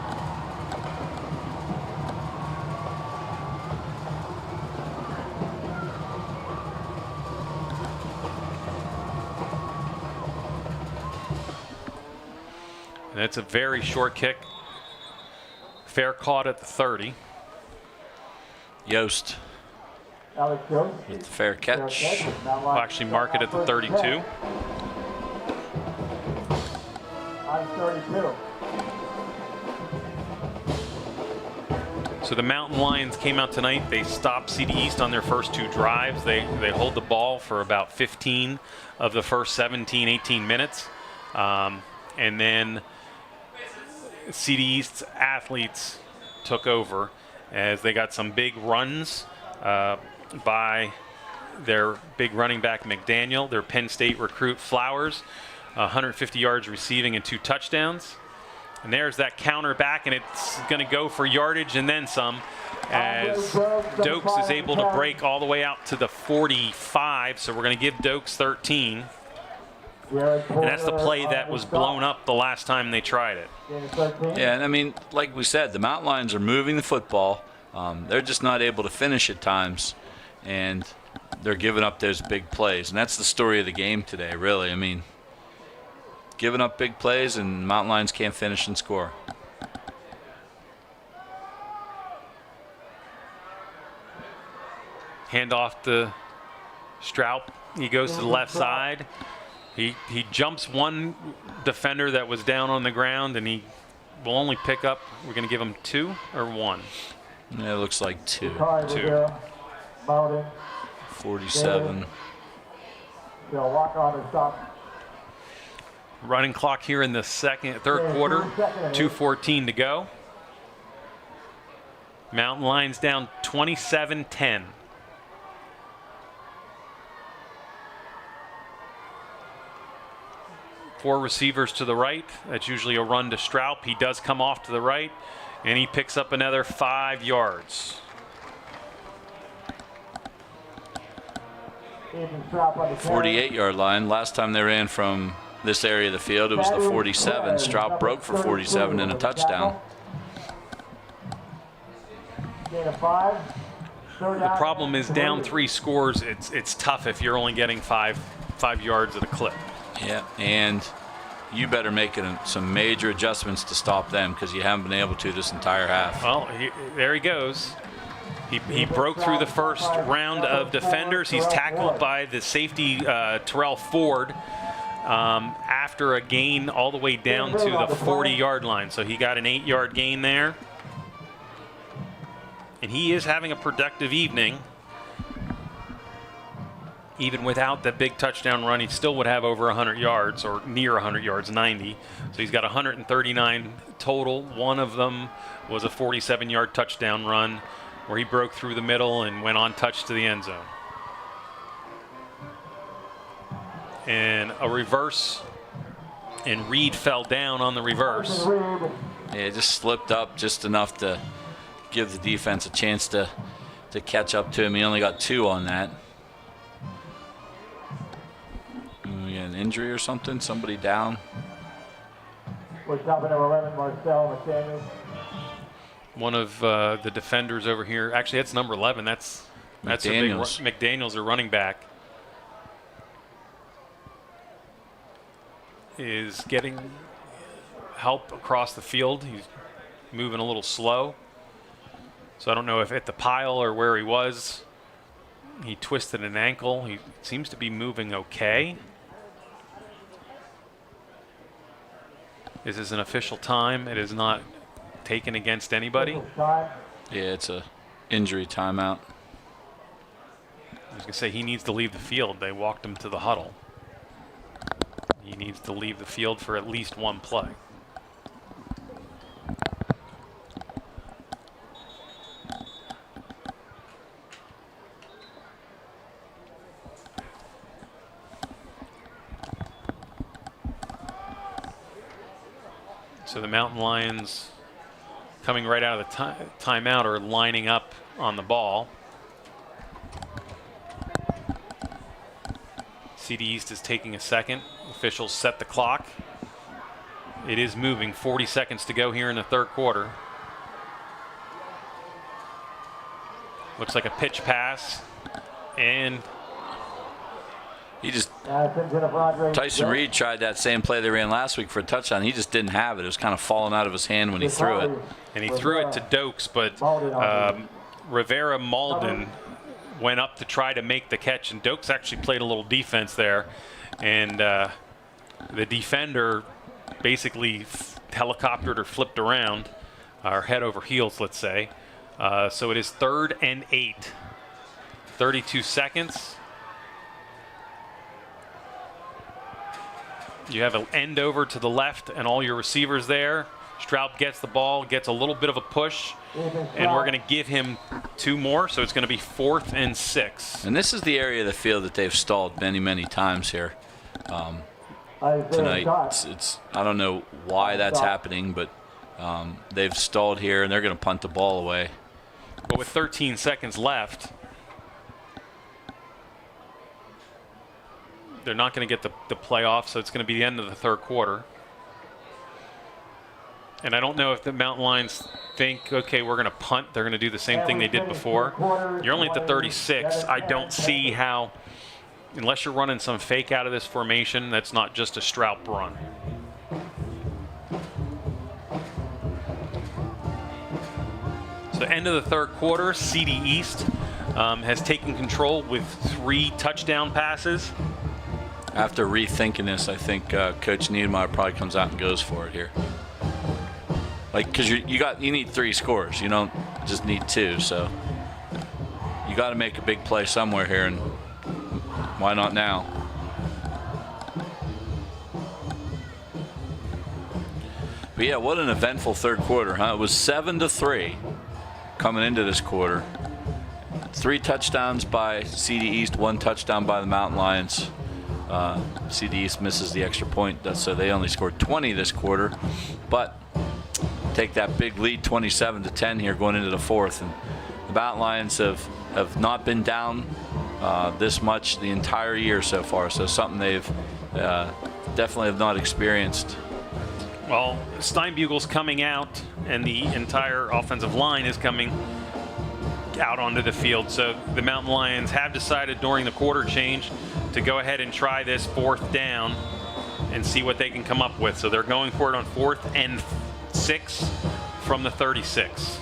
And it's a very short kick. Fair caught at the 30. Yost Alex Yost. with the fair catch. We'll actually mark it at the 32. On 32. So the Mountain Lions came out tonight. They stopped CD East on their first 2 drives. They hold the ball for about 15 of the first 17, 18 minutes. And then CD East's athletes took over as they got some big runs by their big running back McDaniel, their Penn State recruit Flowers, 150 yards receiving and 2 touchdowns. And there's that counter back, and it's going to go for yardage and then some, as Dokes is able to break all the way out to the 45. So we're going to give Dokes 13. And that's the play that was blown up the last time they tried it. Yeah, and I mean, like we said, the Mountain Lions are moving the football. They're just not able to finish at times, and they're giving up those big plays. And that's the story of the game today, really. I mean, giving up big plays, and Mountain Lions can't finish and score. Hand off to Stroup. He goes to the left side. He jumps one defender that was down on the ground, and he will only pick up. We're going to give him 2 or 1. Yeah, it looks like 2. 2. 47. They'll walk on and stop. Running clock here in the third quarter. 2:14 to go. Mountain Lions down 27-10. Four receivers to the right. That's usually a run to Stroup. He does come off to the right, and he picks up another 5 yards. 48-yard line. Last time they ran from this area of the field, it was the 47. Stroup broke for 47 and a touchdown. The problem is down 3 scores. It's tough if you're only getting 5 yards at a clip. Yeah, and you better make some major adjustments to stop them, because you haven't been able to this entire half. Well, there he goes. He broke through the first round of defenders. He's tackled by the safety Terrell Ford after a gain all the way down to the 40-yard line. So he got an 8-yard gain there. And he is having a productive evening. Even without that big touchdown run, he still would have over 100 yards, or near 100 yards, 90. So he's got 139 total. One of them was a 47-yard touchdown run where he broke through the middle and went on touch to the end zone. And a reverse, and Reed fell down on the reverse. Yeah, it just slipped up just enough to give the defense a chance to catch up to him. He only got 2 on that. An injury or something? Somebody down? We're stopping number 11, Marcel McDaniel. One of the defenders over here. Actually, that's number 11. That's McDaniels. McDaniels, a running back, is getting help across the field. He's moving a little slow. So I don't know if at the pile or where he was. He twisted an ankle. He seems to be moving okay. This is an official time. It is not taken against anybody. Yeah, it's a injury timeout. I was going to say he needs to leave the field. They walked him to the huddle. He needs to leave the field for at least one play. So the Mountain Lions, coming right out of the timeout, are lining up on the ball. CD East is taking a second. Officials set the clock. It is moving. 40 seconds to go here in the third quarter. Looks like a pitch pass. And he just, Tyson Reed tried that same play they ran last week for a touchdown. He just didn't have it. It was kind of falling out of his hand when he threw it. And he threw it to Dokes, but Rivera Malden went up to try to make the catch, and Dokes actually played a little defense there. And the defender basically helicoptered or flipped around, or head over heels, let's say. So it is 3rd and 8. 32 seconds. You have an end over to the left and all your receivers there. Straub gets the ball, gets a little bit of a push, and we're going to give him 2 more, so it's going to be 4th and 6. And this is the area of the field that they've stalled many, many times here tonight. I don't know why that's happening, but they've stalled here, and they're going to punt the ball away. But with 13 seconds left, they're not going to get the playoff, so it's going to be the end of the third quarter. And I don't know if the Mountain Lions think, okay, we're going to punt. They're going to do the same thing they did before. You're only at the 36. I don't see how, unless you're running some fake out of this formation, that's not just a Straub run. So end of the third quarter, CD East has taken control with 3 touchdown passes. After rethinking this, I think Coach Niedermeyer probably comes out and goes for it here. Like, because you need 3 scores. You don't just need 2. So you got to make a big play somewhere here, and why not now? But yeah, what an eventful third quarter, huh? It was 7-3 coming into this quarter. 3 touchdowns by CD East, 1 touchdown by the Mountain Lions. CD East misses the extra point, so they only scored 20 this quarter, but take that big lead, 27-10 here going into the fourth. And the Mountain Lions have not been down this much the entire year so far, so something they've definitely have not experienced. Well, Steinbugle's coming out, and the entire offensive line is coming out onto the field. So the Mountain Lions have decided during the quarter change to go ahead and try this 4th down and see what they can come up with. So they're going for it on 4th and 6 from the 36.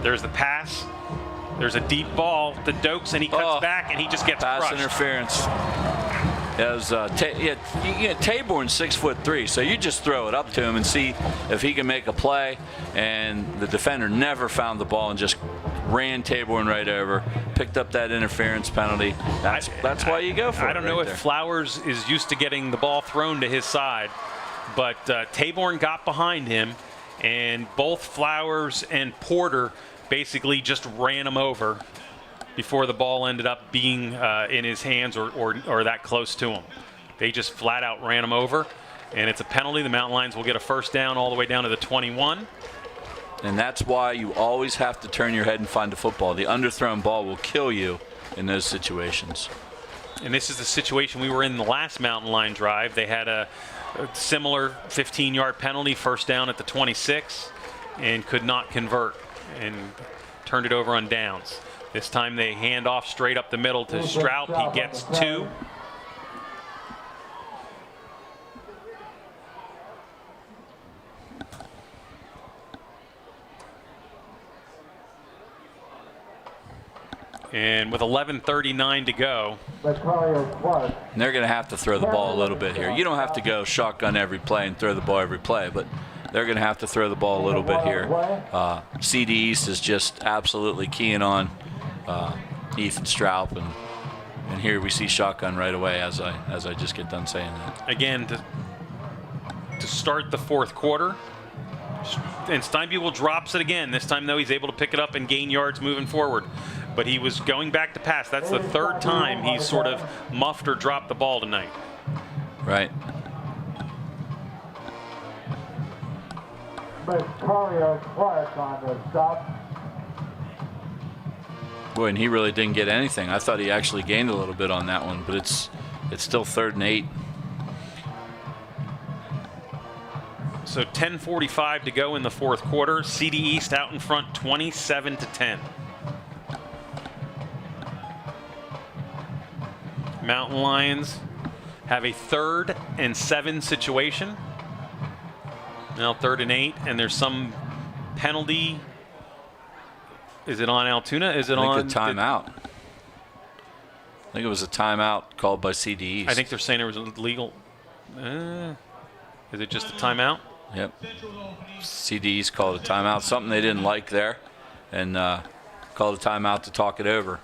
There's the pass. There's a deep ball to Dokes, and he cuts back, and he just gets pass crushed. Interference. As Taborn's 6'3", so you just throw it up to him and see if he can make a play. And the defender never found the ball and just ran Taborn right over, picked up that interference penalty. That's why you go for it. I don't know if Flowers is used to getting the ball thrown to his side, but Taborn got behind him, and both Flowers and Porter basically just ran him over before the ball ended up being in his hands or that close to him. They just flat out ran him over, and it's a penalty. The Mountain Lions will get a 1st down all the way down to the 21. And that's why you always have to turn your head and find the football. The underthrown ball will kill you in those situations. And this is the situation we were in the last Mountain Lion drive. They had a similar 15-yard penalty, 1st down at the 26, and could not convert and turned it over on downs. This time they hand off straight up the middle to Straub. He gets 2. And with 11:39 to go, But Collier Clark. And they're going to have to throw the ball a little bit here. You don't have to go shotgun every play and throw the ball every play, but they're going to have to throw the ball a little bit here. CD East is just absolutely keying on Ethan Straub, and here we see shotgun right away as I just get done saying that. again, to start the fourth quarter. And Steinbuhl drops it again. This time, though, he's able to pick it up and gain yards moving forward. But he was going back to pass. That's the third time he's sort of muffed or dropped the ball tonight. Right. But Collier Clark on the stop. Boy, and he really didn't get anything. I thought he actually gained a little bit on that one, but it's still 3rd and 8. So 10:45 to go in the fourth quarter. CD East out in front, 27-10. Mountain Lions have a 3rd and 7 situation. Now 3rd and 8, and there's some penalty. Is it on Altoona? Is it on a timeout? I think it was a timeout called by CD East. I think they're saying it was illegal. Is it just a timeout? Yep. CD East called a timeout. Something they didn't like there, and called a timeout to talk it over.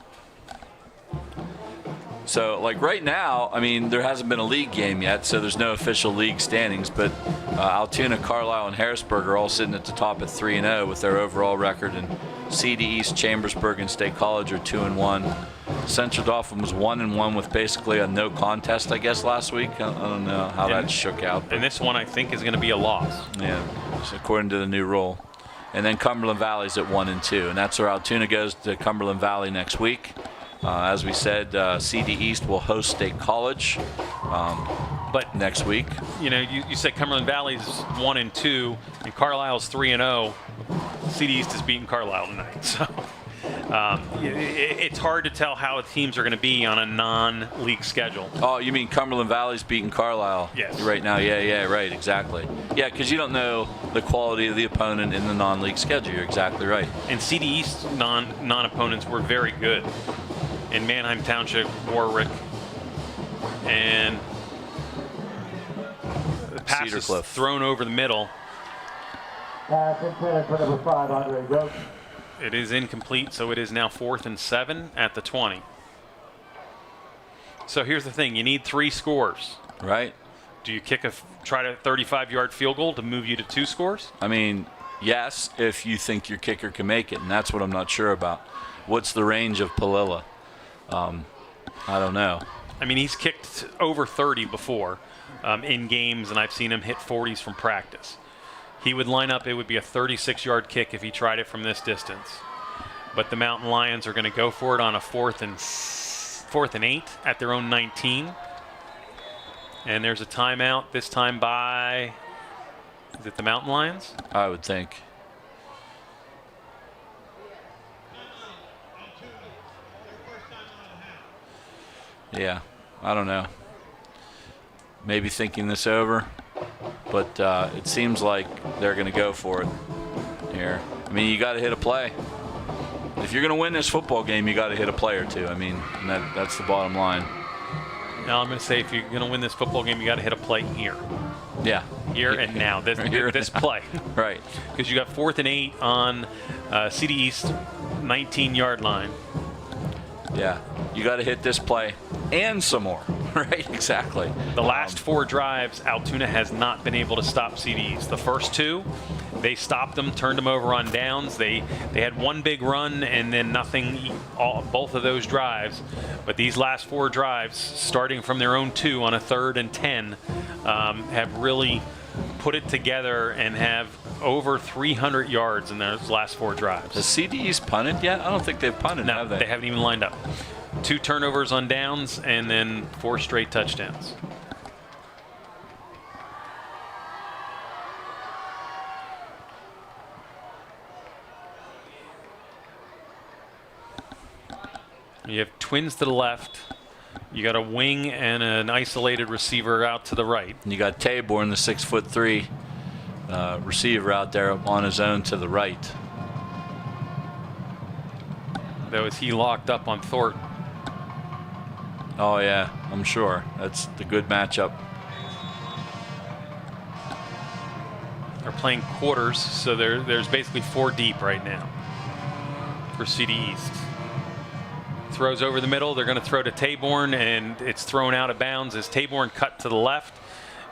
So, like right now, I mean, there hasn't been a league game yet, so there's no official league standings. But Altoona, Carlisle, and Harrisburg are all sitting at the top at 3-0 with their overall record, and CD East, Chambersburg, and State College are 2-1. Central Dauphin was 1-1 with basically a no contest, I guess, last week. I don't know how that shook out. And this one, I think, is going to be a loss. Yeah, so according to the new rule. And then Cumberland Valley's at 1-2, and that's where Altoona goes to Cumberland Valley next week. As we said, CD East will host State College but next week. You know, you said Cumberland Valley's 1-2, and Carlisle's 3-0. CD East is beating Carlisle tonight, so it's hard to tell how the teams are going to be on a non-league schedule. Oh, you mean Cumberland Valley's beating Carlisle? Yes. Right now, yeah, right, exactly. Yeah, because you don't know the quality of the opponent in the non-league schedule. You're exactly right. And CD East non-opponents were very good. In Manheim Township, Warwick, and the pass Cedar is Cliff. thrown over the middle. Pass intended for number 5, Andre Goat. It is incomplete, so it is now 4th and 7 at the 20. So here's the thing: you need 3 scores. Right. Do you try to 35-yard field goal to move you to 2 scores? I mean, yes, if you think your kicker can make it, and that's what I'm not sure about. What's the range of Palilla? I don't know. I mean, he's kicked over 30 before in games, and I've seen him hit 40s from practice. He would line up, it would be a 36-yard kick if he tried it from this distance. But the Mountain Lions are going to go for it on a 4th and 8 at their own 19. And there's a timeout, this time by, is it the Mountain Lions? I would think. Yeah, I don't know. Maybe thinking this over, but it seems like they're going to go for it here. I mean, you got to hit a play. If you're going to win this football game, you got to hit a play or two. I mean, that's the bottom line. Now I'm going to say if you're going to win this football game, you got to hit a play here. Yeah. Here and now. This play. Right. Because you got 4th and 8 on CD East 19-yard line. Yeah. You got to hit this play and some more. Right, exactly. The last 4 drives, Altoona has not been able to stop CD East. The first 2, they stopped them, turned them over on downs. They had one big run and then nothing both of those drives. But these last 4 drives, starting from their own 2 on a 3rd and 10, have really put it together and have over 300 yards in those last 4 drives. Has CD East punted yet? I don't think they've punted, No, have they? they haven't even lined up. 2 turnovers on downs and then 4 straight touchdowns. You have twins to the left. You got a wing and an isolated receiver out to the right. And you got Taborn, the 6'3" receiver out there on his own to the right. though, as he locked up on Thornton. Oh yeah, I'm sure. That's the good matchup. They're playing quarters, so there's basically 4 deep right now for CD East. Throws over the middle. They're going to throw to Taborn, and it's thrown out of bounds as Taborn cut to the left.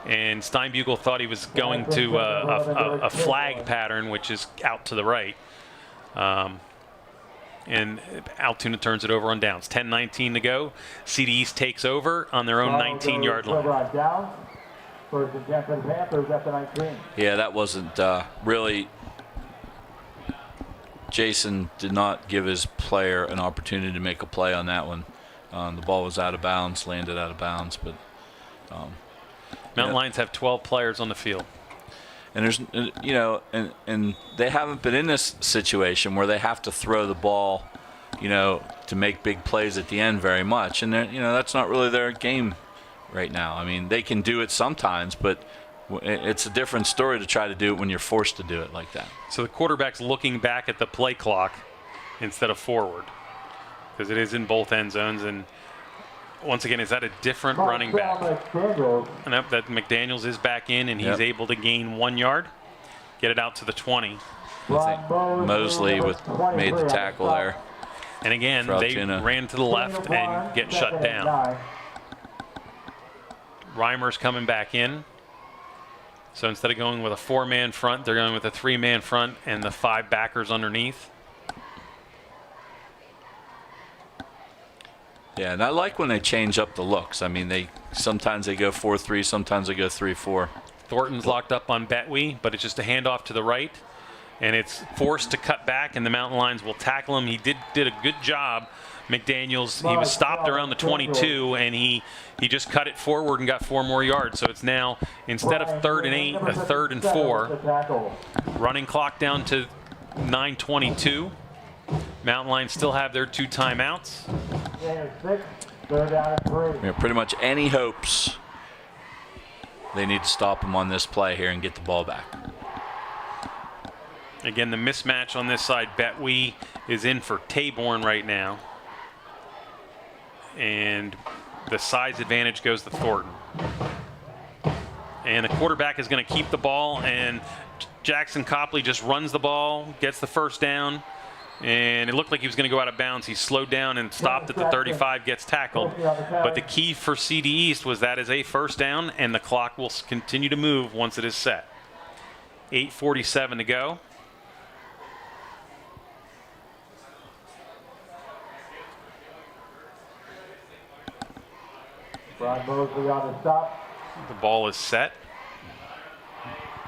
And Steinbugle thought he was going to a flag pattern, which is out to the right. And Altoona turns it over on downs. 10-19 to go. CD East takes over on their own 19-yard line. First and 10 for the Panthers at the 19. Yeah, that wasn't really. Jason did not give his player an opportunity to make a play on that one. The ball was out of bounds, landed out of bounds, but. Mountain Lions have 12 players on the field. And there's, you know, and they haven't been in this situation where they have to throw the ball, you know, to make big plays at the end very much. And, you know, that's not really their game right now. I mean, they can do it sometimes, but it's a different story to try to do it when you're forced to do it like that. So the quarterback's looking back at the play clock instead of forward, because it is in both end zones. And once again, is that a different running back? And that McDaniels is back in, and he's able to gain 1 yard, get it out to the 20. I think Mosley made the tackle there. And again, they ran to the left and get shut down. Reimer's coming back in. So instead of going with a 4-man front, they're going with a 3-man front and the 5 backers underneath. Yeah, and I like when they change up the looks. I mean, sometimes they go 4-3, sometimes they go 3-4. Thornton's locked up on Betwee, but it's just a handoff to the right, and it's forced to cut back, and the Mountain Lions will tackle him. He did a good job. McDaniels, he was stopped around the 22, and he just cut it forward and got 4 more yards. So it's now, instead of 3rd and 8, a 3rd and 4. Running clock down to 9:22. Mountain Lions still have their 2 timeouts. Yeah, pretty much any hopes, they need to stop him on this play here and get the ball back. Again, the mismatch on this side, Betwee is in for Taborn right now. And the size advantage goes to Thornton. And the quarterback is going to keep the ball, and Jackson Copley just runs the ball, gets the first down, and it looked like he was going to go out of bounds. He slowed down and stopped at the 35, gets tackled. But the key for CD East was that is a first down, and the clock will continue to move once it is set. 8:47 to go. Ron Mosley on the stop. The ball is set.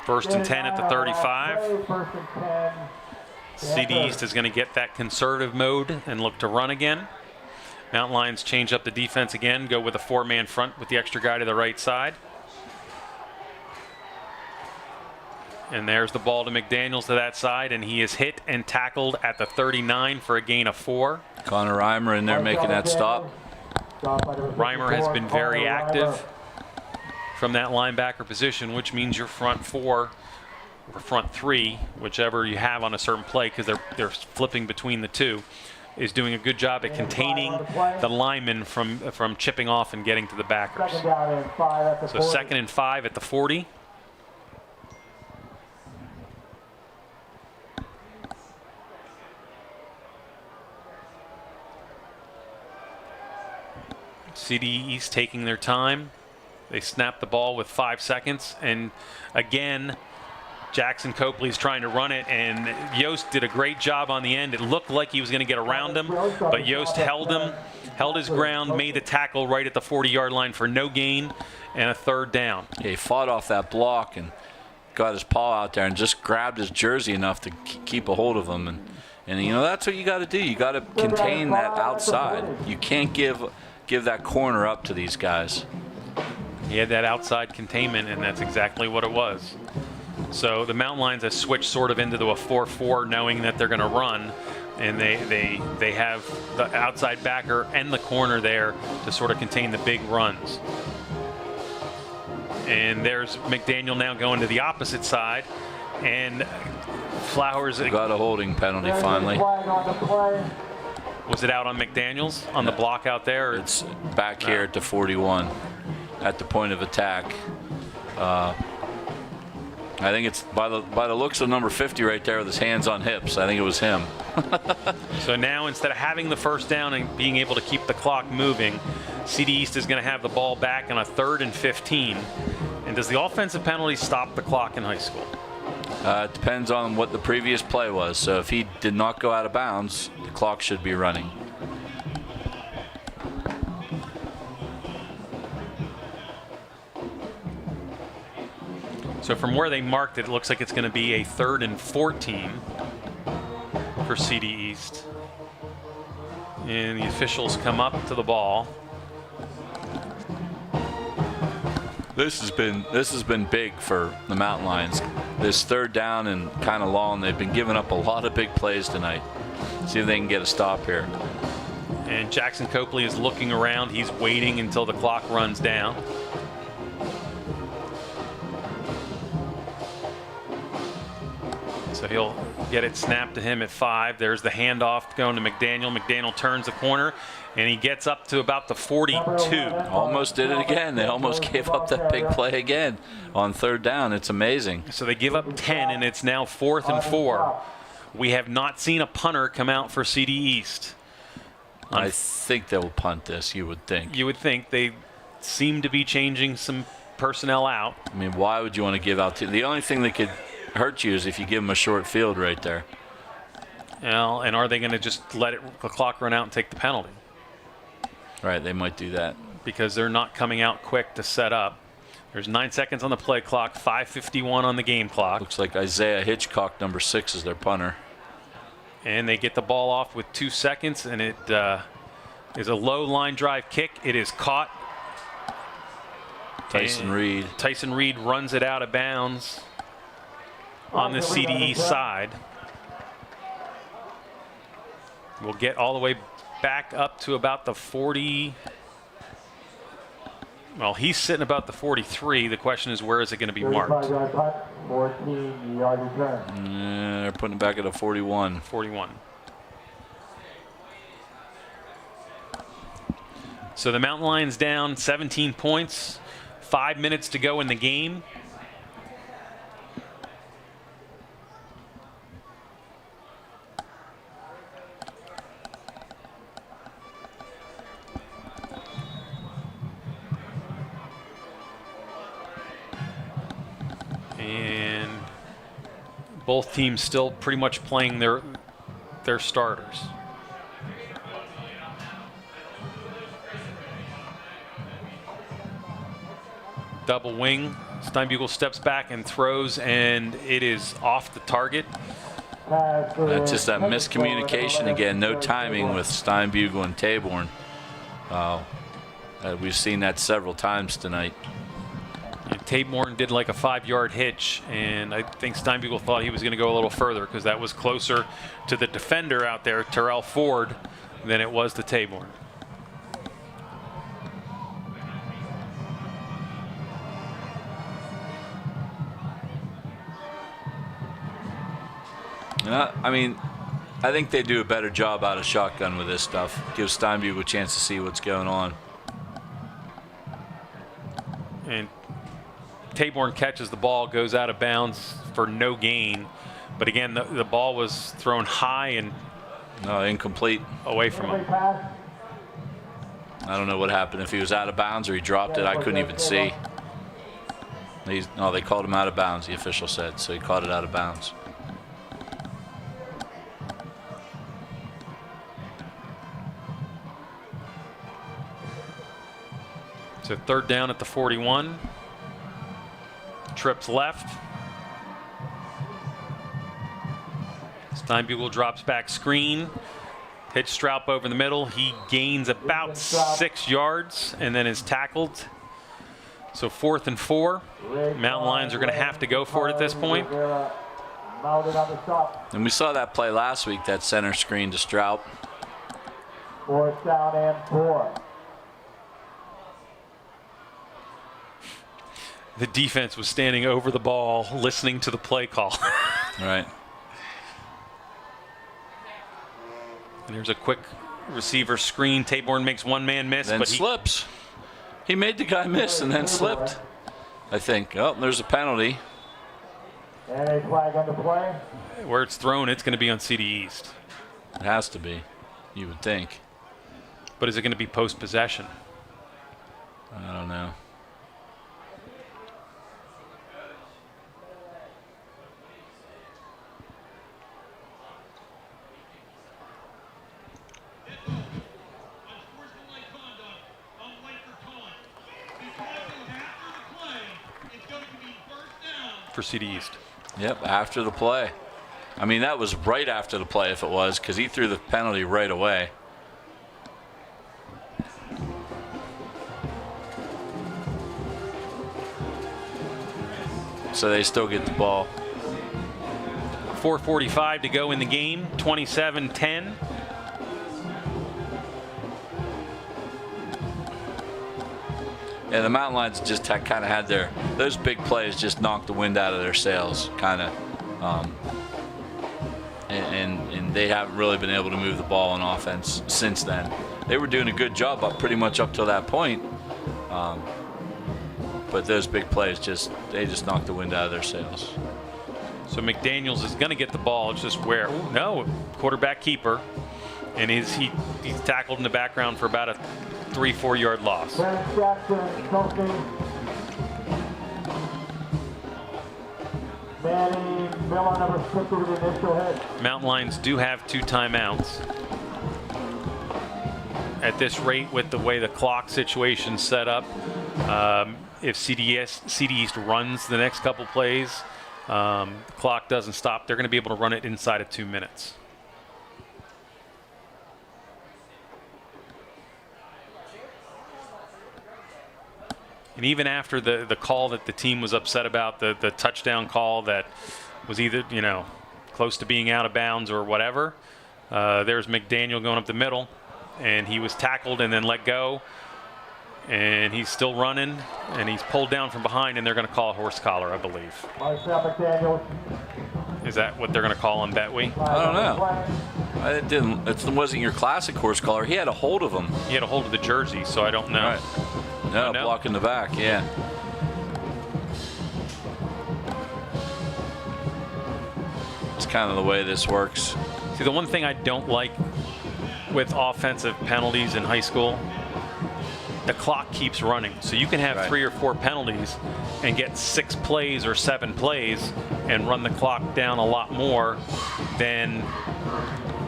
1st and 10 at the 35. 1st and 10. CD East is going to get that conservative mode and look to run again. Mountain Lions change up the defense again, go with a 4-man front with the extra guy to the right side. And there's the ball to McDaniels to that side, and he is hit and tackled at the 39 for a gain of 4. Connor Reimer in there making that stop. Reimer has been very active from that linebacker position, which means your front 4 or front 3, whichever you have on a certain play, because they're flipping between the 2, is doing a good job at containing the linemen from chipping off and getting to the backers. So 2nd and 5 at the 40. CD East taking their time. They snap the ball with 5 seconds, and again, Jackson Copley's trying to run it, and Yost did a great job on the end. It looked like he was going to get around him, but Yost held him, held his ground, made the tackle right at the 40-yard line for no gain and a 3rd down. Yeah, he fought off that block and got his paw out there and just grabbed his jersey enough to keep a hold of him. And you know, that's what you got to do. You got to contain that outside. You can't give that corner up to these guys. He had that outside containment, and that's exactly what it was. So the Mountain Lions have switched sort of into a 4-4, knowing that they're going to run, and they have the outside backer and the corner there to sort of contain the big runs. And there's McDaniel now going to the opposite side, and Flowers got a holding penalty finally. Was it out on McDaniels on the block out there? Or? It's back here at the 41 at the point of attack. I think it's by the looks of number 50 right there with his hands on hips. I think it was him. So now instead of having the first down and being able to keep the clock moving, CD East is going to have the ball back on a 3rd and 15. And does the offensive penalty stop the clock in high school? It depends on what the previous play was. So if he did not go out of bounds, the clock should be running. So from where they marked it, it looks like it's going to be a 3rd and 14 for CD East. And the officials come up to the ball. This has been big for the Mountain Lions. This 3rd down and kind of long. They've been giving up a lot of big plays tonight. See if they can get a stop here. And Jackson Copley is looking around. He's waiting until the clock runs down. So he'll get it snapped to him at 5. There's the handoff going to McDaniel. McDaniel turns the corner, and he gets up to about the 42. Almost did it again. They almost gave up that big play again on 3rd down. It's amazing. So they give up 10, and it's now 4th and 4. We have not seen a punter come out for CD East. I think they'll punt this, you would think. You would think. They seem to be changing some personnel out. I mean, why would you want to give out? The only thing that could hurt you is if you give them a short field right there. Well, and are they going to just let the clock run out and take the penalty? Right, they might do that. Because they're not coming out quick to set up. There's 9 seconds on the play clock, 5:51 on the game clock. Looks like Isaiah Hitchcock, number 6, is their punter. And they get the ball off with 2 seconds, and it is a low line drive kick. It is caught. Tyson Reed. Tyson Reed runs it out of bounds on the CDE side. We'll get all the way back up to about the 40. Well, he's sitting about the 43. The question is, where is it going to be marked? 14-yard return. They're putting it back at a 41. 41. So the Mountain Lions down 17 points. 5 minutes to go in the game. And both teams still pretty much playing their starters. Double wing. Steinbugle steps back and throws, and it is off the target. That's just that miscommunication again. No timing with Steinbugle and Taborn. We've seen that several times tonight. Taborn did like a 5-yard hitch, and I think Steinbugle thought he was going to go a little further because that was closer to the defender out there, Terrell Ford, than it was to Taborn. I mean, I think they do a better job out of shotgun with this stuff. Gives Steinbugle a chance to see what's going on. And Taborn catches the ball, goes out of bounds for no gain. But again, the ball was thrown high and incomplete. Away from him. I don't know what happened, if he was out of bounds or he dropped it. I couldn't even see. They called him out of bounds, the official said, so he caught it out of bounds. So 3rd down at the 41. Trips left. Steinbugle drops back screen. Hits Stroup over the middle. He gains about 6 yards and then is tackled. So 4th and 4. Mountain Lions are going to have to go for it at this point. And we saw that play last week, that center screen to Stroup. 4th down and 4. The defense was standing over the ball, listening to the play call. Right. And here's a quick Receiver screen. Taborn makes one man miss, Then but slips. He made the guy miss and then slipped, I think. Oh, there's a penalty. And a flag on the play. where it's thrown, it's going to be on CD East. It has to be, you would think. But is it going to be post-possession? I don't know. For CD East. Yep, after the play. I mean, that was right after the play if it was, because he threw the penalty right away. So they still get the ball. 4:45 to go in the game, 27-10. Yeah, the Mountain Lions just kind of had those big plays just knocked the wind out of their sails, kind of. And they haven't really been able to move the ball on offense since then. They were doing a good job pretty much up till that point. But those big plays they just knocked the wind out of their sails. So McDaniels is going to get the ball. It's just where? No, quarterback keeper. And he's tackled in the background for about a 3-4 yard loss. Jackson, Dauphin. Manny Miller, number 50 with the initial hit. Mountain Lions do have 2 timeouts. At this rate, with the way the clock situation's set up, if CD East runs the next couple plays, the clock doesn't stop, they're going to be able to run it inside of 2 minutes. And even after the call that the team was upset about, the touchdown call that was either, close to being out of bounds or whatever, there's McDaniel going up the middle, and he was tackled and then let go, and he's still running, and he's pulled down from behind, and they're going to call a horse collar, I believe. McDaniel. Is that what they're going to call him, Betwee? I don't know. It wasn't your classic horse collar. He had a hold of him. He had a hold of the jersey, so I don't know. Right. No, blocking the back, yeah. It's kind of the way this works. See, the one thing I don't like with offensive penalties in high school, the clock keeps running. So you can have 3 or 4 penalties and get 6 plays or 7 plays and run the clock down a lot more than...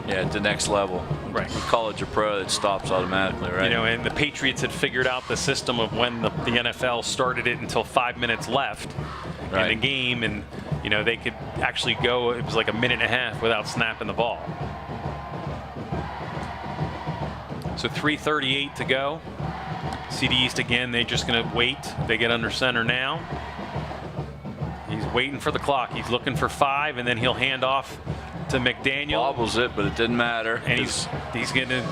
Yeah, at the next level. Right. College or pro, it stops automatically, right? And the Patriots had figured out the system of when the NFL started it until 5 minutes left in the game, and they could actually go. It was like a minute and a half without snapping the ball. So 3:38 to go. CD East again. They're just going to wait. They get under center now. He's waiting for the clock. He's looking for 5, and then he'll hand off to McDaniel. Bobbles it, but it didn't matter. And he's getting.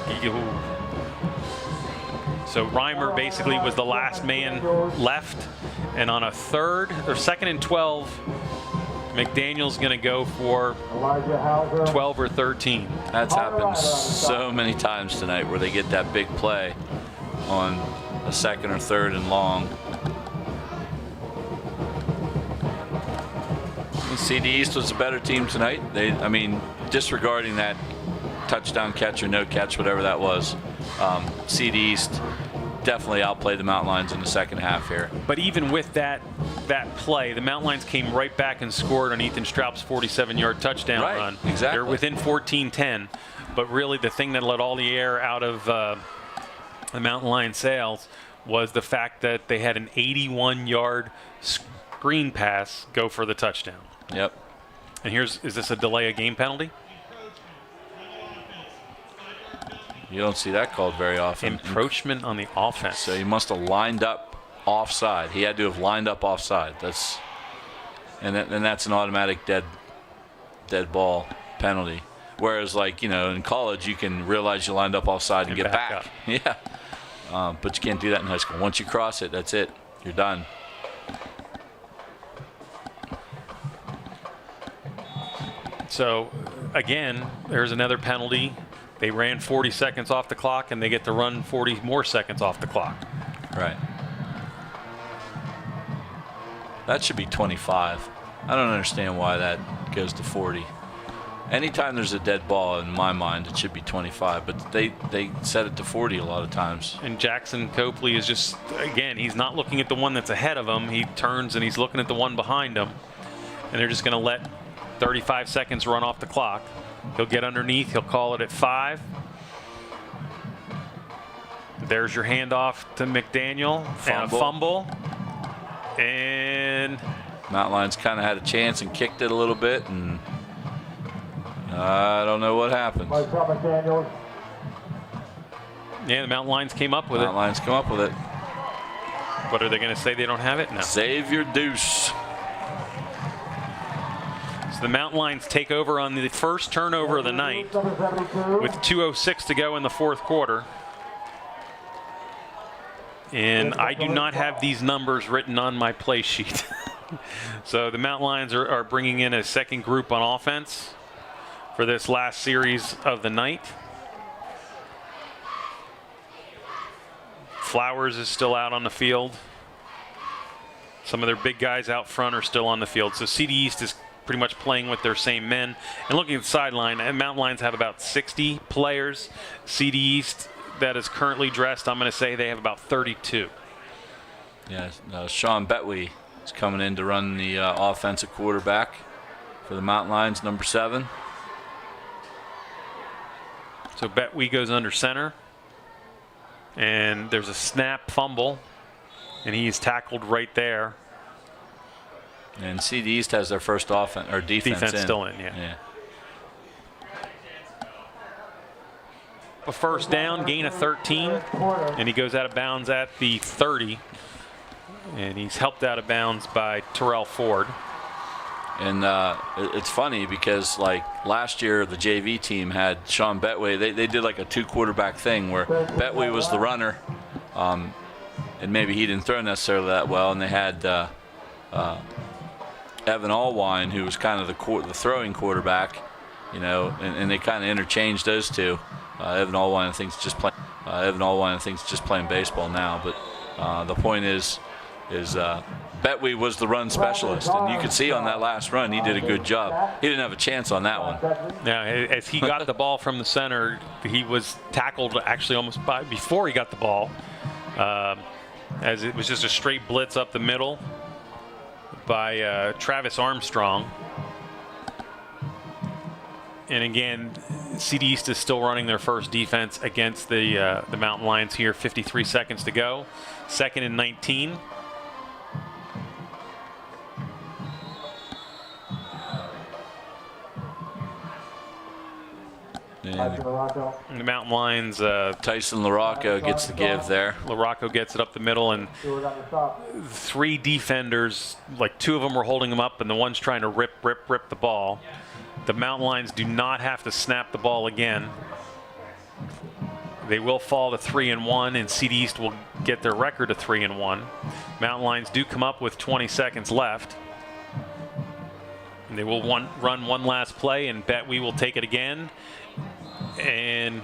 So Reimer basically was the last man left, and on a 3rd or 2nd and 12, McDaniel's going to go for 12 or 13. That's happened so many times tonight where they get that big play on a 2nd or 3rd and long. CD East was a better team tonight. Disregarding that touchdown catch or no catch, whatever that was, CD East definitely outplayed the Mountain Lions in the second half here. But even with that play, the Mountain Lions came right back and scored on Ethan Straub's 47-yard touchdown run. Exactly. They're within 14-10. But really, the thing that let all the air out of the Mountain Lion sails was the fact that they had an 81-yard screen pass go for the touchdown. Yep. And is this a delay of game penalty? You don't see that called very often. Encroachment on the offense. So he must have lined up offside. He had to have lined up offside. That's an automatic dead ball penalty. Whereas, in college, you can realize you lined up offside and get back. Yeah. But you can't do that in high school. Once you cross it, that's it. You're done. So, again, there's another penalty They ran 40 seconds off the clock, and they get to run 40 more seconds off the clock. Right. That should be 25. I don't understand why that goes to 40. Anytime there's a dead ball, in my mind, it should be 25, but they set it to 40 a lot of times. And Jackson Copley is just, again, he's not looking at the one that's ahead of him. He turns and he's looking at the one behind him. And they're just going to let 35 seconds run off the clock. He'll get underneath. He'll call it at 5. There's your handoff to McDaniel. And a fumble. And Mountain Lions kind of had a chance and kicked it a little bit, and I don't know what happened. yeah, the Mountain Lions came up with it. Mountain Lions come up with it. What are they going to say? They don't have it? No. Save your deuce. So the Mountain Lions take over on the first turnover of the night with 2:06 to go in the fourth quarter. And I do not have these numbers written on my play sheet. So the Mountain Lions are bringing in a second group on offense for this last series of the night. Flowers is still out on the field. Some of their big guys out front are still on the field. So CD East is pretty much playing with their same men. And looking at the sideline, Mountain Lions have about 60 players. CD East, that is currently dressed, I'm going to say they have about 32. Yeah, Sean Betwee is coming in to run the offensive quarterback for the Mountain Lions, number 7. So Betwee goes under center. And there's a snap fumble. And he's tackled right there. And CD East has their first offense or defense in. Still in, yeah. A first down, gain of 13, and he goes out of bounds at the 30. And he's helped out of bounds by Terrell Ford. And it's funny because, like, last year the JV team had Sean Betwee. They did like a 2-quarterback thing where Betwee was the runner, and maybe he didn't throw necessarily that well. And they had Evan Allwine, who was kind of the throwing quarterback, you know, and they kind of interchanged those two. Evan Allwine, I think, is just playing. Just playing baseball now. But the point is Betwee was the run specialist, and you could see on that last run he did a good job. He didn't have a chance on that one. Now, as he got the ball from the center, he was tackled actually almost before he got the ball, as it was just a straight blitz up the middle by Travis Armstrong. And again, CD East is still running their first defense against the Mountain Lions here. 53 seconds to go. 2nd and 19. And the Mountain Lions. Tyson LaRocco gets the give there. LaRocco gets it up the middle, and 3 defenders, like 2 of them were holding him up, and the one's trying to rip the ball. The Mountain Lions do not have to snap the ball again. They will fall to 3-1, and CD East will get their record to 3-1. Mountain Lions do come up with 20 seconds left. And they will run one last play, and Betwee will take it again. And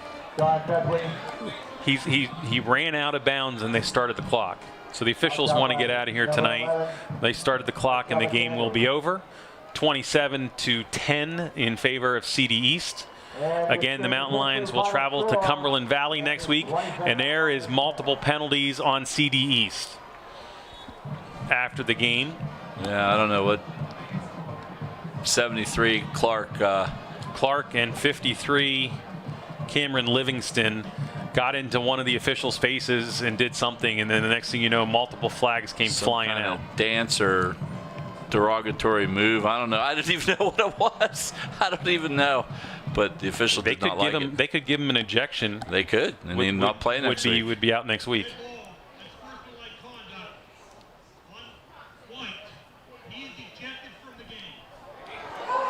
he ran out of bounds, and they started the clock. So the officials want to get out of here tonight. They started the clock, and the game will be over. 27-10 in favor of CD East. Again, the Mountain Lions will travel to Cumberland Valley next week, and there is multiple penalties on CD East after the game. Yeah, I don't know what. 73 Clark and 53 Cameron Livingston got into one of the officials' faces and did something, and then the next thing you know, multiple flags came flying out. Dance or derogatory move. I don't know. I didn't even know what it was. I don't even know. But the official did not like it. They could give him an ejection. They could, and he'd not play next week. Would be out next week.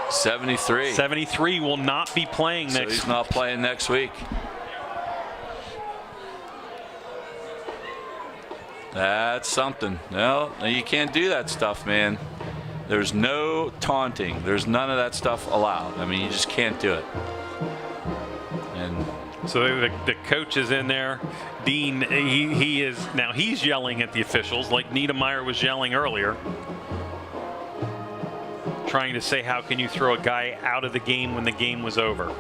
73. 73 will not be playing next week. He's not playing next week. That's something. No, you can't do that stuff, man. There's no taunting. There's none of that stuff allowed. I mean, you just can't do it. And So the coach is in there. Dean, he's yelling at the officials like Niedermeyer was yelling earlier, trying to say, how can you throw a guy out of the game when the game was over?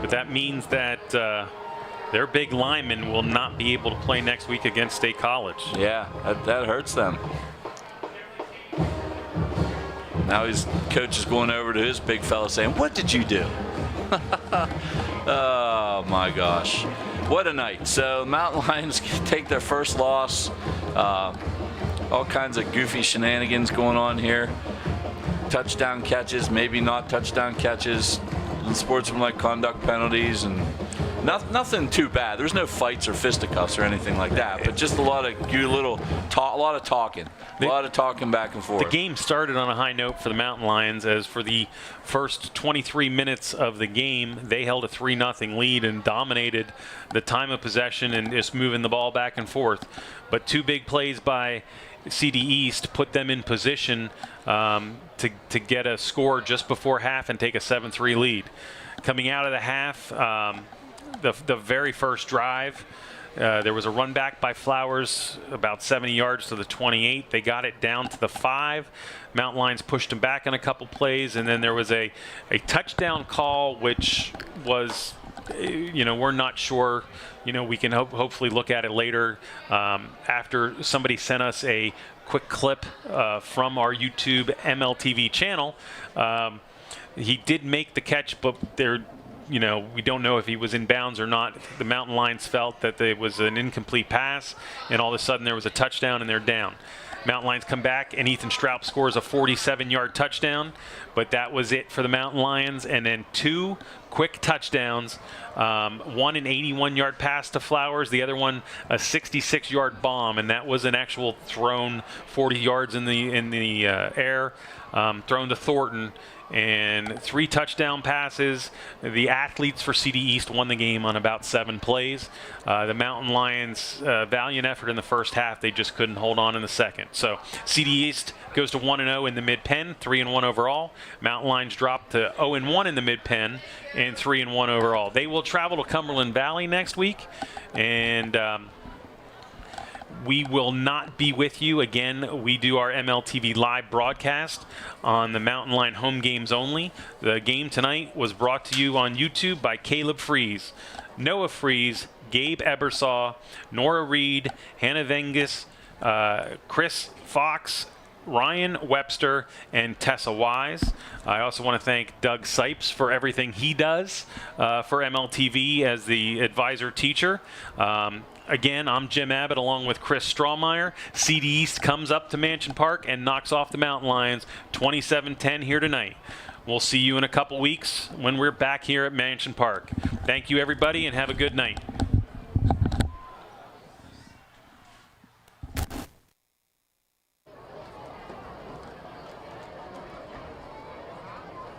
But that means that their big lineman will not be able to play next week against State College. Yeah, that hurts them. Now his coach is going over to his big fella saying, "What did you do?" Oh my gosh, what a night! So Mountain Lions take their first loss. All kinds of goofy shenanigans going on here. Touchdown catches, maybe not touchdown catches, unsportsmanlike conduct penalties, and nothing too bad. There's no fights or fisticuffs or anything like that, but just a lot of talking back and forth. The game started on a high note for the Mountain Lions, as for the first 23 minutes of the game, they held a 3-0 lead and dominated the time of possession and just moving the ball back and forth. But two big plays by CD East put them in position to get a score just before half and take a 7-3 lead. Coming out of the half, the very first drive, there was a run back by Flowers about 70 yards to the 28. They got it down to the 5. Mountain Lions pushed them back on a couple plays, and then there was a touchdown call, which was, we're not sure. We can hopefully look at it later after somebody sent us a quick clip from our YouTube MLTV channel. He did make the catch, but we don't know if he was in bounds or not. The Mountain Lions felt that it was an incomplete pass, and all of a sudden there was a touchdown, and they're down. Mountain Lions come back, and Ethan Straub scores a 47-yard touchdown, but that was it for the Mountain Lions. And then two quick touchdowns, one an 81-yard pass to Flowers, the other one a 66-yard bomb, and that was an actual thrown 40 yards in the air, thrown to Thornton. And 3 touchdown passes. The athletes for CD East won the game on about 7 plays. The Mountain Lions, valiant effort in the first half. They just couldn't hold on in the second. So CD East goes to 1-0 in the Mid-Penn, 3-1 overall. Mountain Lions drop to 0-1 in the Mid-Penn and 3-1 overall. They will travel to Cumberland Valley next week, and we will not be with you. Again, we do our MLTV live broadcast on the Mountain Lion home games only. The game tonight was brought to you on YouTube by Caleb Fries, Noah Fries, Gabe Ebersaw, Nora Reed, Hannah Vengus, Chris Fox, Ryan Webster, and Tessa Wise. I also want to thank Doug Sipes for everything he does for MLTV as the advisor teacher. Again, I'm Jim Abbott along with Chris Strawmeyer. CD East comes up to Mansion Park and knocks off the Mountain Lions 27-10 here tonight. We'll see you in a couple weeks when we're back here at Mansion Park. Thank you, everybody, and have a good night.